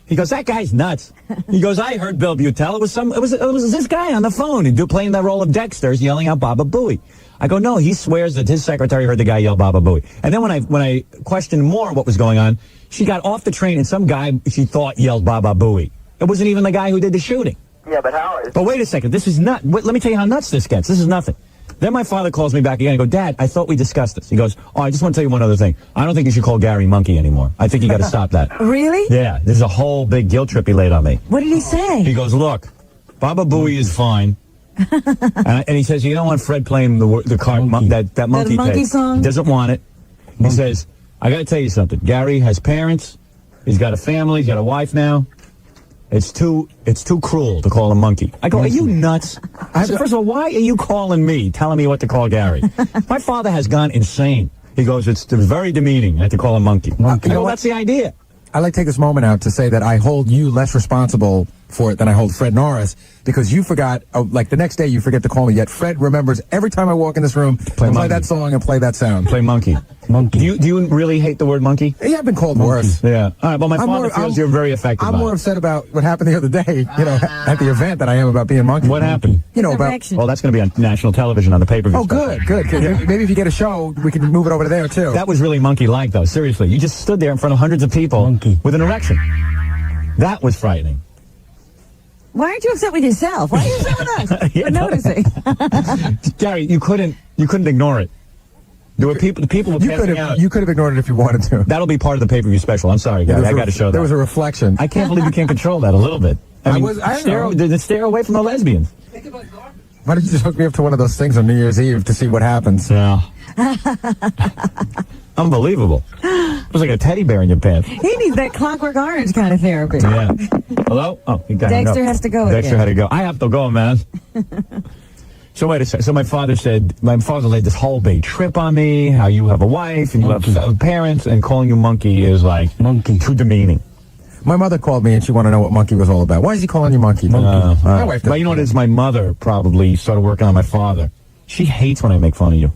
He goes, that guy's nuts. He goes, I heard Bill Butel. It was this guy on the phone playing the role of Dexter's yelling out Baba Booey. I go, no, he swears that his secretary heard the guy yell Baba Booey. And then when I questioned more what was going on, she got off the train and some guy she thought yelled Baba Booey. It wasn't even the guy who did the shooting. Yeah, but Howard. But wait a second. This is not. Let me tell you how nuts this gets. This is nothing. Then my father calls me back again. I go, Dad, I thought we discussed this. He goes, oh, I just want to tell you one other thing. I don't think you should call Gary Monkey anymore. I think you got to stop that. Really? Yeah. There's a whole big guilt trip he laid on me. What did he say? He goes, look, Baba Booey is fine. And he says, you don't want Fred playing the car, that monkey tape. Song? He doesn't want it. He says, I got to tell you something. Gary has parents. He's got a family. He's got a wife now. It's too cruel to call him monkey. I go, are you nuts? I said, first of all, why are you calling me, telling me what to call Gary? My father has gone insane. He goes, it's very demeaning. I have to call him monkey. I go, that's the idea. I'd like to take this moment out to say that I hold you less responsible for it than I hold Fred Norris, because you forgot, like the next day you forget to call me, yet Fred remembers every time I walk in this room, play that song and play that sound. Play monkey. Monkey. Do you really hate the word monkey? Yeah, I've been called worse. Yeah. All right, well, my father feels you're very affected by it. I'm more upset about what happened the other day, at the event than I am about being monkey. What happened? Well, that's going to be on national television on the pay-per-view. Oh, good. Yeah. Maybe if you get a show, we can move it over to there, too. That was really monkey-like, though. Seriously. You just stood there in front of hundreds of people with an erection. That was frightening. Why aren't you upset with yourself? Why are you upset with us for noticing? Gary, you couldn't ignore it. There were people were passing out. You could have ignored it if you wanted to. That'll be part of the pay-per-view special. I'm sorry, Gary. I got to show that. There was a reflection. I can't believe you can't control that a little bit. I mean, stare away from the lesbians. Why don't you just hook me up to one of those things on New Year's Eve to see what happens? Yeah. Unbelievable. It was like a teddy bear in your pants. He needs that Clockwork Orange kind of therapy. Yeah. Hello? Oh, he got Dexter has to go. Dexter had to go. I have to go, man. So wait a second. So my father laid this whole big trip on me, how you have a wife and you have parents, and calling you monkey is like too demeaning. My mother called me and she wanted to know what monkey was all about. Why is he calling you monkey? My wife. But you know what it is? My mother probably started working on my father. She hates when I make fun of you.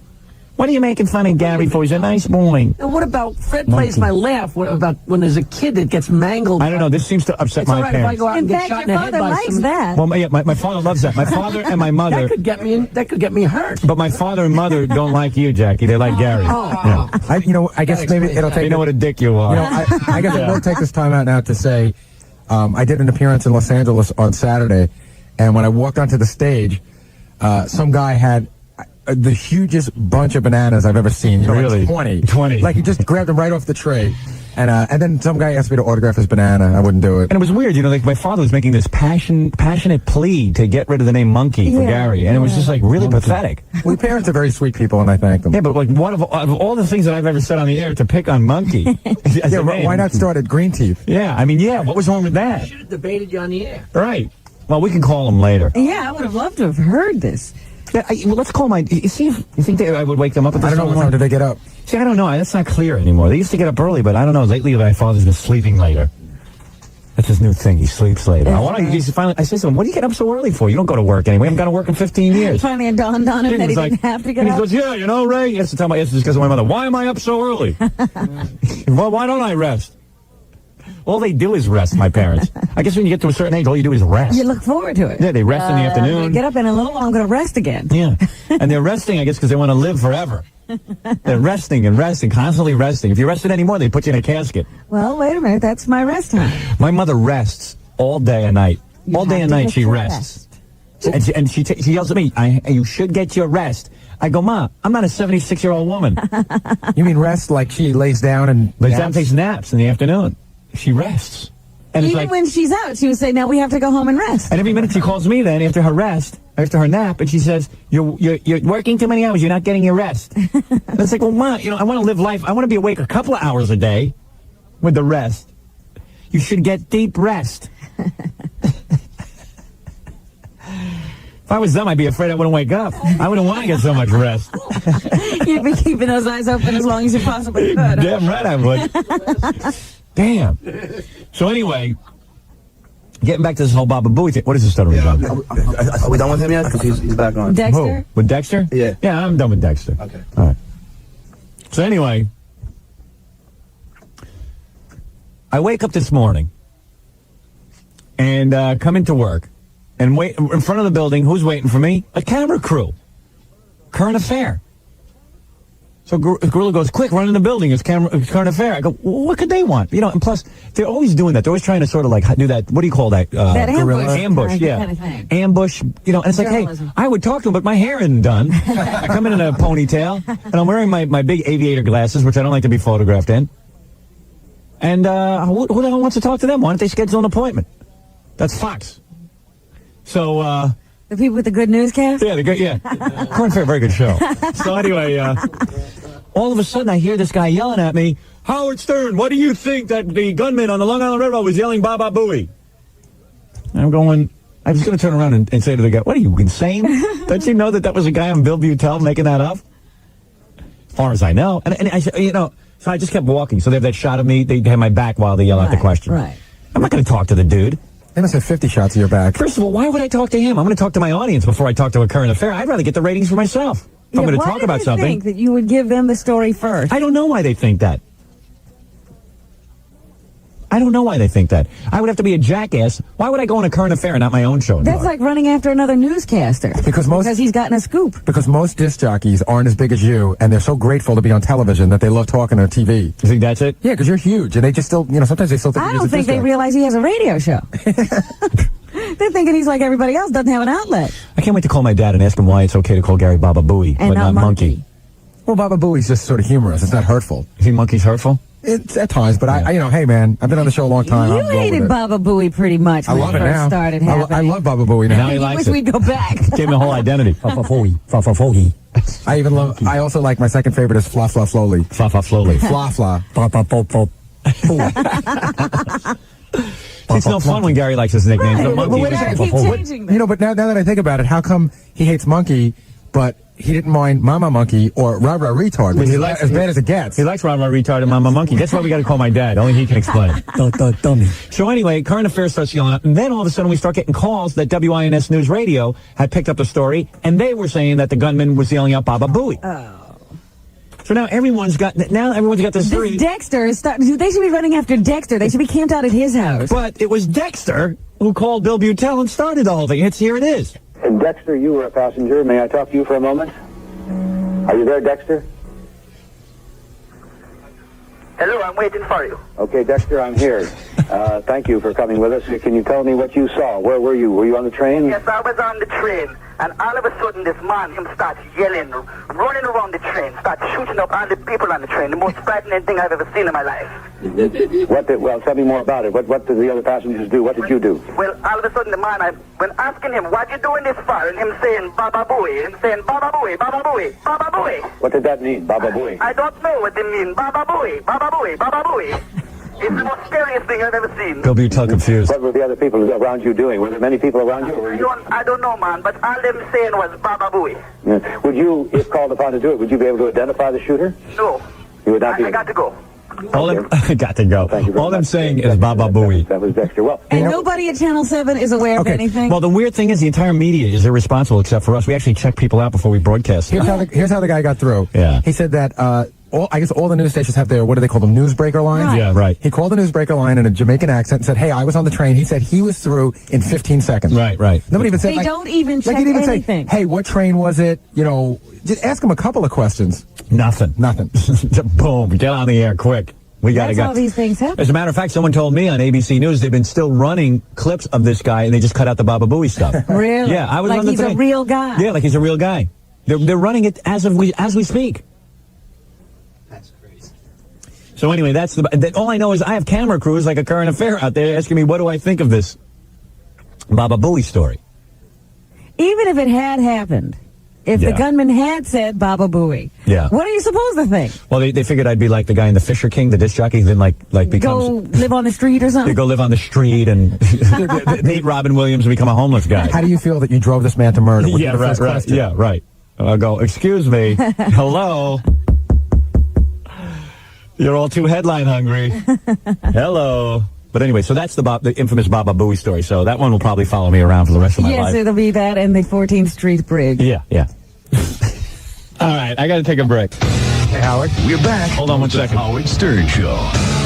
What are you making fun of Gary for? He's a nice boy. And what about Fred plays my laugh? What about when there's a kid that gets mangled? I don't know. This seems to upset my parents. If I go out and get shot in the head by likes that. Well, yeah, my father loves that. My father and my mother. That could get me hurt. But my father and mother don't like you, Jackie. They like Gary. Oh. Yeah. I guess maybe it'll take. You know what a dick you are. I guess I will take this time out now to say, I did an appearance in Los Angeles on Saturday, and when I walked onto the stage, some guy had the hugest bunch of bananas I've ever seen. Really? Like 20. Like he just grabbed them right off the tray. And then some guy asked me to autograph his banana. I wouldn't do it. And it was weird, you know, like my father was making this passionate plea to get rid of the name Monkey for Gary, and it was just like really pathetic. Well, parents are very sweet people, and I thank them. Yeah, but like one of all the things that I've ever said on the air to pick on Monkey. Yeah, why not start at Green Teeth? Yeah, I mean, what was wrong with that? Should have debated you on the air. Right. Well, we can call him later. Yeah, I would have loved to have heard this. Yeah, well, let's call my. See if you think I would wake them up at this I don't know. What time did they get up? See, I don't know. That's not clear anymore. They used to get up early, but I don't know. Lately, my father's been sleeping later. That's his new thing. He sleeps later. I said to him, "What do you get up so early for? You don't go to work anyway. I haven't gone to work in 15 years." Finally, it dawned on him that he didn't have to get up. He goes, "Yeah, you know, Ray." He has to tell my answers because of my mother. Why am I up so early? Well, why don't I rest? All they do is rest, my parents. I guess when you get to a certain age, all you do is rest. You look forward to it. Yeah, they rest in the afternoon. They get up in a little while, I'm going to rest again. Yeah. And they're resting, I guess, because they want to live forever. They're resting and resting, constantly resting. If you rested anymore, they put you in a casket. Well, wait a minute. That's my rest time. My mother rests all day and night. All day and night she rests. And she yells at me, you should get your rest. I go, Ma, I'm not a 76-year-old woman. You mean rest like she lays down and takes naps in the afternoon? She rests. And even when she's out, she would say, now we have to go home and rest. And every minute she calls me then after her rest, after her nap, and she says, you're working too many hours, you're not getting your rest. And it's like, well, Ma, I want to live life. I want to be awake a couple of hours a day with the rest. You should get deep rest. If I was them, I'd be afraid I wouldn't wake up. I wouldn't want to get so much rest. You'd be keeping those eyes open as long as you possibly could. Damn right I would. Damn. So anyway, getting back to this whole Baba Booey thing. What is the Stuttering about? Are we done with him yet? Because he's back on. Dexter? Who? With Dexter? Yeah. Yeah, I'm done with Dexter. Okay. All right. So anyway, I wake up this morning and come into work and wait in front of the building. Who's waiting for me? A camera crew. Current affair. So Gorilla goes, quick, run in the building. It's current affair. I go, well, what could they want? And plus, they're always doing that. They're always trying to sort of like do that. What do you call that? That ambush, yeah. Kind of thing. Ambush, and it's like, hey, I would talk to him, but my hair isn't done. I come in a ponytail, and I'm wearing my big aviator glasses, which I don't like to be photographed in. And who the hell wants to talk to them? Why don't they schedule an appointment? That's Fox. So, the people with the good newscast? Yeah, Current Affair, very good show. So anyway, all of a sudden I hear this guy yelling at me, Howard Stern, what do you think that the gunman on the Long Island Railroad was yelling Baba Booey? And I'm going, I was going to turn around and say to the guy, what are you, insane? Don't you know that was a guy on Bill Butel making that up? As far as I know. And I said, so I just kept walking. So they have that shot of me. They had my back while they yell out the question. Right. I'm not going to talk to the dude. They must have 50 shots of your back. First of all, why would I talk to him? I'm going to talk to my audience before I talk to a current affair. I'd rather get the ratings for myself. If I'm going to talk about something. Why do they think that you would give them the story first? I don't know why they think that. I don't know why they think that. I would have to be a jackass. Why would I go on a current affair and not my own show? That's like running after another newscaster. Because he's gotten a scoop. Because most disc jockeys aren't as big as you, and they're so grateful to be on television that they love talking on TV. You think that's it? Yeah, because you're huge, and they just still, sometimes they still think I don't think they realize he has a radio show. They're thinking he's like everybody else, doesn't have an outlet. I can't wait to call my dad and ask him why it's okay to call Gary Baba Booey, and but not Monkey. Well, Baba Booey's just sort of humorous. It's not hurtful. You think Monkey's hurtful? It's at times, but hey man, I've been on the show a long time. You hated Baba Booey pretty much when it first started happening. I love Baba Booey now. Now he likes it. Wish we'd go back. Gave him a whole identity. I also like, my second favorite is Fla Fla Slowly. Fla Fla Slowly. Fla Fla. It's no fun when Gary likes his nicknames. Right. But now that I think about it, how come he hates Monkey, but he didn't mind Mama Monkey or Rah Rah Retard, which is as bad as it gets? He likes Rah Rah Retard and Mama Monkey. That's why we got to call my dad. Only he can explain. Dummy. So anyway, current affairs starts yelling out, and then all of a sudden we start getting calls that WINS News Radio had picked up the story, and they were saying that the gunman was yelling out Baba Booey. Oh. So now everyone's got this theory. Dexter is they should be running after Dexter. They should be camped out at his house. But it was Dexter who called Bill Butel and started the whole thing. Here it is. And Dexter, you were a passenger. May I talk to you for a moment? Are you there, Dexter? Hello, I'm waiting for you. Okay, Dexter, I'm here. Thank you for coming with us. Can you tell me what you saw? Where were you? Were you on the train? Yes, I was on the train. And all of a sudden, this man, him starts yelling, running around the train, starts shooting up all the people on the train. The most frightening thing I've ever seen in my life. Well, tell me more about it. What did the other passengers do? What did you do? Well, all of a sudden, the man, when asking him, what you doing this for? And him saying, Baba Booey. Him saying, Baba Booey, Baba Booey, Baba Booey. What did that mean, Baba Booey? I don't know what they mean. Baba Booey, Baba Booey, Baba Booey. It's the most scariest thing I've ever seen. Bill, you tell confused. What were the other people around you doing? Were there many people around you? I don't know, man, but all them saying was Baba Booey. Yeah. Would you, if called upon to do it, would you be able to identify the shooter? No. You would not be. I got to go. Got to go. All I'm saying is Baba Booey. That was Dexter. Well, and nobody at Channel 7 is aware of anything? Well, the weird thing is the entire media is irresponsible except for us. We actually check people out before we broadcast. Here's how the guy got through. Yeah. He said that I guess all the news stations have their, what do they call them, newsbreaker lines? Right. Yeah, right. He called the newsbreaker line in a Jamaican accent and said, hey, I was on the train. He said he was through in 15 seconds. Right. Nobody even said, they don't even check he'd even anything. Say, hey, what train was it? You know, just ask him a couple of questions. Nothing. Boom. Get on the air quick. We got to go. That's how these things happen. As a matter of fact, someone told me on ABC News they've been still running clips of this guy and they just cut out the Baba Booey stuff. Really? Yeah, I was like on the he's a real guy. Yeah, like he's a real guy. They're running it as we speak. So anyway, all I know is I have camera crews like a current affair out there asking me what do I think of this Baba Booey story. Even if it had happened, if the gunman had said Baba Booey, what are you supposed to think? Well, they figured I'd be like the guy in the Fisher King, the disc jockey, then like becomes go live on the street or something. They go live on the street and meet Robin Williams and become a homeless guy. How do you feel that you drove this man to murder? Yeah, right. Yeah, right. I'll go, excuse me, hello. You're all too headline hungry. Hello. But anyway, so that's the infamous Baba Booey story. So that one will probably follow me around for the rest of my life. Yes, it'll be that and the 14th Street Bridge. Yeah. All right, I got to take a break. Hey, Howard. We're back. Hold on one second. Howard Stern Show.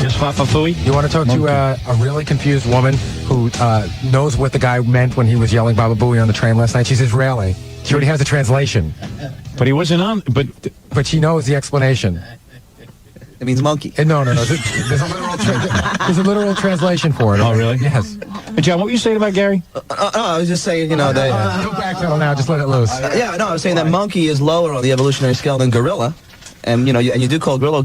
Just Papa Fooey? You want to talk to a really confused woman who knows what the guy meant when he was yelling Baba Booey on the train last night? She's Israeli. She already has a translation. But he wasn't on. But she knows the explanation. It means monkey. No. There's a literal translation for it. Oh, really? Yes. John, what were you saying about Gary? No, I was just saying, that... Don't backpedal now, just let it loose. I was saying that monkey is lower on the evolutionary scale than gorilla. And, you do call gorilla.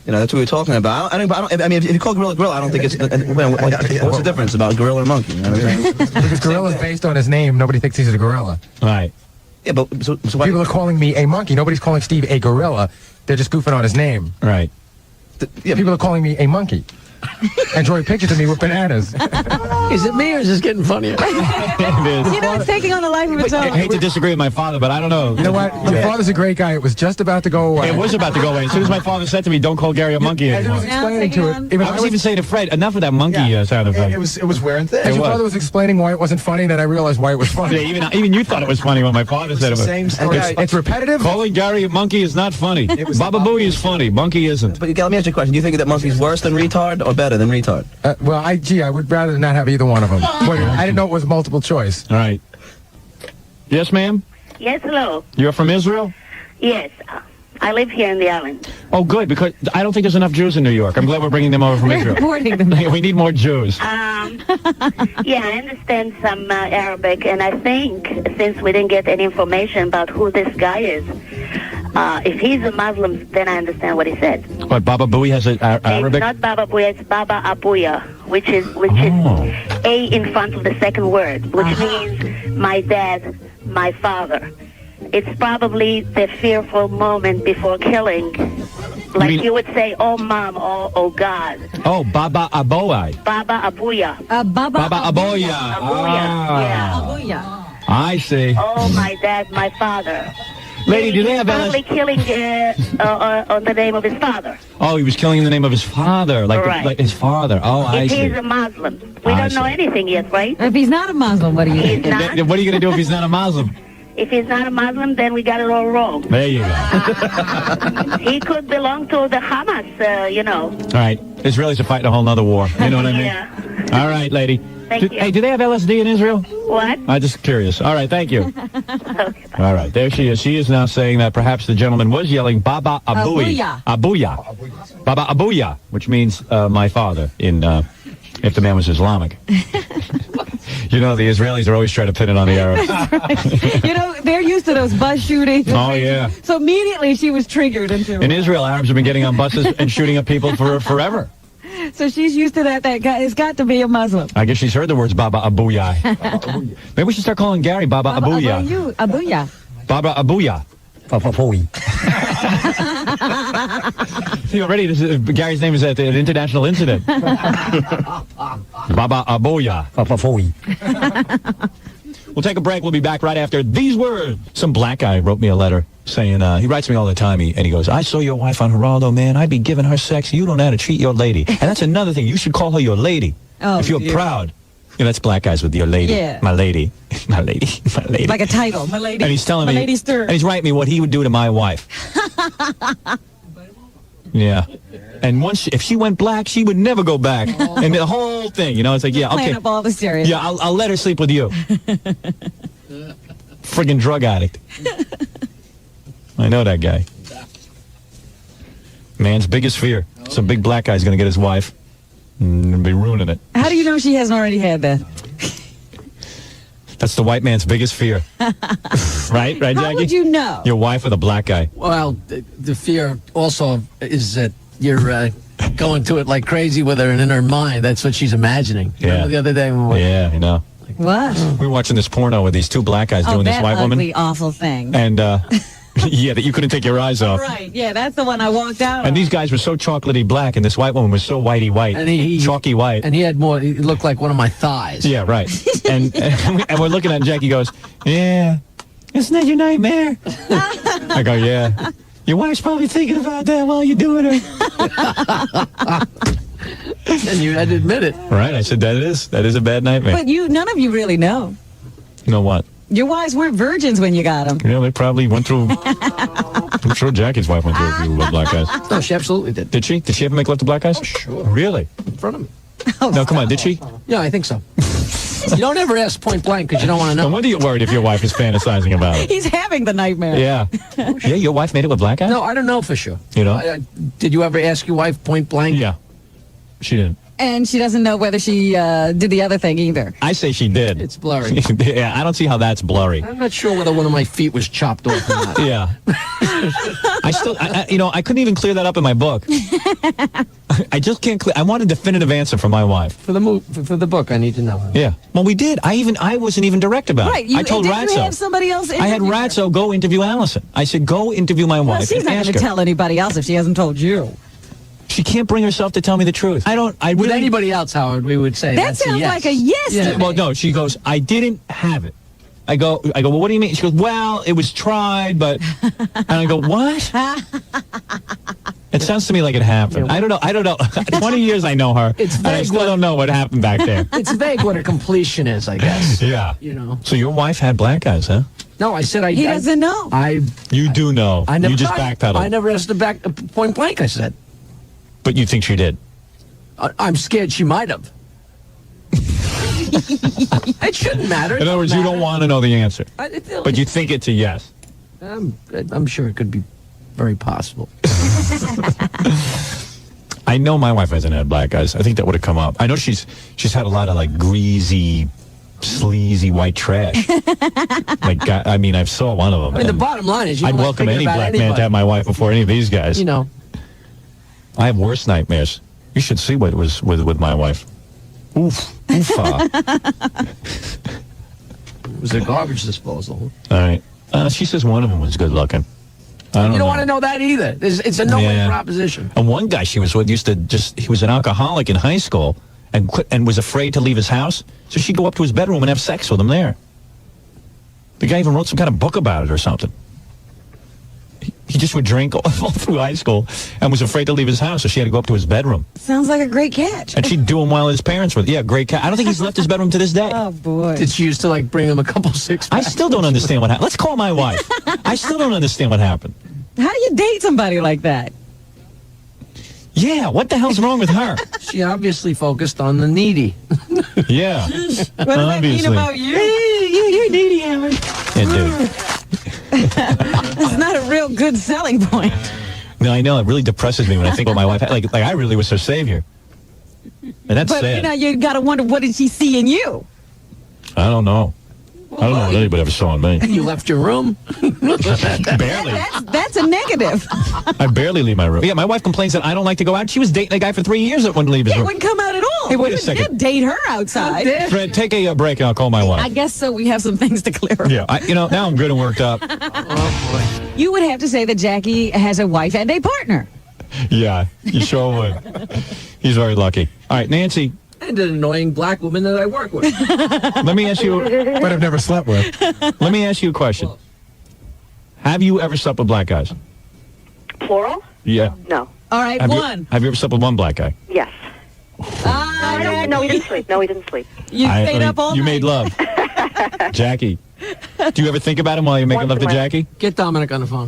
That's what we're talking about. I mean, if you call gorilla, I don't think it's... what's the difference about gorilla or monkey? Because gorilla is based on his name. Nobody thinks he's a gorilla. Right. Yeah, but... So why... People are calling me a monkey. Nobody's calling Steve a gorilla. They're just goofing on his name. Right. People are calling me a monkey. And drawing pictures of me with bananas. Is it me or is this getting funnier? It is. It's taking on a life of its own. I hate to disagree with my father, but I don't know. You know what? Your father's a great guy. It was just about to go away. It was about to go away. As soon as my father said to me, don't call Gary a monkey anymore. I was explaining to it. I was even saying to Fred, enough of that monkey sound effect. It was wearing thin. As your father was explaining why it wasn't funny, then I realized why it was funny. Yeah, even you thought it was funny when my father said it. Same story. It's repetitive. Calling Gary a monkey is not funny. Baba Booey is funny. Monkey isn't. But let me ask you a question. Do you think that monkey's worse than retard or better than retard? Well, I would rather not have either one of them. I didn't know it was multiple choice. All right. Yes, ma'am? Yes, hello. You're from Israel? Yes. I live here in the island. Oh, good, because I don't think there's enough Jews in New York. I'm glad we're bringing them over from Israel. Reporting them. We need more Jews. Yeah, I understand some Arabic, and I think since we didn't get any information about who this guy is, if he's a Muslim, then I understand what he said. What, Baba Booey has an Arabic? It's not Baba Booey, it's Baba Abuya, which is A in front of the second word, which means my dad, my father. It's probably the fearful moment before killing. Like you would say, oh, Mom, oh, God. Oh, Baba Aboy. Baba Abuya. Baba Aboya. Yeah. I see. Oh, my dad, my father. Lady, do they have probably killing on the name of his father. Oh, he was killing in the name of his father, like his father. Oh, I see. If he's a Muslim. We don't know anything yet, right? If he's not a Muslim, what do you think? What are you going to do if he's not a Muslim? If he's not a Muslim, then we got it all wrong. There you go. He could belong to the Hamas, All right. Israelis are fighting a whole nother war. You know what I mean? Yeah. All right, lady. Thank you. Hey, do they have LSD in Israel? What? I'm just curious. All right, thank you. Okay, all right, there she is. She is now saying that perhaps the gentleman was yelling Baba Abuya. Abuya. Baba Abuya, which means my father, if the man was Islamic. You know, the Israelis are always trying to pin it on the Arabs. Right. You know, they're used to those bus shootings. Oh, yeah. So immediately she was triggered into In Israel, Arabs have been getting on buses and shooting up people for forever. So she's used to that. That guy has got to be a Muslim. I guess she's heard the words Baba Abouya. Maybe we should start calling Gary Baba Abouya. Abouya. Baba Abouya. See, already, Gary's name is at an international incident. Baba Abouya. We'll take a break. We'll be back right after these words. Some black guy wrote me a letter saying, he writes me all the time, and he goes, I saw your wife on Geraldo, man. I'd be giving her sex. You don't know how to treat your lady. And that's another thing. You should call her your lady. Oh, if you're proud. You know, that's black guys with your lady. Yeah. My lady. My lady. My lady. Like a title. My lady. And he's telling my me, lady stir. and he's writing me what he would do to my wife. Yeah. And once, if she went black, she would never go back. And the whole thing, you know, it's like, yeah, okay. Playing up all the stereotypes. Yeah, I'll let her sleep with you. Friggin' drug addict. I know that guy. Man's biggest fear. Some big black guy's gonna get his wife and be ruining it. How do you know she hasn't already had that? That's the white man's biggest fear. Right, Jackie? How would you know? Your wife with a black guy. Well, the fear also is that you're going to it like crazy with her, and in her mind, that's what she's imagining. Yeah. Remember the other day when Yeah, you know. What? We were watching this porno with these two black guys doing this white woman. Ugly, awful thing. And, yeah, that you couldn't take your eyes off. Right, yeah, that's the one I walked out And these guys were so chocolatey black, and this white woman was so whitey white, and chalky white. And he had more, he looked like one of my thighs. Yeah, right. and we're looking at it, and Jackie goes, yeah, isn't that your nightmare? I go, yeah. Your wife's probably thinking about that while you're doing it. And you had to admit it. Right, I said, that is a bad nightmare. But none of you really know. You know what? Your wives weren't virgins when you got them. Yeah, they probably went through. I'm sure Jackie's wife went through a few black guys. No, she absolutely did. Did she? Did she ever make love to black guys? Oh, sure. Really? In front of me. No, come on, did she? Yeah, I think so. You don't ever ask point blank because you don't want to know. No wonder you're worried if your wife is fantasizing about it. He's having the nightmare. Yeah. Yeah, your wife made it with black guys? No, I don't know for sure. You know? Did you ever ask your wife point blank? Yeah. She didn't. And she doesn't know whether she did the other thing either. I say she did. It's blurry. Yeah, I don't see how that's blurry. I'm not sure whether one of my feet was chopped off or not. Yeah. I couldn't even clear that up in my book. I just can't clear. I want a definitive answer from my wife. For the book, I need to know. Yeah. Well, we did. I wasn't even direct about it. Right. I told didn't Ratso. You have somebody else I had Ratso go interview Allison. I said, go interview my wife. Well, she's not going to tell anybody else if she hasn't told you. She can't bring herself to tell me the truth. With anybody else, Howard, we would say that sounds like a yes. Yeah. Well, no, she goes, I didn't have it. I go, well, what do you mean? She goes, well, it was tried, but, and I go, what? It sounds to me like it happened. I don't know. 20 years I know her, and I still don't know what happened back there. It's vague what a completion is, I guess. Yeah. You know. So your wife had black eyes, huh? No, I said He doesn't know. You do know. You just backpedaled. I never asked her point blank, I said. But you think she did? I'm scared she might have. It shouldn't matter. In other words, you don't want to know the answer. But you think it's a yes. I'm sure it could be very possible. I know my wife hasn't had black eyes. I think that would have come up. I know she's had a lot of like greasy, sleazy white trash. I saw one of them. I mean, the bottom line is, I'd welcome any black man to have my wife before any of these guys. You know, I have worse nightmares. You should see what it was with my wife. Oof. Oofa. It was a garbage disposal. All right. She says one of them was good looking. I don't you don't know. want to know that either. It's a no-win proposition. And one guy she was with he was an alcoholic in high school and was afraid to leave his house. So she'd go up to his bedroom and have sex with him there. The guy even wrote some kind of book about it or something. He just would drink all through high school and was afraid to leave his house, so she had to go up to his bedroom. Sounds like a great catch. And she'd do him while his parents were. Yeah, great catch. I don't think he's left his bedroom to this day. Oh, boy. Did she used to, bring him a couple six-packs? I still don't understand what happened. Let's call my wife. I still don't understand what happened. How do you date somebody like that? Yeah, what the hell's wrong with her? She obviously focused on the needy. Yeah. What does that mean about you? You're needy, Howard. Yeah, dude. It's not a real good selling point. No, I know. It really depresses me when I think about my wife. Like I really was her savior. And that's sad. But, you got to wonder, what did she see in you? I don't know. I don't know what anybody ever saw in me. You left your room? Barely. That's a negative. I barely leave my room. Yeah, my wife complains that I don't like to go out. She was dating a guy for 3 years that wouldn't leave his It room. wouldn't come out at all. Hey, wait a second. You'd date her outside. Fred, take a break and I'll call my wife. I guess so. We have some things to clear up. Yeah, now I'm good and worked up. You would have to say that Jackie has a wife and a partner. Yeah, you sure would. He's very lucky. All right, Nancy. And an annoying black woman that I work with. Let me ask you. But I've never slept with. Let me ask you a question. Have you ever slept with black guys? Plural? Yeah. No. All right, Have one. have you ever slept with one black guy? Yes. No, we didn't sleep. No, we didn't sleep. You stayed up all You night. made love. Jackie. Do you ever think about him while you're making love to Jackie? Get Dominic on the phone.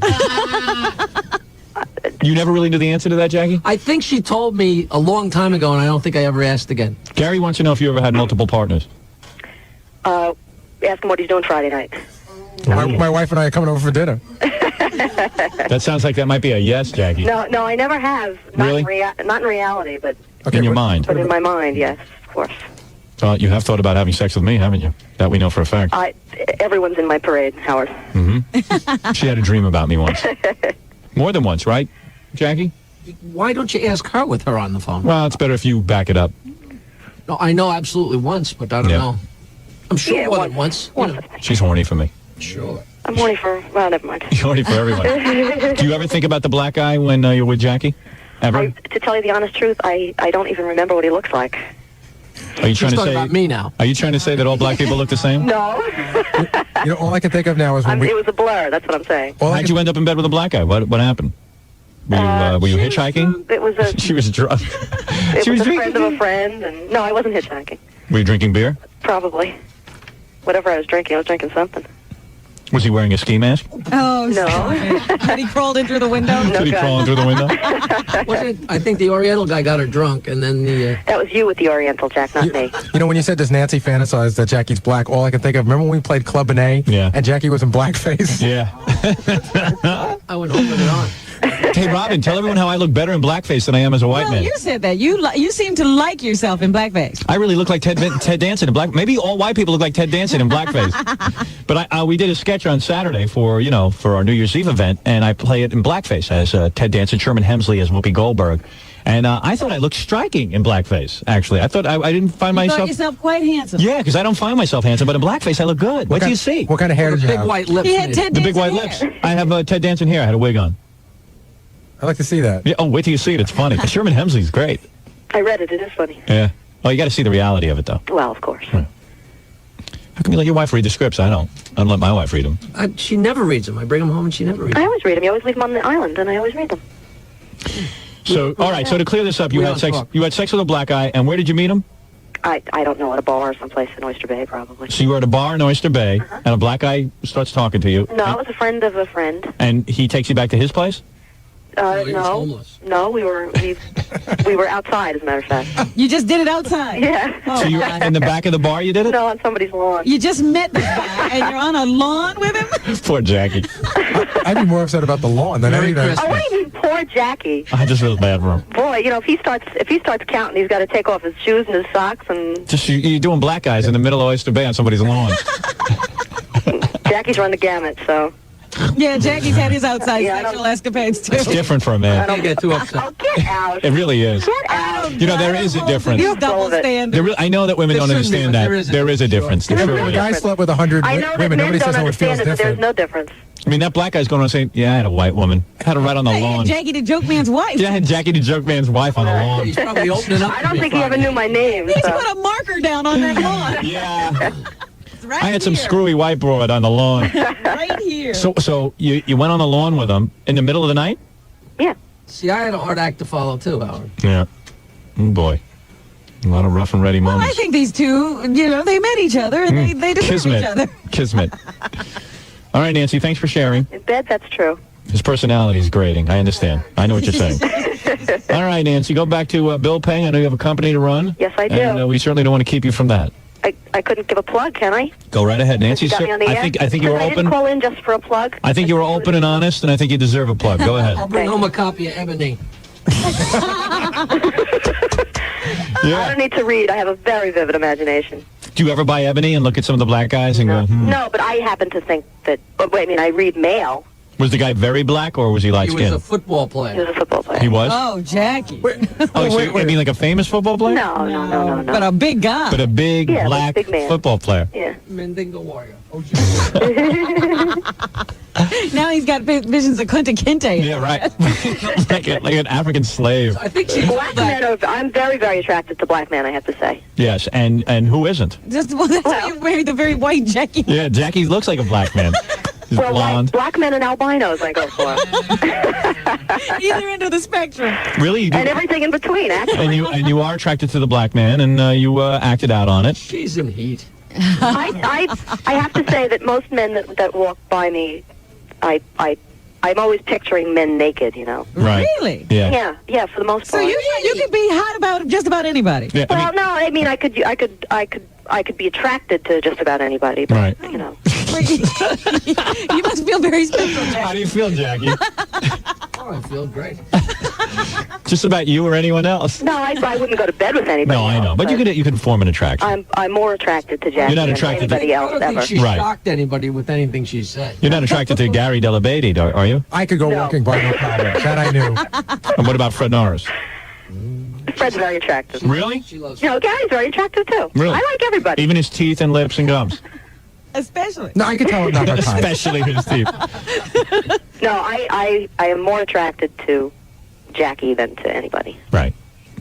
You never really knew the answer to that, Jackie? I think she told me a long time ago, and I don't think I ever asked again. Gary wants to know if you ever had multiple partners. Ask him what he's doing Friday night. My wife and I are coming over for dinner. That sounds like that might be a yes, Jackie. No, I never have. Not Really? Not in reality, but In your mind. but in my mind, yes, of course. You have thought about having sex with me, haven't you? That we know for a fact. Everyone's in my parade, Howard. She had a dream about me once. More than once, right, Jackie? Why don't you ask her with her on the phone? Well, it's better if you back it up. No, I know absolutely once, but I don't know. I'm sure more than once. She's horny for me. Sure. I'm horny for, well, never mind. You're horny for everyone. Do you ever think about the black guy when you're with Jackie? Ever? To tell you the honest truth, I don't even remember what he looks like. Are you trying to say about me now? Are you trying to say that all black people look the same? No. All I can think of now is when it was a blur, that's what I'm saying. How'd you end up in bed with a black guy? What happened? Were you hitchhiking? It was a... She was drunk. It was a friend of a friend, and no, I wasn't hitchhiking. Were you drinking beer? Probably. Whatever I was drinking something. Was he wearing a ski mask? Oh, no. Had he crawled in through the window? Did he crawl in through the window? I think the Oriental guy got her drunk, and then the... That was you with the Oriental, Jack, not me. You know, when you said, does Nancy fantasize that Jackie's black, all I can think of, remember when we played Club and A? Yeah. And Jackie was in blackface? Yeah. I would open it on. Hey, Robin, tell everyone how I look better in blackface than I am as a white man. You said that. You seem to like yourself in blackface. I really look like Ted Danson in black. Maybe all white people look like Ted Danson in blackface. But we did a sketch on Saturday for our New Year's Eve event, and I play it in blackface as Ted Danson, Sherman Hemsley as Whoopi Goldberg. And I thought I looked striking in blackface, actually. I thought I didn't find myself... You thought yourself quite handsome. Yeah, because I don't find myself handsome, but in blackface I look good. What do you see? What kind of hair did you have? Big white lips. He had Ted The big Danson white hair. lips. I have Ted Danson hair. I had a wig on. I'd like to see that. Yeah. Oh, wait till you see it. It's funny. Sherman Hemsley's great. I read it. It is funny. Yeah. Oh, you got to see the reality of it, though. Well, of course. How come you let your wife read the scripts? I don't let my wife read them. She never reads them. I bring them home and she never reads them. I always read them. You always leave them on the island, and I always read them. So, all right. So to clear this up, you had sex with a black guy, and where did you meet him? I don't know, at a bar or someplace in Oyster Bay, probably. So you were at a bar in Oyster Bay, and a black guy starts talking to you. No, it was a friend of a friend. And he takes you back to his place? No, we were outside, as a matter of fact. You just did it outside? Yeah. So you were in the back of the bar you did it? No, on somebody's lawn. You just met this guy, and you're on a lawn with him? Poor Jackie. I'd be more upset about the lawn than anything. Oh, what do you mean, poor Jackie? I just feel bad for him. Boy, if he starts counting, he's got to take off his shoes and his socks and... Just you're doing black guys in the middle of Oyster Bay on somebody's lawn. Jackie's run the gamut, so... Yeah, Jackie's had his outside sexual escapades, too. It's different for a man. I don't get too upset. Oh, get out. It really is. Get out. There is a difference. These double standards. I know that women don't understand that. There is a difference. There When a guy slept with 100 I know that women, men nobody don't says no, it feels understand it, but there's different. no difference. I mean, that black guy's going on saying, yeah, I had a white woman. I had her right on the lawn. Jackie the joke man's wife. Yeah, I had Jackie the joke man's wife on the lawn. He's probably opening up. I don't think he ever knew my name. He So. put a marker down on that lawn. Yeah. Right I had some here. screwy white broad on the lawn. Right here. So you went on the lawn with him in the middle of the night? Yeah. See, I had a hard act to follow, too, Howard. Yeah. Oh, boy. A lot of rough and ready Well, moments. I think these two, they met each other, and they deserve Kismet. each other. Kismet. All right, Nancy, thanks for sharing. In bed, that's true. His personality is grating. I understand. I know what you're saying. All right, Nancy, go back to bill paying. I know you have a company to run. Yes, I do. And we certainly don't want to keep you from that. I couldn't give a plug, can I? Go right ahead, Nancy. You got me on the air? I think you were I open. didn't call in just for a plug. I think you were open and honest, and I think you deserve a plug. Go ahead. I'll bring home a copy of Ebony. I don't need to read. I have a very vivid imagination. Do you ever buy Ebony and look at some of the black guys and go, No, but I happen to think that. I mean, I read mail. Was the guy very black or was he light skinned? He was a football player. He was a football player. He was? Oh, Jackie. Oh, so you mean like a famous football player? No. But a big guy. But a big black big man. football player. Yeah. Mendingo warrior. Now he's got visions of Kunta Kinte. Yeah, right. like an African slave. I think she's Black men are. I'm very, very attracted to black men, I have to say. Yes, and who isn't? That's why you married the very white Jackie. Yeah, Jackie looks like a black man. He's blonde. Black men and albinos I go for. Either end of the spectrum. Really? You do? And everything in between, actually. And you are attracted to the black man, and you acted out on it. She's in heat. I have to say that most men that walk by me, I'm always picturing men naked, you know. Right. Really? Yeah. Yeah, for the most part. So you could be hot about just about anybody. Yeah, Well, no, I mean, I could be attracted to just about anybody, but Right. you know. You must feel very special, Jackie. How do you feel, Jackie? Oh, I feel great. Just about you or anyone else? No, I wouldn't go to bed with anybody. No, I know, but you could form an attraction. I'm more attracted to Jackie You're not than attracted to- anybody I else don't think ever. she Right. shocked anybody with anything she said. You're not attracted to Gary Dell'Abate, are you? I could go walking by no problem. That I knew. And what about Fred Norris? Fred's very attractive. Really? She loves You know, Gary's very attractive too. Really? I like everybody. Even his teeth and lips and gums? Especially. No, I could tell him not her type. Especially his teeth. No, I am more attracted to Jackie than to anybody. Right.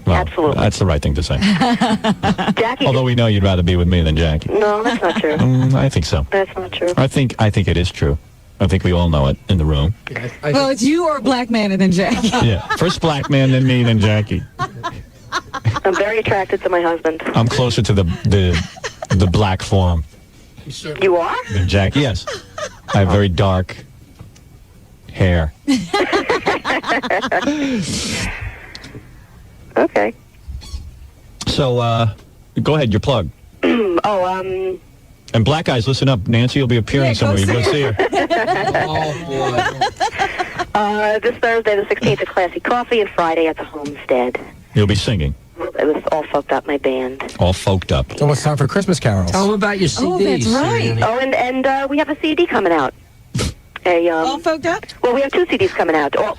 Well, Absolutely. That's the right thing to say. Jackie. Although we know you'd rather be with me than Jackie. No, that's not true. I think so. That's not true. I think it is true. I think we all know it in the room. Well, it's you or a black man and then Jackie. Yeah. First black man, then me, then Jackie. I'm very attracted to my husband. I'm closer to the black form You are? than Jackie. Yes. I have very dark hair. Okay. So, go ahead, your plug. And black guys, listen up. Nancy will be appearing somewhere. You go see her. This Thursday, the 16th, at Classy Coffee, and Friday at the Homestead. You'll be singing. It was All Fucked Up, my band. All folked up. It's almost time for Christmas carols. Tell them about your CDs. Oh, that's right. Oh, and we have a CD coming out. All folked up? Well, we have two CDs coming out. One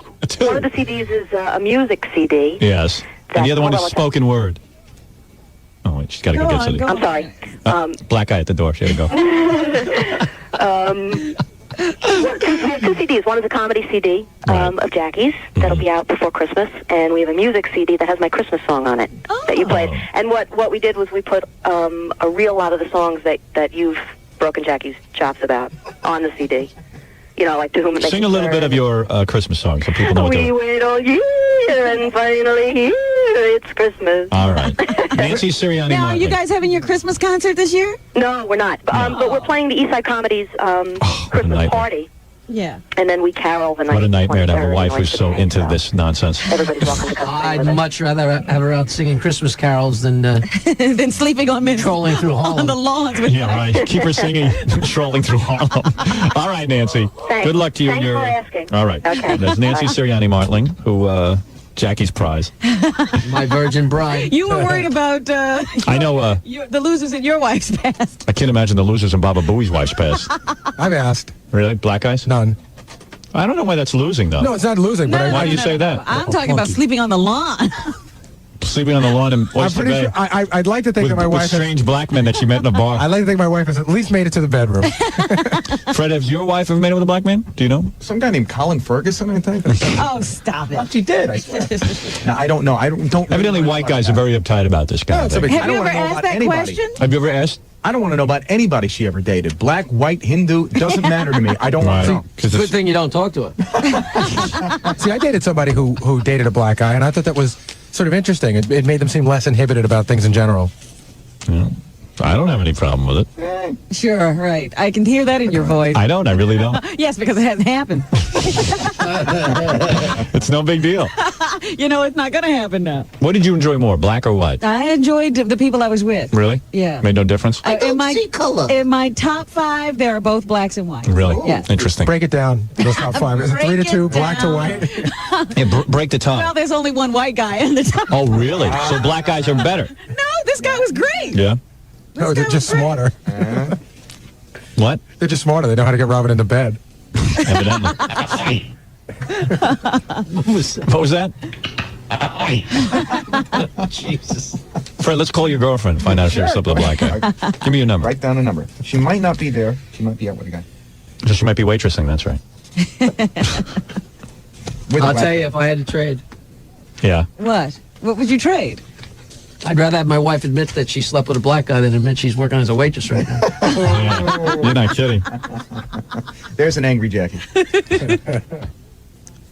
of the CDs is a music CD. Yes. And the other one is spoken word. Oh, wait, she's got to go get something. I'm sorry. Black guy at the door. She had to go. Two CDs. One is a comedy CD of Jackie's that'll be out before Christmas, and we have a music CD that has my Christmas song on it that you played. And what we did was we put a real lot of the songs that you've broken Jackie's chops about on the CD. You know, like To Whom It May Sing a little bit of your Christmas song so people know what We they're... wait all year, and finally here it's Christmas. All right. Nancy Sirianni Now, are Martin. you guys having your Christmas concert this year? No, we're not. But we're playing the Eastside Comedy's Christmas nightmare. party. Yeah. And then we carol the night. What a nightmare to have a 23rd, wife who's so into this nonsense. Everybody's welcome to come. I'd much rather have her out singing Christmas carols than Than sleeping on trolling through Harlem. on the lawns. With Yeah, right. Keep her singing, trolling through Harlem. All right, Nancy. Thanks. Good luck to you. Thanks in your... for asking. All right. Okay. That's Nancy Bye. Sirianni Martling, who Jackie's prize. My virgin bride. You were worried about I know. the losers in your wife's past. I can't imagine the losers in Baba Booey's wife's past. I've asked. Really? Black guys? None. I don't know why that's losing, though. No, it's not losing, but Why do you say that? I'm talking about sleeping on the lawn. Sleeping on the lawn in I'm Oyster pretty Bay sure. I'd like to think that my with wife. strange black men that she met in a bar. I'd like to think my wife has at least made it to the bedroom. Fred, has your wife ever made it with a black man? Do you know? Some guy named Colin Ferguson, I think. Oh, stop it. She did. I swear. No, I don't know. I don't. Evidently, white guys are very uptight about this guy. Have you ever asked that question? Have you ever asked? I don't want to know about anybody she ever dated. Black, white, Hindu, doesn't matter to me. I don't want to know. It's a good thing you don't talk to her. See, I dated somebody who dated a black guy, and I thought that was sort of interesting. It made them seem less inhibited about things in general. Yeah. I don't have any problem with it. Sure, right. I can hear that in your voice. I don't. I really don't. Yes, because it hasn't happened. It's no big deal. You know, it's not going to happen now. What did you enjoy more, black or white? I enjoyed the people I was with. Really? Yeah. Made no difference? In my top 5, there are both blacks and whites. Really? Yeah. Interesting. Break it down. Those top 5. Is it 3 to 2, black to white? Yeah, break the top. Well, there's only one white guy in the top. Oh, really? So black guys are better? No, this guy was great. Yeah. No, they're just smarter. What? They're just smarter. They know how to get Robin into bed. Evidently. What was that? Jesus. Fred, let's call your girlfriend. Find out if she ever slept with a black guy. Give me your number. Write down a number. She might not be there. She might be out with a guy. So she might be waitressing. That's right. I'll tell you if I had to trade. Yeah. What? What would you trade? I'd rather have my wife admit that she slept with a black guy than admit she's working as a waitress right now. Yeah. You're not kidding. There's an angry Jackie.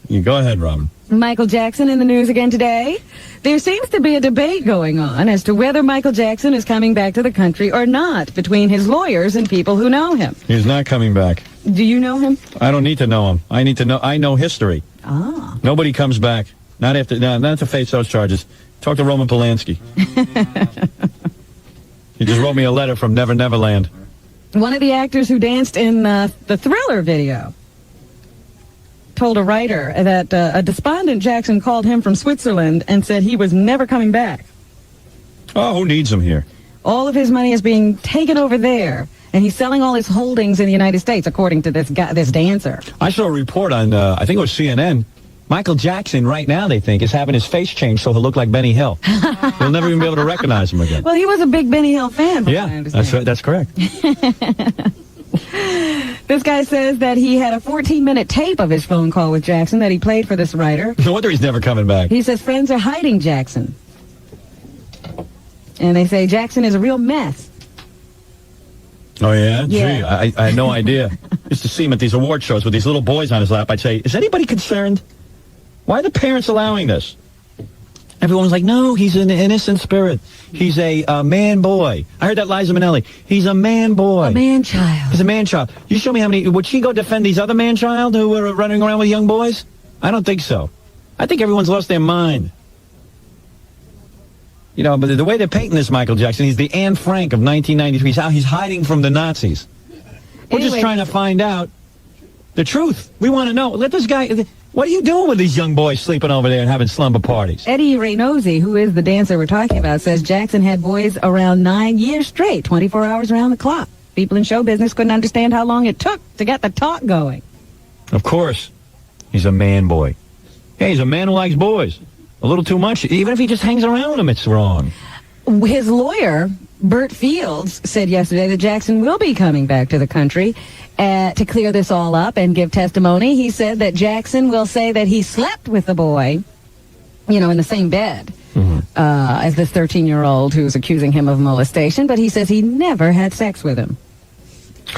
You go ahead, Robin. Michael Jackson in the news again today. There seems to be a debate going on as to whether Michael Jackson is coming back to the country or not between his lawyers and people who know him. He's not coming back. Do you know him? I don't need to know him. I know history. Ah. Nobody comes back. Not to face those charges. Talk to Roman Polanski. He just wrote me a letter from Never Neverland. One of the actors who danced in the Thriller video told a writer that a despondent Jackson called him from Switzerland and said he was never coming back. Oh, who needs him here? All of his money is being taken over there, and he's selling all his holdings in the United States, according to this dancer. I saw a report on, I think it was CNN. Michael Jackson, right now, they think, is having his face changed so he'll look like Benny Hill. You'll never even be able to recognize him again. Well, he was a big Benny Hill fan, from what I understand. That's right. That's correct. This guy says that he had a 14-minute tape of his phone call with Jackson that he played for this writer. No wonder he's never coming back. He says friends are hiding Jackson. And they say Jackson is a real mess. Oh, yeah? Yeah. Gee, I had no idea. Used to see him at these award shows with these little boys on his lap. I'd say, is anybody concerned? Why are the parents allowing this? Everyone was like, no, he's an innocent spirit. He's a man boy. I heard that Liza Minnelli. He's a man boy. A man child. He's a man child. You show me how many... Would she go defend these other man child who were running around with young boys? I don't think so. I think everyone's lost their mind. You know, but the way they're painting this Michael Jackson, he's the Anne Frank of 1993. He's hiding from the Nazis. We're just trying to find out the truth. We want to know. Let this guy... What are you doing with these young boys sleeping over there and having slumber parties? Eddie Reynosi, who is the dancer we're talking about, says Jackson had boys around 9 years straight, 24 hours around the clock. People in show business couldn't understand how long it took to get the talk going. Of course. He's a man boy. Hey, he's a man who likes boys. A little too much. Even if he just hangs around them, it's wrong. His lawyer, Bert Fields, said yesterday that Jackson will be coming back to the country to clear this all up and give testimony. He said that Jackson will say that he slept with the boy, in the same bed as this 13-year-old who's accusing him of molestation, but he says he never had sex with him.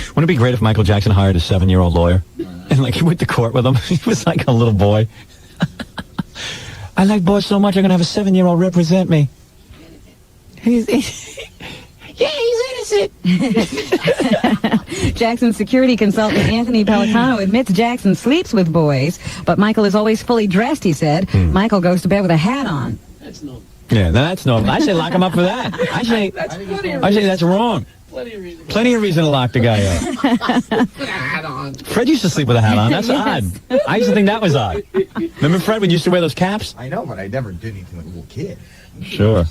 Wouldn't it be great if Michael Jackson hired a 7-year-old lawyer and he went to court with him? He was like a little boy. I like boys so much I'm going to have a 7-year-old represent me. He's innocent. Jackson's security consultant Anthony Pellicano admits Jackson sleeps with boys, but Michael is always fully dressed, he said. Michael goes to bed with a hat on. Yeah, that's normal. I say lock him up for that. I say that's wrong. Plenty of reason to lock the guy up. Fred used to sleep with a hat on. That's odd. I used to think that was odd. Remember Fred when you used to wear those caps? I know, but I never did anything like a little kid. Sure.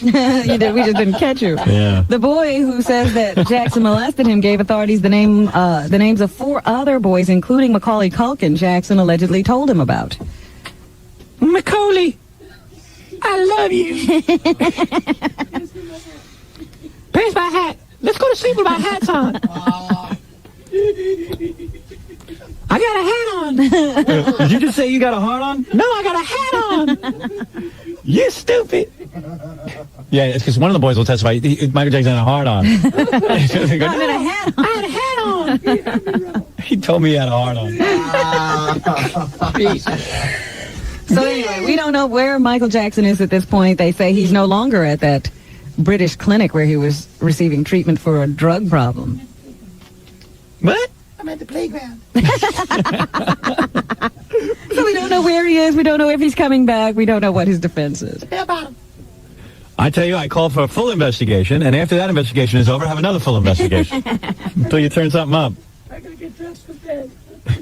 You did. We just didn't catch you. Yeah. The boy who says that Jackson molested him gave authorities the names of 4 other boys, including Macaulay Culkin, Jackson allegedly told him about. Macaulay, I love you. Where's my hat? Let's go to sleep with my hats on. I got a hat on. Did you just say you got a heart on? No, I got a hat on. You stupid. Yeah, it's because one of the boys will testify. Michael Jackson had a heart on. I had a hat on. He told me he had a heart on. So anyway, we don't know where Michael Jackson is at this point. They say he's no longer at that British clinic where he was receiving treatment for a drug problem. What? I'm at the playground. So we don't know where he is. We don't know if he's coming back. We don't know what his defense is. I tell you, I called for a full investigation, and after that investigation is over, have another full investigation until you turn something up. I gotta get dressed for bed.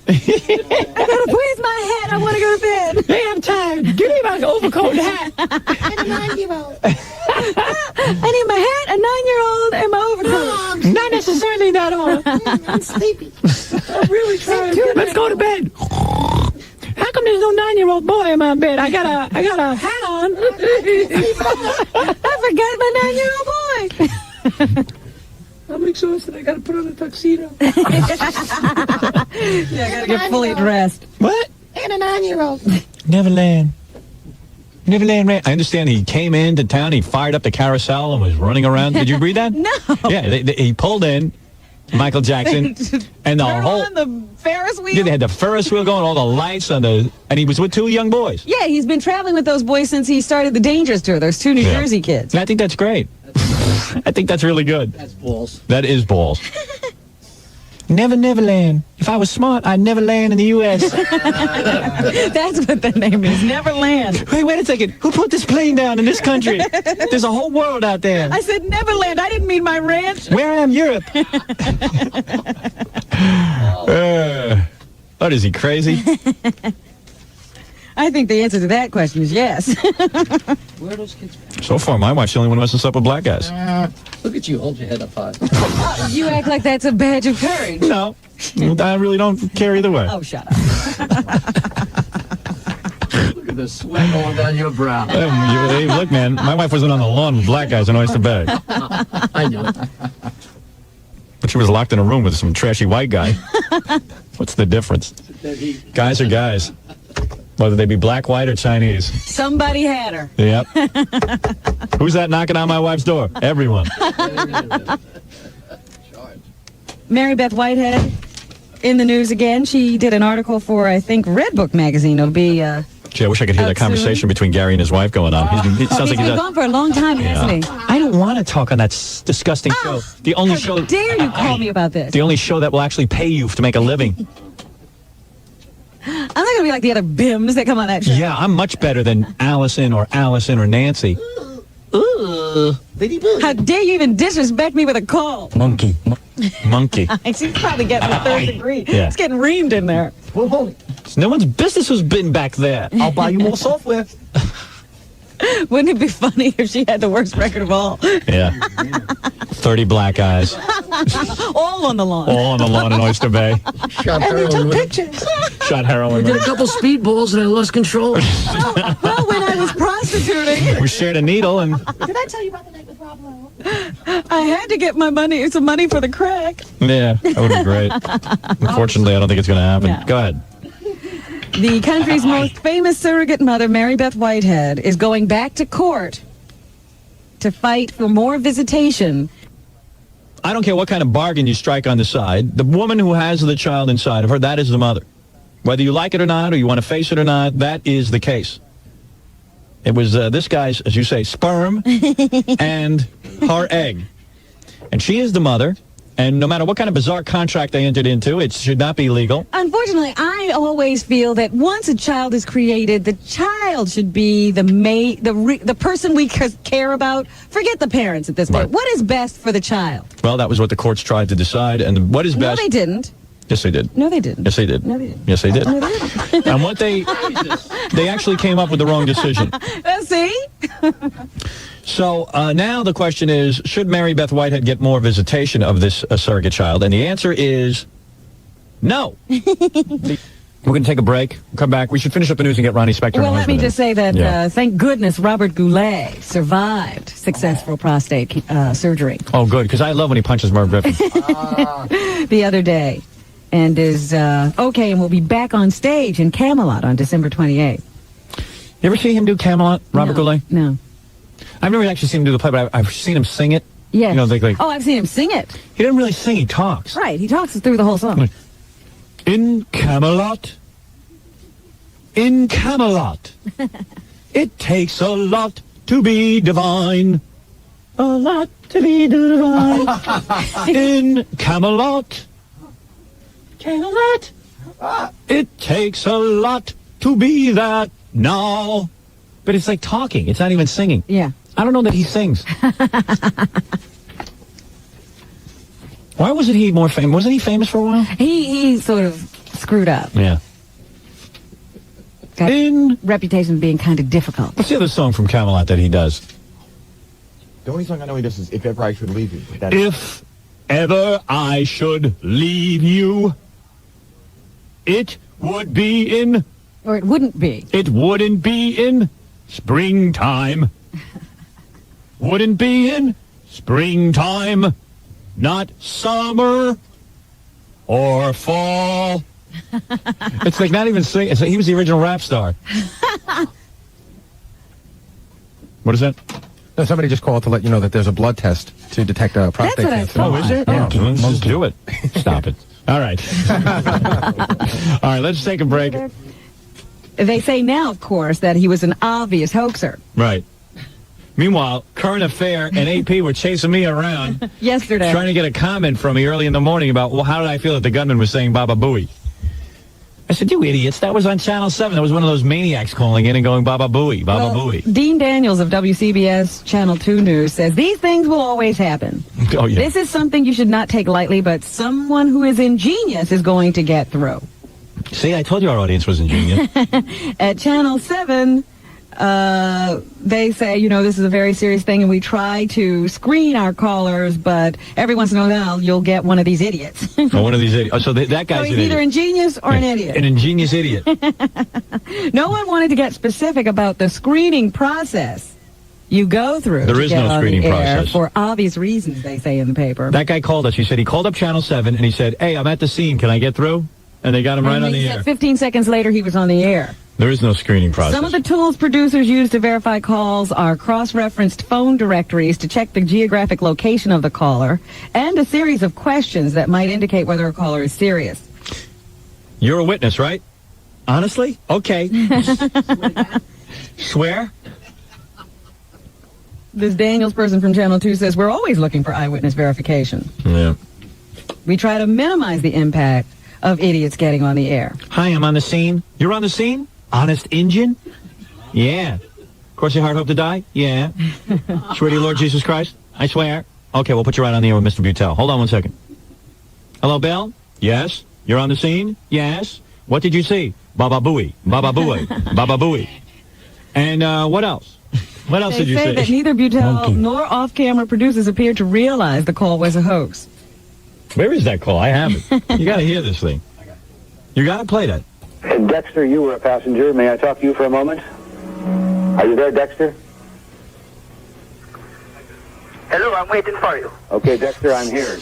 Where's my hat? I want to go to bed. Hey, I'm tired. Give me my overcoat and hat. I'm a 9-year-old. I need my hat, a 9-year-old, and my overcoat. Not necessarily that old. I'm sleepy. I'm really trying. Let's go to bed. How come there's no 9-year-old boy in my bed? I got a hat on. I forgot my 9-year-old boy. I'm exhausted. I got to put on a tuxedo. Yeah, I got to get fully dressed. What? And a 9-year-old. Neverland ran. I understand he came into town, he fired up the carousel and was running around. Did you read that? No. Yeah, he pulled in, Michael Jackson, and the whole... on the Ferris wheel? Yeah, they had the Ferris wheel going, all the lights on the... And he was with 2 young boys. Yeah, he's been traveling with those boys since he started the Dangerous Tour. Those 2 New Jersey kids. And I think that's great. I think that's really good. That's balls. That is balls. Neverland. If I was smart, I'd never land in the U.S. That's what the name is, Neverland. Wait a second. Who put this plane down in this country? There's a whole world out there. I said Neverland. I didn't mean my ranch. Where I am, Europe. What is he, crazy? I think the answer to that question is yes. Where are those kids? So far, my wife's the only one who messes up with black guys. Look at you. Hold your head up high. You act like that's a badge of courage. No. I really don't care either way. Oh, shut up. Look at the sweat going down your brow. Hey, look, man, my wife wasn't on the lawn with black guys in Oyster Bay. I knew it. But she was locked in a room with some trashy white guy. What's the difference? Guys are guys. Whether they be black, white, or Chinese. Somebody had her. Yep. Who's that knocking on my wife's door? Everyone. Mary Beth Whitehead in the news again. She did an article for, I think, Red Book magazine. It'll be... Gee, I wish I could hear that conversation between Gary and his wife going on. It sounds he's like been gone for a long time, hasn't he? I don't want to talk on that disgusting show. The only show... How dare you call me about this? The only show that will actually pay you to make a living. I'm not going to be like the other bims that come on that show. Yeah, I'm much better than Allison or Nancy. How dare you even disrespect me with a call? Monkey. She's probably getting a 3rd degree. Yeah. It's getting reamed in there. It's no one's business who's been back there. I'll buy you more software. Wouldn't it be funny if she had the worst record of all? Yeah. 30 black guys. All on the lawn. All on the lawn in Oyster Bay. Shot heroin with it. Shot heroin We with did it. a couple speedballs and I lost control. Well, when I was prostituting... We shared a needle and... Did I tell you about the night with Pablo? I had to get my money. Some money for the crack. Yeah, that would be great. Unfortunately, I don't think it's going to happen. No. Go ahead. The country's most famous surrogate mother, Mary Beth Whitehead, is going back to court to fight for more visitation. I don't care what kind of bargain you strike on the side. The woman who has the child inside of her, that is the mother. Whether you like it or not, or you want to face it or not, that is the case. It was this guy's, as you say, sperm and her egg. And she is the mother. And no matter what kind of bizarre contract they entered into, it should not be legal. Unfortunately, I always feel that once a child is created, the child should be the person we care about. Forget the parents at this point. Right. What is best for the child? Well, that was what the courts tried to decide. And what is best... No, they didn't. Yes, they did. No, they didn't. Yes, they did. No, they didn't. Yes, they did. No, they didn't. And what they actually came up with the wrong decision. See? So now the question is, should Mary Beth Whitehead get more visitation of this surrogate child? And the answer is no. We're going to take a break. Come back. We should finish up the news and get Ronnie Spector. Well, let me just say that thank goodness Robert Goulet survived successful prostate surgery. Oh, good, because I love when he punches Merv Griffin. The other day. And is okay and will be back on stage in Camelot on December 28th. You ever see him do Camelot, Robert Goulet? No. I've never actually seen him do the play, but I've seen him sing it. Yes. You know, oh, I've seen him sing it. He doesn't really sing, he talks. Right, he talks through the whole song. In Camelot, it takes a lot to be divine. A lot to be divine. In Camelot, it takes a lot to be that now. But it's like talking. It's not even singing. Yeah. I don't know that he sings. Why wasn't he more famous? Wasn't he famous for a while? He sort of screwed up. Yeah. Got reputation of being kind of difficult. What's the other song from Camelot that he does? The only song I know he does is If Ever I Should Leave You. If ever I should leave you, it would be in... Or it wouldn't be. It wouldn't be in springtime. Wouldn't be in springtime. Not summer or fall. It's like not even singing. He was the original rap star. What is that? No, somebody just called to let you know that there's a blood test to detect a prostate cancer. Oh, is it? Yeah. Let's just do it. Stop it. All right. All right, let's take a break. They say now, of course, that he was an obvious hoaxer. Right. Meanwhile, Current Affair and AP were chasing me around yesterday, trying to get a comment from me early in the morning about, well, how did I feel that the gunman was saying Baba Booey? I said, you idiots, that was on Channel 7. That was one of those maniacs calling in and going, Baba Booey, Baba Booey. Dean Daniels of WCBS Channel 2 News says, these things will always happen. Oh, yeah. This is something you should not take lightly, but someone who is ingenious is going to get through. See, I told you our audience was ingenious. At Channel 7, they say, you know, this is a very serious thing, and we try to screen our callers, but every once in a while, you'll get one of these idiots. Oh, one of these idiots. Oh, so that guy's he's an either idiot. ingenious or an idiot. An ingenious idiot. No one wanted to get specific about the screening process you go through. There to is get no on screening the air process. for obvious reasons, they say in the paper. That guy called us. He said he called up Channel 7, and he said, hey, I'm at the scene. Can I get through? And they got him right on the air. 15 seconds later, he was on the air. There is no screening process. Some of the tools producers use to verify calls are cross-referenced phone directories to check the geographic location of the caller, and a series of questions that might indicate whether a caller is serious. You're a witness, right? Honestly? Okay. Swear? This Daniels person from Channel 2 says, we're always looking for eyewitness verification. Yeah. We try to minimize the impact of idiots getting on the air. Hi, I'm on the scene. You're on the scene? Honest Injun? Yeah. Cross your heart, hope to die? Yeah. Swear to your Lord Jesus Christ? I swear. Okay, we'll put you right on the air with Mr. Butel. Hold on one second. Hello, Bell? Yes. You're on the scene? Yes. What did you see? Baba Booey. Baba Booey. Baba Booey. And what else? What else did you They say that neither Butel nor off-camera producers appear to realize the call was a hoax. Where is that call? I haven't. You got to hear this thing. You got to play that. Dexter, you were a passenger. May I talk to you for a moment? Are you there, Dexter? Hello, I'm waiting for you. Okay, Dexter, I'm here.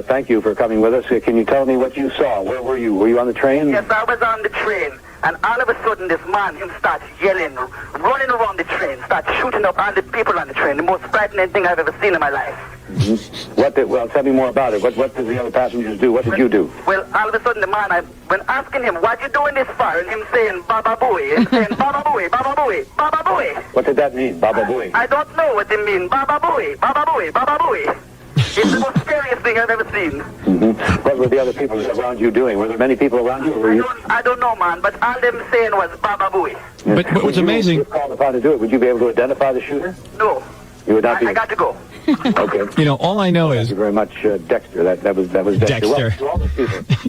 Thank you for coming with us. Can you tell me what you saw? Where were you? Were you on the train? Yes, I was on the train, and all of a sudden this man, him starts yelling, running around the train, starts shooting up all the people on the train. The most frightening thing I've ever seen in my life. Mm-hmm. Well, tell me more about it. What did the other passengers do? What did you do? Well, all of a sudden the man, when asking him, what you doing this for? And him saying, Baba Booey, and saying, Baba Booey, Baba Booey, Baba Booey. What did that mean, Baba Booey? I don't know what they mean. Baba Booey, Baba Booey, Baba Booey. It's the most scariest thing I've ever seen. Mm-hmm. What were the other people around you doing? Were there many people around you? Or were you? I don't know, man, but all them saying was Baba Booey. But what's amazing... If called upon to do it, would you be able to identify the shooter? No. You would not be. I got to go. Okay. You know, all I know is... Thank you very much, Dexter. That was Dexter. Dexter. Well,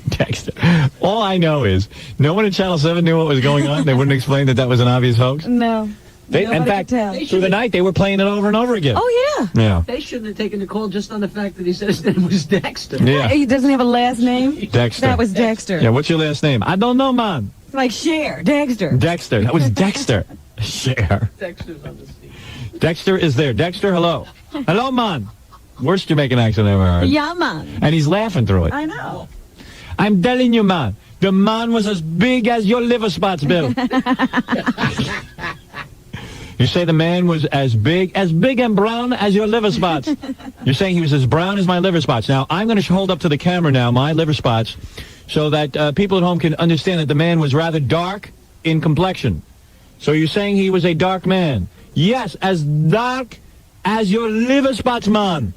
Dexter. All I know is no one at Channel 7 knew what was going on. They wouldn't explain that was an obvious hoax. No. In fact, through the night, they were playing it over and over again. Oh, yeah. Yeah. They shouldn't have taken the call just on the fact that he said his name was Dexter. Yeah. He doesn't have a last name? Dexter. That was Dexter. Yeah, what's your last name? I don't know, man. Like Cher, Dexter. Dexter. That was Dexter. Cher. Dexter's on the scene. Dexter is there. Dexter, hello. Hello, man. Worst Jamaican accent I ever heard. Yeah, man. And he's laughing through it. I know. I'm telling you, man. The man was as big as your liver spots, Bill. You say the man was as big and brown as your liver spots. You're saying he was as brown as my liver spots. Now, I'm going to hold up to the camera now my liver spots so that people at home can understand that the man was rather dark in complexion. So you're saying he was a dark man. Yes, as dark as your liver spots, man.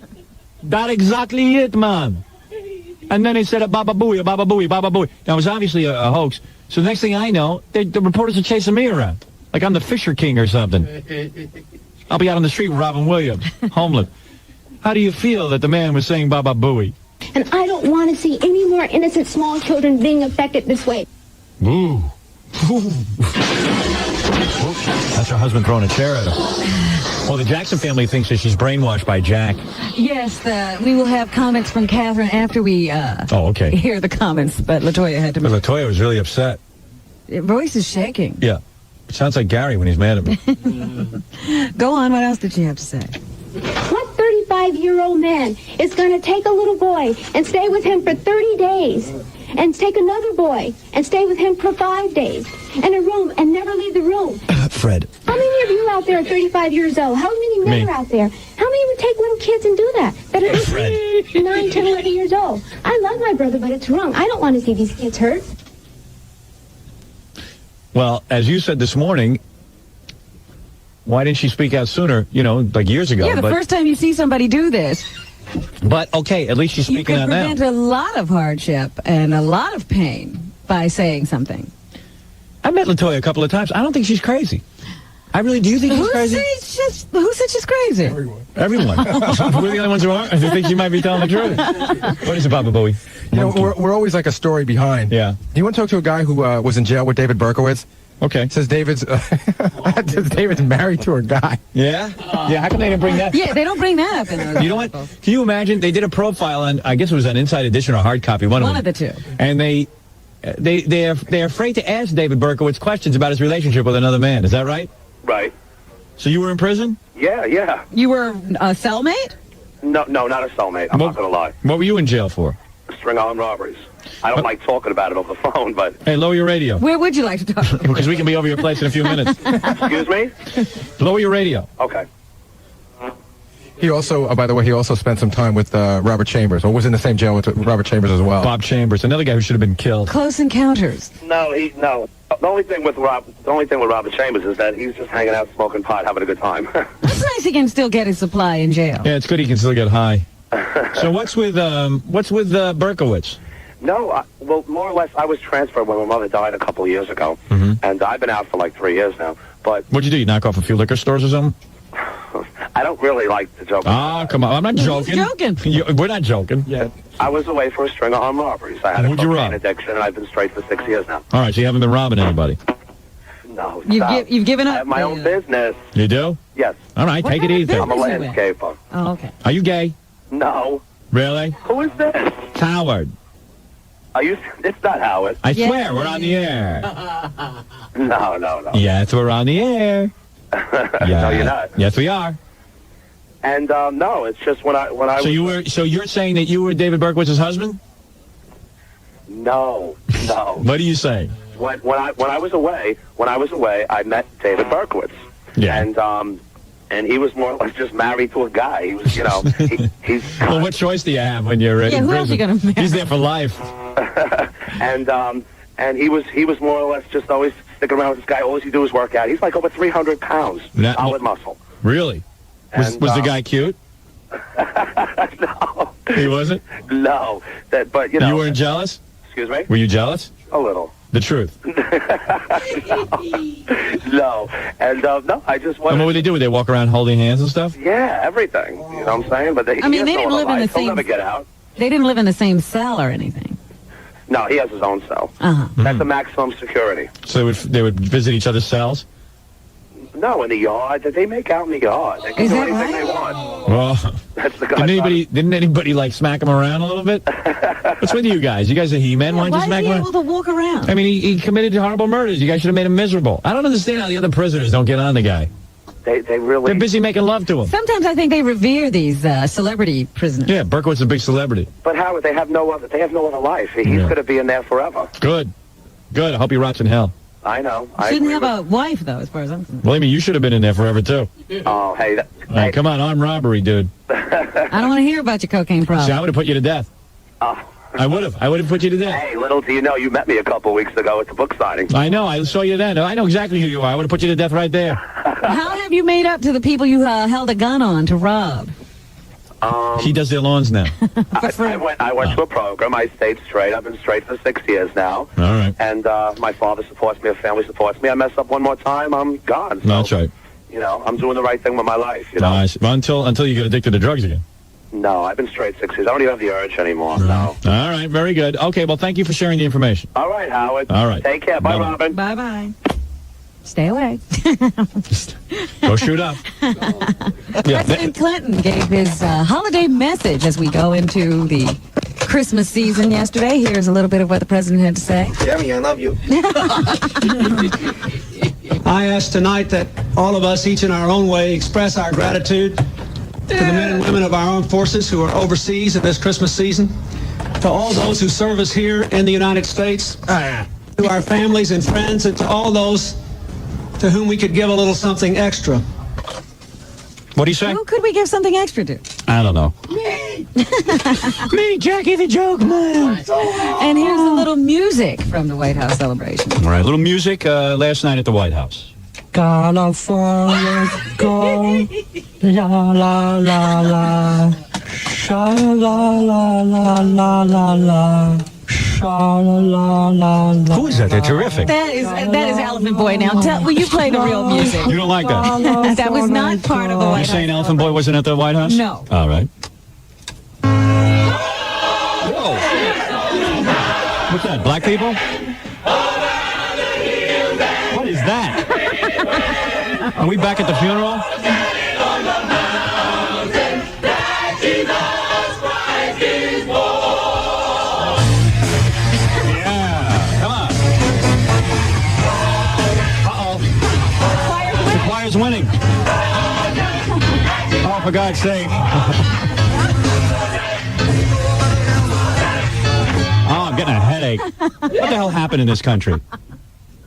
That exactly it, man. And then he said, Baba Booey, Baba Booey, Baba Booey. Now, it was obviously a hoax. So the next thing I know, the reporters are chasing me around. Like I'm the Fisher King or something. I'll be out on the street with Robin Williams, homeless. How do you feel that the man was saying Baba Booey? And I don't want to see any more innocent small children being affected this way. Ooh. That's her husband throwing a chair at him. Well, the Jackson family thinks that she's brainwashed by Jack. Yes, we will have comments from Catherine after we okay. hear the comments, but LaToya had to But LaToya was really upset. Her voice is shaking. Yeah. It sounds like Gary when he's mad at me. Go on, what else did she have to say? What 35-year-old man is going to take a little boy and stay with him for 30 days and take another boy and stay with him for 5 days in a room and never leave the room? Fred. How many of you out there are 35 years old? How many men are out there? How many would take little kids and do that? That are 9, 10, 11 years old. I love my brother, but it's wrong. I don't want to see these kids hurt. Well, as you said this morning, why didn't she speak out sooner, like years ago? Yeah, the first time you see somebody do this. But, okay, at least she's speaking out now. You could prevent a lot of hardship and a lot of pain by saying something. I met LaToya a couple of times. I don't think she's crazy. I really do think she's crazy. Who said she's crazy? Everyone. We're the only ones who aren't. I think she might be telling the truth. What is it, Baba Booey? We're always like a story behind. Yeah. Do you want to talk to a guy who was in jail with David Berkowitz? Okay. Says David's married to a guy. Yeah? Yeah, how come they didn't bring that? Yeah, they don't bring that up in those. You know what? Can you imagine? They did a profile on, I guess it was on Inside Edition or hard copy, one of the two. And they're afraid to ask David Berkowitz questions about his relationship with another man. Is that right? Right. So you were in prison? Yeah. You were a cellmate? No, not a cellmate. I'm not going to lie. What were you in jail for? String armed robberies. I don't like talking about it over the phone, but... Hey, lower your radio. Where would you like to talk? Because we can be over your place in a few minutes. Excuse me? Lower your radio. Okay. He also, by the way, spent some time with Robert Chambers, or was in the same jail with Robert Chambers as well. Bob Chambers, another guy who should have been killed. Close Encounters. No. The only thing with Robert Chambers is that he's just hanging out, smoking pot, having a good time. That's nice. He can still get his supply in jail. Yeah, it's good he can still get high. So what's with Berkowitz? No, well, more or less, I was transferred when my mother died a couple of years ago, and I've been out for like 3 years now. But what'd you do? You knock off a few liquor stores or something? I don't really like to joke. Ah, come on! I'm not joking. We're not joking. Yeah, I was away for a string of armed robberies. I had a cocaine addiction, and I've been straight for 6 years now. All right, so you haven't been robbing anybody? No. You've given up? I have my own business. You do? Yes. All right, take it easy. I'm a landscaper. Oh, okay. Are you gay? No. Really? Who is this? Howard. Are you? It's not Howard. I swear, we're on the air. No. Yes, we're on the air. No, you're not. Yes, we are. And no, it's just when I was. So you're saying that you were David Berkowitz's husband? No. What are you saying? When I was away, I met David Berkowitz. Yeah. And he was more or less just married to a guy. He was, he's. Well, what choice do you have when you're in prison? Who else are you gonna marry? He's there for life. and he was more or less just always sticking around with this guy. All he do is work out. He's like over 300 pounds, solid muscle. Really? Was the guy cute? No. He wasn't? No. But you weren't jealous? Excuse me? Were you jealous? A little. The truth. No. And no, I just wanted. And what would they do? Would they walk around holding hands and stuff? Yeah, everything. You know what I'm saying? But they didn't live in the same. He'll never get out. They didn't live in the same cell or anything. No, he has his own cell. That's the maximum security. So they would visit each other's cells? No, in the yard. They make out in the yard. They can do anything they want. Well, that's the didn't anybody like smack him around a little bit? What's with you guys? You guys are He-Men? Why don't you smack him around? Why is he able to walk around? I mean, he committed horrible murders. You guys should have made him miserable. I don't understand how the other prisoners don't get on the guy. They really... They're busy making love to him. Sometimes I think they revere these celebrity prisoners. Yeah, Berkowitz is a big celebrity. But Howard, they have no other life. He's going to be in there forever. Good. I hope he rots in hell. I know. Shouldn't have a wife, though, as far as I'm concerned. Believe me, you should have been in there forever, too. Oh, hey. Right, come on, armed robbery, dude. I don't want to hear about your cocaine problem. See, I would have put you to death. I would have put you to death. Hey, little do you know, you met me a couple weeks ago at the book signing. I know, I saw you then. I know exactly who you are. I would have put you to death right there. How have you made up to the people you held a gun on to rob? He does their lawns now. I went to a program. I stayed straight. I've been straight for 6 years now. All right. And my father supports me. My family supports me. I mess up one more time, I'm gone. So, that's right. I'm doing the right thing with my life. Nice. Well, until you get addicted to drugs again. No, I've been straight 6 years. I don't even have the urge anymore. No. All right. Very good. Okay. Well, thank you for sharing the information. All right, Howard. All right. Take care. Bye, Bye-bye. Robin. Bye-bye. Stay away. Go shoot up. President Clinton gave his holiday message as we go into the Christmas season yesterday. Here's a little bit of what the president had to say. Jeremy, I love you. I ask tonight that all of us, each in our own way, express our gratitude to the men and women of our armed forces who are overseas at this Christmas season, to all those who serve us here in the United States, to our families and friends, and to all those to whom we could give a little something extra. What do you say? Who could we give something extra to? I don't know. Me! Me, Jackie the Joke Man. And here's a little music from the White House celebration. All right, little music last night at the White House. California, go, la la la la, sha la la la la la la, sha la la la la. Who is that? They're terrific. That is Elephant Boy. Now, will you play the real music? You don't like that? That was not part of the White You're House. saying Elephant Boy wasn't at the White House? No. All right. Whoa. What's that, black people? What is that? Are we back at the funeral? Yeah, come on. Uh-oh. The choir's winning. Oh, for God's sake. Oh, I'm getting a headache. What the hell happened in this country?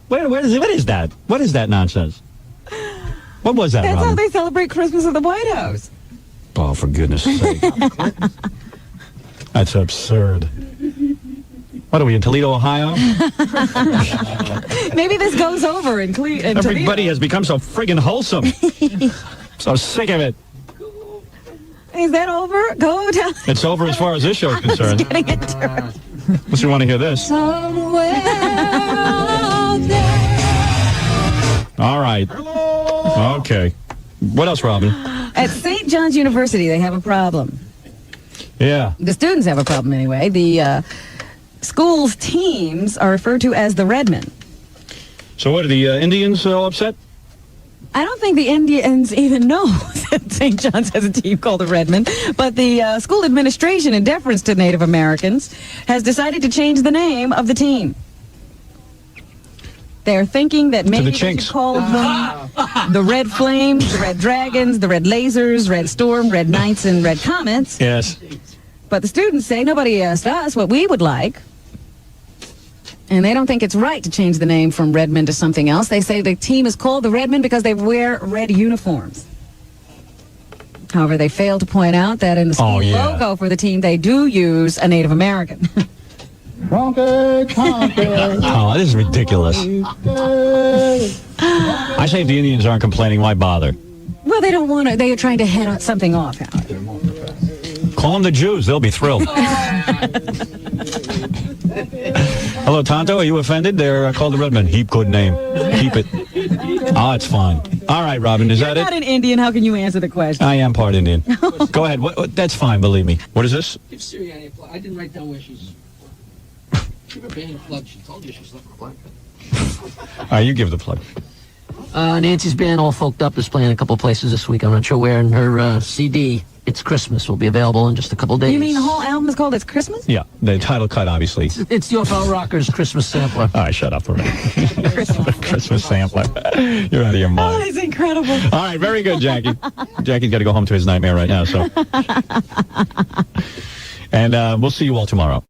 What is that? What is that nonsense? What was that, That's Robin? how they celebrate Christmas at the White House. Oh, for goodness sake. That's absurd. What are we, in Toledo, Ohio? Maybe this goes over in Toledo. Everybody has become so friggin' wholesome. So sick of it. Is that over? Go down. It's over as far as this show is concerned. Getting it turned. Unless you want to hear this. Somewhere out there. All right. Okay. What else, Robin? At St. John's University, they have a problem. Yeah. The students have a problem anyway. The school's teams are referred to as the Redmen. So what, are the Indians all upset? I don't think the Indians even know that St. John's has a team called the Redmen, but the school administration, in deference to Native Americans, has decided to change the name of the team. They're thinking that maybe they should call them the Red Flames, the Red Dragons, the Red Lasers, Red Storm, Red Knights, and Red Comets. Yes. But the students say nobody asked us what we would like. And they don't think it's right to change the name from Redmen to something else. They say the team is called the Redmen because they wear red uniforms. However, they fail to point out that in the school logo for the team, they do use a Native American. Oh, that is ridiculous. I say if the Indians aren't complaining, why bother? Well, they don't want to. They are trying to head something off. Call them the Jews. They'll be thrilled. Hello, Tonto. Are you offended? They're called the Redmen. Heap good name. Keep it. Oh, it's fine. All right, Robin. Is that it? You're not an Indian. How can you answer the question? I am part Indian. Go ahead. That's fine. Believe me. What is this? Give Sirianni a plug. I didn't write down where she's. Give her band a plug. She told you she's looking for plug. All right, you give the plug. Nancy's band, All Folked Up, is playing a couple places this week. I'm not sure where. And her CD, It's Christmas, will be available in just a couple days. You mean the whole album is called It's Christmas? Yeah, the title cut, obviously. It's the UFO Rockers Christmas sampler. All right, shut up for a minute. Christmas sampler. You're out of your mind. Oh, it's incredible. All right, very good, Jackie. Jackie's got to go home to his nightmare right now, so. And we'll see you all tomorrow.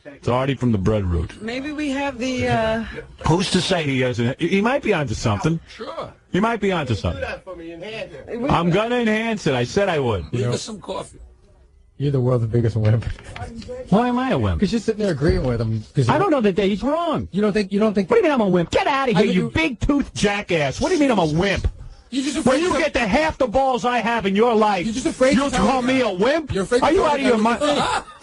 It's Artie from the Bread Route. Maybe we have the... Who's to say he hasn't? He might be onto something. Sure. He might be onto something. I'm going to enhance it. I said I would. Leave us some coffee. You're the world's biggest wimp. Why am I a wimp? Because you're sitting there agreeing with him. I don't know that he's wrong. You don't think? What do you mean I'm a wimp? Get out of here, you big-toothed jackass. What do you mean I'm a wimp? You're just afraid when you get the half the balls I have in your life, you're just afraid you'll call me a wimp? You're afraid Are you out of your mind?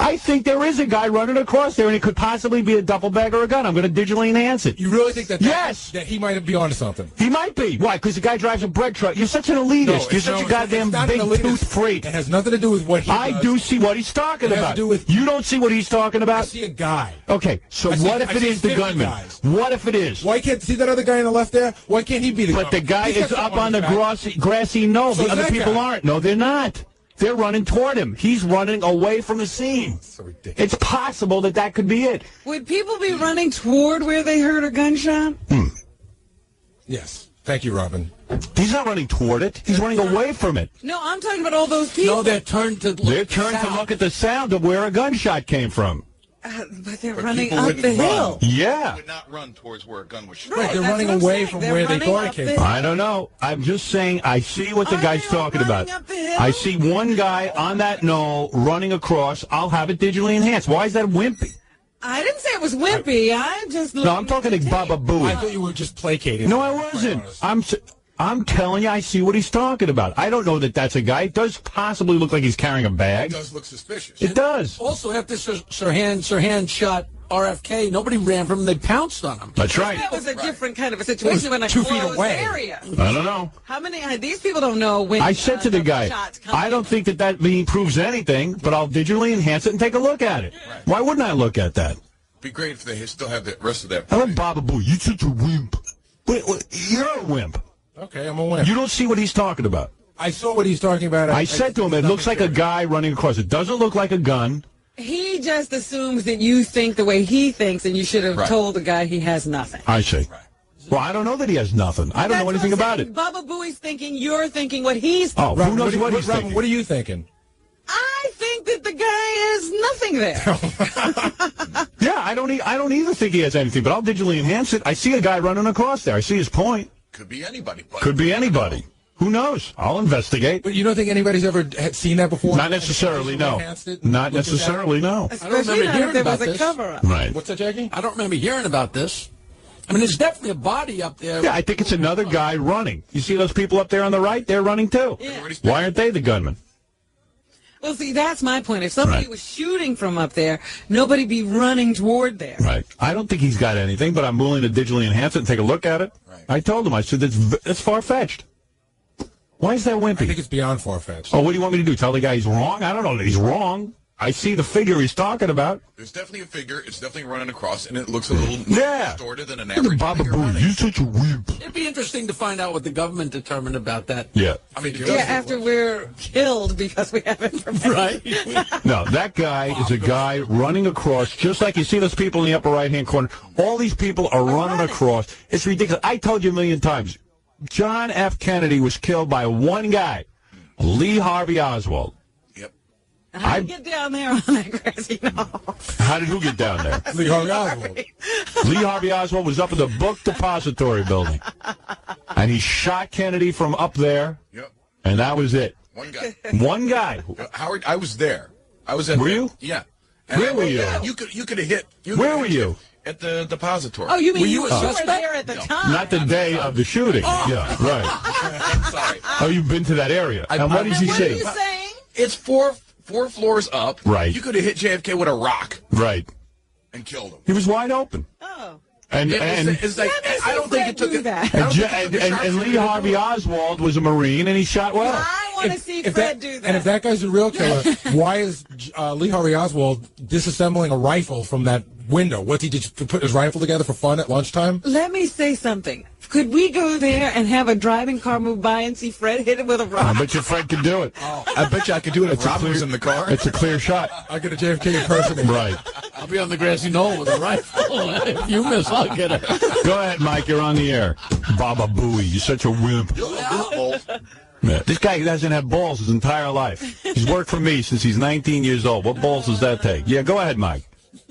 I think there is a guy running across there, and it could possibly be a duffel bag or a gun. I'm going to digitally enhance it. You really think that? Yes. That he might be onto something. He might be. Why? Because the guy drives a bread truck. You're such an elitist. You're such a goddamn big tooth freak. It has nothing to do with what he does. I do see what he's talking It has about. to do with- You don't see what he's talking about? I see a guy. Okay, so what if it is the gunman? What if it is? Why can't see that other guy on the left there? Why can't he be the But the guy He's is got up something on the grassy knoll. So The other that people guy. aren't. No, they're not. They're running toward him. He's running away from the scene. So ridiculous. It's possible that could be it. Would people be running toward where they heard a gunshot? Yes. Thank you, Robin. He's not running toward it. He's running away from it. No, I'm talking about all those people. No, they're turned to look at the sound of where a gunshot came from. But they're running up the hill. Yeah. Would not run towards where a gun was shot. Right, they're running away from where they thought it came from. I don't know. I'm just saying I see what the guy's talking about. I see one guy on that knoll running across. I'll have it digitally enhanced. Why is that wimpy? I didn't say it was wimpy. I'm just No, I'm talking to Baba Booey. I thought you were just placating. No, I wasn't. I'm telling you, I see what he's talking about. I don't know that that's a guy. It does possibly look like he's carrying a bag. It does look suspicious. It does. Also, after Sirhan shot RFK, nobody ran from him. They pounced on him. That's right. That was a different kind of a situation in a 2 feet closed away. area. I don't know. How many? These people don't know when. I said to the guy, I don't think that proves anything, but I'll digitally enhance it and take a look at it. Right. Why wouldn't I look at that? Be great if they still have the rest of that. I love Baba Boo. You're such a wimp. Wait, you're a wimp. Okay, I'm a wimp. You don't see what he's talking about. I saw what he's talking about. I said to him, it looks like a guy running across. It doesn't look like a gun. He just assumes that you think the way he thinks, and you should have told the guy he has nothing. I see. Well, I don't know that he has nothing. I don't know anything about it. Baba Booey's thinking you're thinking what he's Oh, thinking. who knows what he's thinking? What are you thinking? I think that the guy has nothing there. Yeah, I don't either think he has anything, but I'll digitally enhance it. I see a guy running across there. I see his point. Could be anybody. Could be anybody. Who knows? I'll investigate. But you don't think anybody's ever seen that before? Not necessarily, no. Not necessarily, no. I don't remember hearing about this. Right. What's that, Jackie? I don't remember hearing about this. I mean, there's definitely a body up there. Yeah, I think it's another guy running. You see those people up there on the right? They're running too. Yeah. Why aren't they the gunman? Well, see, that's my point. If somebody was shooting from up there, nobody be running toward there. Right. I don't think he's got anything, but I'm willing to digitally enhance it and take a look at it. Right. I told him, I said, that's far-fetched. Why is that wimpy? I think it's beyond far-fetched. Oh, what do you want me to do? Tell the guy he's wrong? I don't know that he's wrong. I see the figure he's talking about. There's definitely a figure. It's definitely running across, and it looks a little more distorted than an Look at average Baba figure Boo. running. You're such a wimp. It'd be interesting to find out what the government determined about that. Yeah. I mean, Yeah, after we're killed because we have information. Right. No, that guy is a guy running across, just like you see those people in the upper right-hand corner. All these people are running across. It's ridiculous. I told you a million times. John F. Kennedy was killed by one guy, Lee Harvey Oswald. How did you get down there on that grassy knoll? How did who get down there? Lee Harvey Oswald. Lee Harvey Oswald was up in the book depository building. And he shot Kennedy from up there. Yep. And that was it. One guy. One guy. Howard, I was there. I was at. Were you? Yeah. Where were you? You could have hit. Where were you? At the depository. Oh, you mean you a were suspect? there at the time? Not the day of the shooting. Yeah, right. Sorry. Oh, you've been to that area. And what did you What are see? you saying? It's four floors up. Right. You could have hit JFK with a rock Right. and killed him. He was wide open. Oh. And It's like I don't think it took it. And Lee Harvey Oswald was a Marine, and he shot well. I want to see Fred do that. And if that guy's a real killer, why is Lee Harvey Oswald disassembling a rifle from that window? What, he just put his rifle together for fun at lunchtime? Let me say something. Could we go there and have a driving car move by and see Fred hit it with a rock? I bet you Fred could do it. I bet you I could do it if Robin was in the car. It's a clear shot. I get a JFK impersonator. Right. I'll be on the grassy knoll with a rifle. If you miss, I'll get it. Go ahead, Mike. You're on the air. Baba Booey. You're such a wimp. Yeah. This guy doesn't have balls his entire life. He's worked for me since he's 19 years old. What balls does that take? Yeah, go ahead, Mike.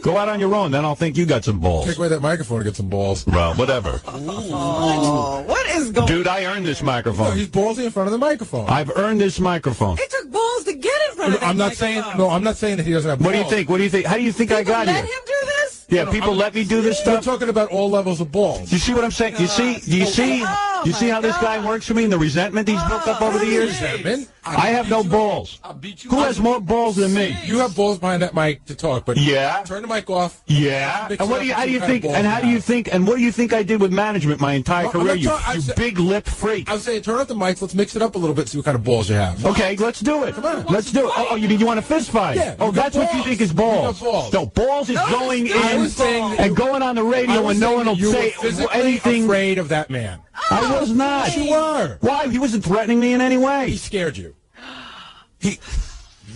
Go out on your own, then I'll think you got some balls. Take away that microphone and get some balls. Well, whatever. Oh, what is going on? Dude, I earned this No, microphone. he's ballsy in front of the microphone. I've earned this microphone. It took balls to get in front of that I'm not saying that he doesn't have balls. What do you think? What do you think? How do you think I got Let here? him do this? Yeah, people let me do this We're stuff. talking about all levels of balls. You see what I'm saying? You see? Do you see? You see how this guy works for me and the resentment he's built up over the years? Resentment? I have no balls. Who has more balls than me? You have balls behind that mic to talk, but turn the mic off. Yeah. And what do you? How do you think? And how do you think? And what do you think I did with management my entire career? You big lip freak. I'm saying turn off the mics. Let's mix it up a little bit. See what kind of balls you have. Okay, let's do it. Come on. Let's do it. Oh, you mean you want a fist fight? Yeah. Oh, that's what you think is balls. No, balls is going in and going on the radio and no one will say anything. Afraid of that man. I was not. You were. Why? He wasn't threatening me in any way. He scared you.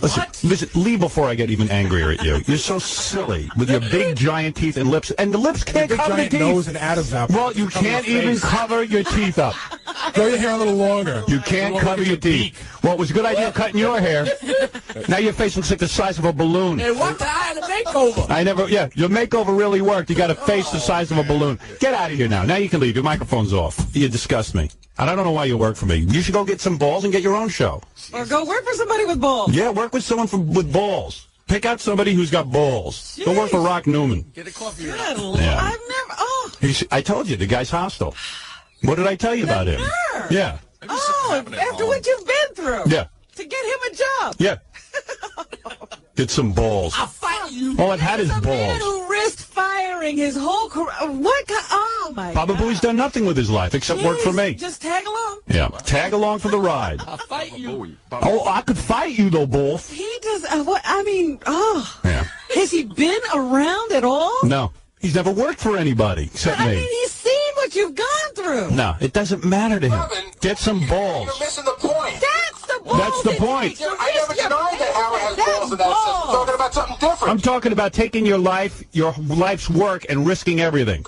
Listen, leave before I get even angrier at you. You're so silly with your big giant teeth and lips. And the lips can't cover the teeth. Nose and Adam's apple. Well, you can't even cover your teeth up. Grow your hair a little longer. You can't cover your teeth. Well, it was a good idea cutting your hair. Now your face looks like the size of a balloon. Hey, what the hell? The makeover. Your makeover really worked. You got a face the size of a balloon. Get out of here now. Now you can leave. Your microphone's off. You disgust me. And I don't know why you work for me. You should go get some balls and get your own show. Or go work for somebody with balls. Yeah, work with someone with balls. Pick out somebody who's got balls. Jeez. Go work for Rock Newman. Get a coffee. Yeah. I've never. Oh. I told you, the guy's hostile. What did I tell you about him? Nerve. Yeah. Oh, after what you've been through. Yeah. To get him a job. Yeah. Get some balls. I'll fight you. All I've had is balls. Man who risked firing his whole career. What? Oh my Papa God. Booey's done nothing with his life except work for me. Just tag along. Yeah, tag along for the ride. I'll fight you. Oh, I could fight you though, Wolf. He does. What? I mean, Yeah. Has he been around at all? No, he's never worked for anybody except me. I mean, he's seen what you've gone through. No, it doesn't matter to him. Robin, Get some balls. You're missing the point. That's the balls. That's the point. I never denied that Howard has balls in that sense. I'm talking about something different. I'm talking about taking your life's work and risking everything.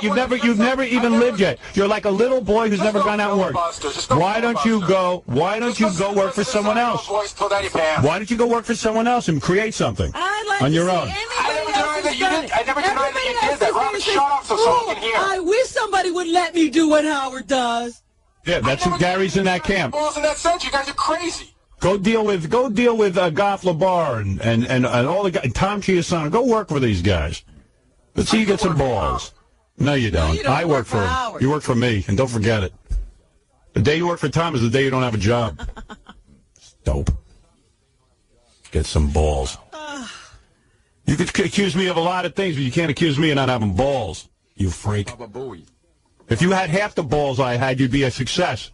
You've never even lived yet. You're like a little boy who's never gone out and worked. Why don't you go work for someone else? Why don't you go work for someone else and create something on your own? I never denied that you did that. Robin, shut up so someone can hear. I wish somebody would let me do what Howard does. Yeah, that's who Gary's in that camp. Balls in that sense. You guys are crazy. Go deal with Goff LeBar and all the guys, Tom Chiasano. Go work for these guys. Let's see you get some balls. No, you don't. I work for him. You work for me, and don't forget it. The day you work for Tom is the day you don't have a job. Dope. Get some balls. You could accuse me of a lot of things, but you can't accuse me of not having balls. You freak. If you had half the balls I had, you'd be a success.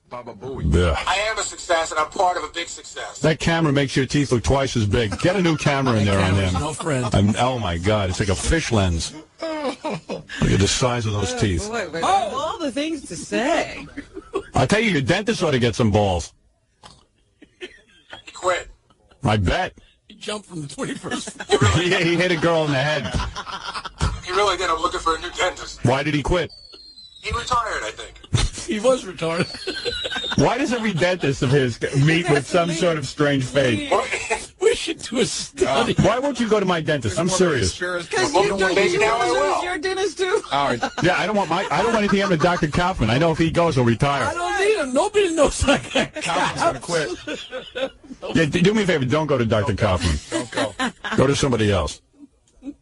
Baba Booey. I am a success, and I'm part of a big success. That camera makes your teeth look twice as big. Get a new camera in there on them. No friend. Oh, my God. It's like a fish lens. Look at the size of those teeth. Boy, all the things to say. I'll tell you, your dentist ought to get some balls. He quit. I bet. He jumped from the 21st floor. He hit a girl in the head. He really did. I'm looking for a new dentist. Why did he quit? He retired, I think. He was retarded. Why does every dentist of his meet with some sort of strange fate? We should do a study. Why won't you go to my dentist? I'm serious. Because you lose your dentist too. All right. Yeah, I don't want anything to happen to Dr. Kaufman. I know if he goes, he'll retire. I don't need him. Nobody knows that guy. Kaufman's going to quit. Yeah, do me a favor. Don't go to Dr. Kaufman. Don't go. Go to somebody else.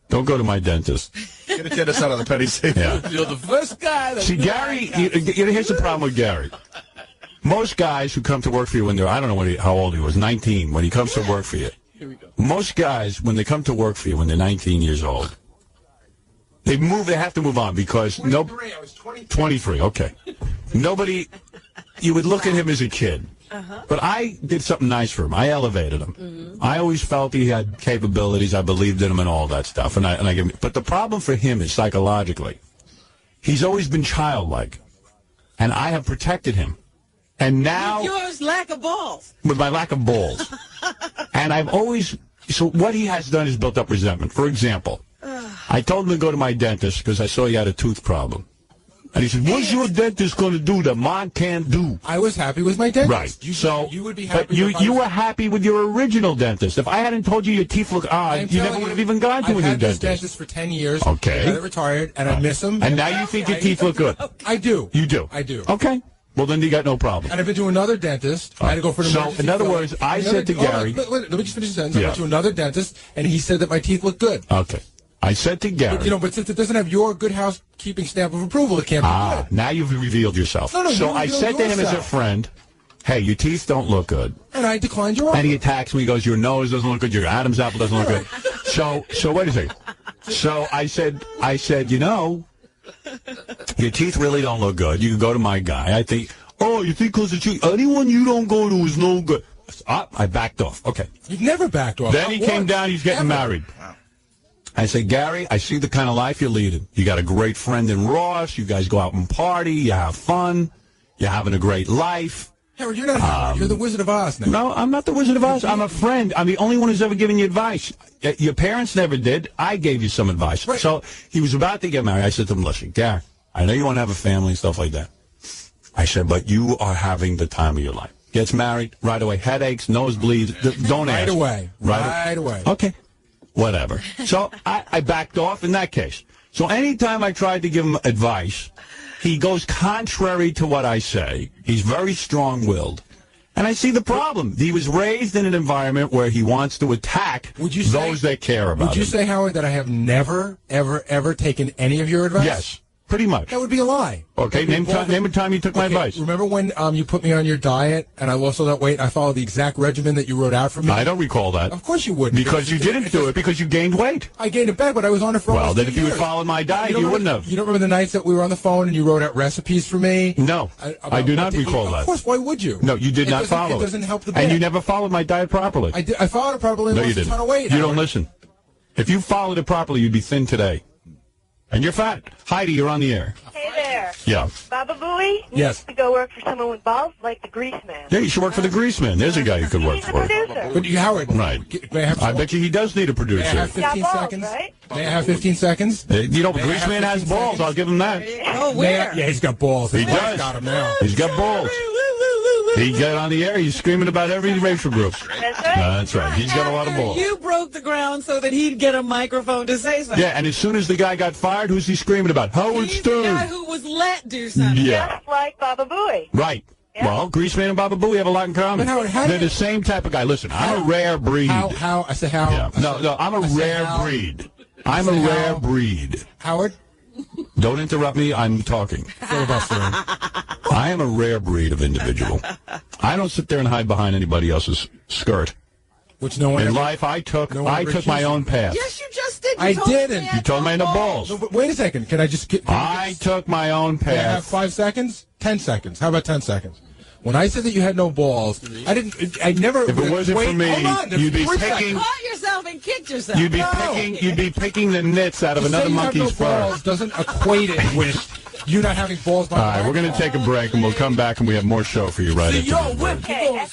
Don't go to my dentist. Get a dentist out of the petty safe. Yeah. You're the first guy. See, Gary, here's the problem with Gary. Most guys who come to work for you when they're, I don't know how old he was, 19, when he comes to work for you. Here we go. Most guys, when they come to work for you when they're 19 years old, they have to move on because 23, I was 23, okay. Nobody, you would look at him as a kid. But I did something nice for him. I elevated him. I always felt he had capabilities. I believed in him and all that stuff. And I gave him, but the problem for him is psychologically. He's always been childlike. And I have protected him. And now... With yours lack of balls. With my lack of balls. And I've always... So what he has done is built up resentment. For example, I told him to go to my dentist because I saw he had a tooth problem. And he said, what's your dentist going to do that mine can't do? I was happy with my dentist. Right. You would be happy. But you were happy with your original dentist. If I hadn't told you your teeth look odd, you never would have even gone to a new dentist. I've had this dentist for 10 years. Okay. I retired, and I miss him. And now you think your teeth look good? I do. You do? I do. Okay. Well, then you got no problem. And I've been to another dentist. I had to go for an emergency. So, in other words, I said to Gary... Let me just finish the sentence. I went to another dentist, and he said that my teeth look good. Okay. I said to Gary. But since it doesn't have your good housekeeping stamp of approval, it can't be good. Now you've revealed yourself. No, so I said to him as a friend, hey, your teeth don't look good. And I declined your offer. And he attacks me. He goes, your nose doesn't look good. Your Adam's apple doesn't look good. So wait a second. So I said, your teeth really don't look good. You can go to my guy. I think, you think because anyone you don't go to is no good. I backed off. Okay. You've never backed off. Then he came down. He's getting married. I said, Gary, I see the kind of life you're leading. You got a great friend in Ross. You guys go out and party. You have fun. You're having a great life. Howard, you're not Howard. You're the Wizard of Oz now. No, I'm not the Wizard of Oz. I'm a friend. I'm the only one who's ever given you advice. Your parents never did. I gave you some advice. Right. So he was about to get married. I said to him, listen, Gary, I know you want to have a family and stuff like that. I said, but you are having the time of your life. Gets married right away. Headaches, nosebleeds. Don't ask. Right away. Okay. Whatever. So I backed off in that case. So anytime I tried to give him advice, he goes contrary to what I say. He's very strong-willed. And I see the problem. He was raised in an environment where he wants to attack those that care about him. Would you say, Howard, that I have never, ever, ever taken any of your advice? Yes. Pretty much. That would be a lie. Okay, name a time you took my advice. Remember when you put me on your diet and I lost all that weight and I followed the exact regimen that you wrote out for me? I don't recall that. Of course you wouldn't. Because you didn't do it because you gained weight. I gained it back, but I was on it for almost 2 years. Well, then if you had followed my diet, you wouldn't have. You don't remember the nights that we were on the phone and you wrote out recipes for me? No, I do not recall that. Of course, why would you? No, you did not follow it. It doesn't help the bit. And you never followed my diet properly. I followed it properly and lost a ton of weight. You don't listen. If you followed it properly, you'd be thin today. And you're fat. Heidi, you're on the air. Hey there. Yeah. Baba Booey Yes. needs to go work for someone with balls like the Grease Man. Yeah, you should work for the Grease Man. There's a guy you could work He's a for. producer. But you, Howard, right. I bet you he does need a producer. May I have 15 seconds? Right? May I have 15 seconds? You know, Grease Man has balls. I'll give him that. Oh, where? Yeah, he's got balls. He His wife does. got him now. He's got balls. He got on the air. He's screaming about every racial group. That's right. That's right. He's got a lot of balls. You broke the ground so that he'd get a microphone to say something. Yeah, and as soon as the guy got fired, who's he screaming about? Howard Stern. The guy who was let do something. Yeah. Just like Baba Booey. Right. Yeah. Well, Grease Man and Baba Booey have a lot in common. But Howard, they're the same type of guy. Listen, I'm a rare breed. How? I said how? Yeah. No, I'm a rare breed. I'm a rare breed. Howard? Don't interrupt me. I'm talking. Filibustering. I am a rare breed of individual. I don't sit there and hide behind anybody else's skirt. Which no one in ever, life, I took accused my own path. Yes, you just did. I didn't. You told me in the balls. No, but wait a second. Can I just get... I took my own path. Can I have 5 seconds? 10 seconds. How about 10 seconds? When I said that you had no balls, I never... If it wasn't for me, you'd be picking... Caught yourself and kicked yourself. You'd be picking the nits out of another monkey's fur. Balls doesn't equate it with you not having balls. All right, we're going to take a break, and we'll come back, and we have more show for you right after this break. Okay,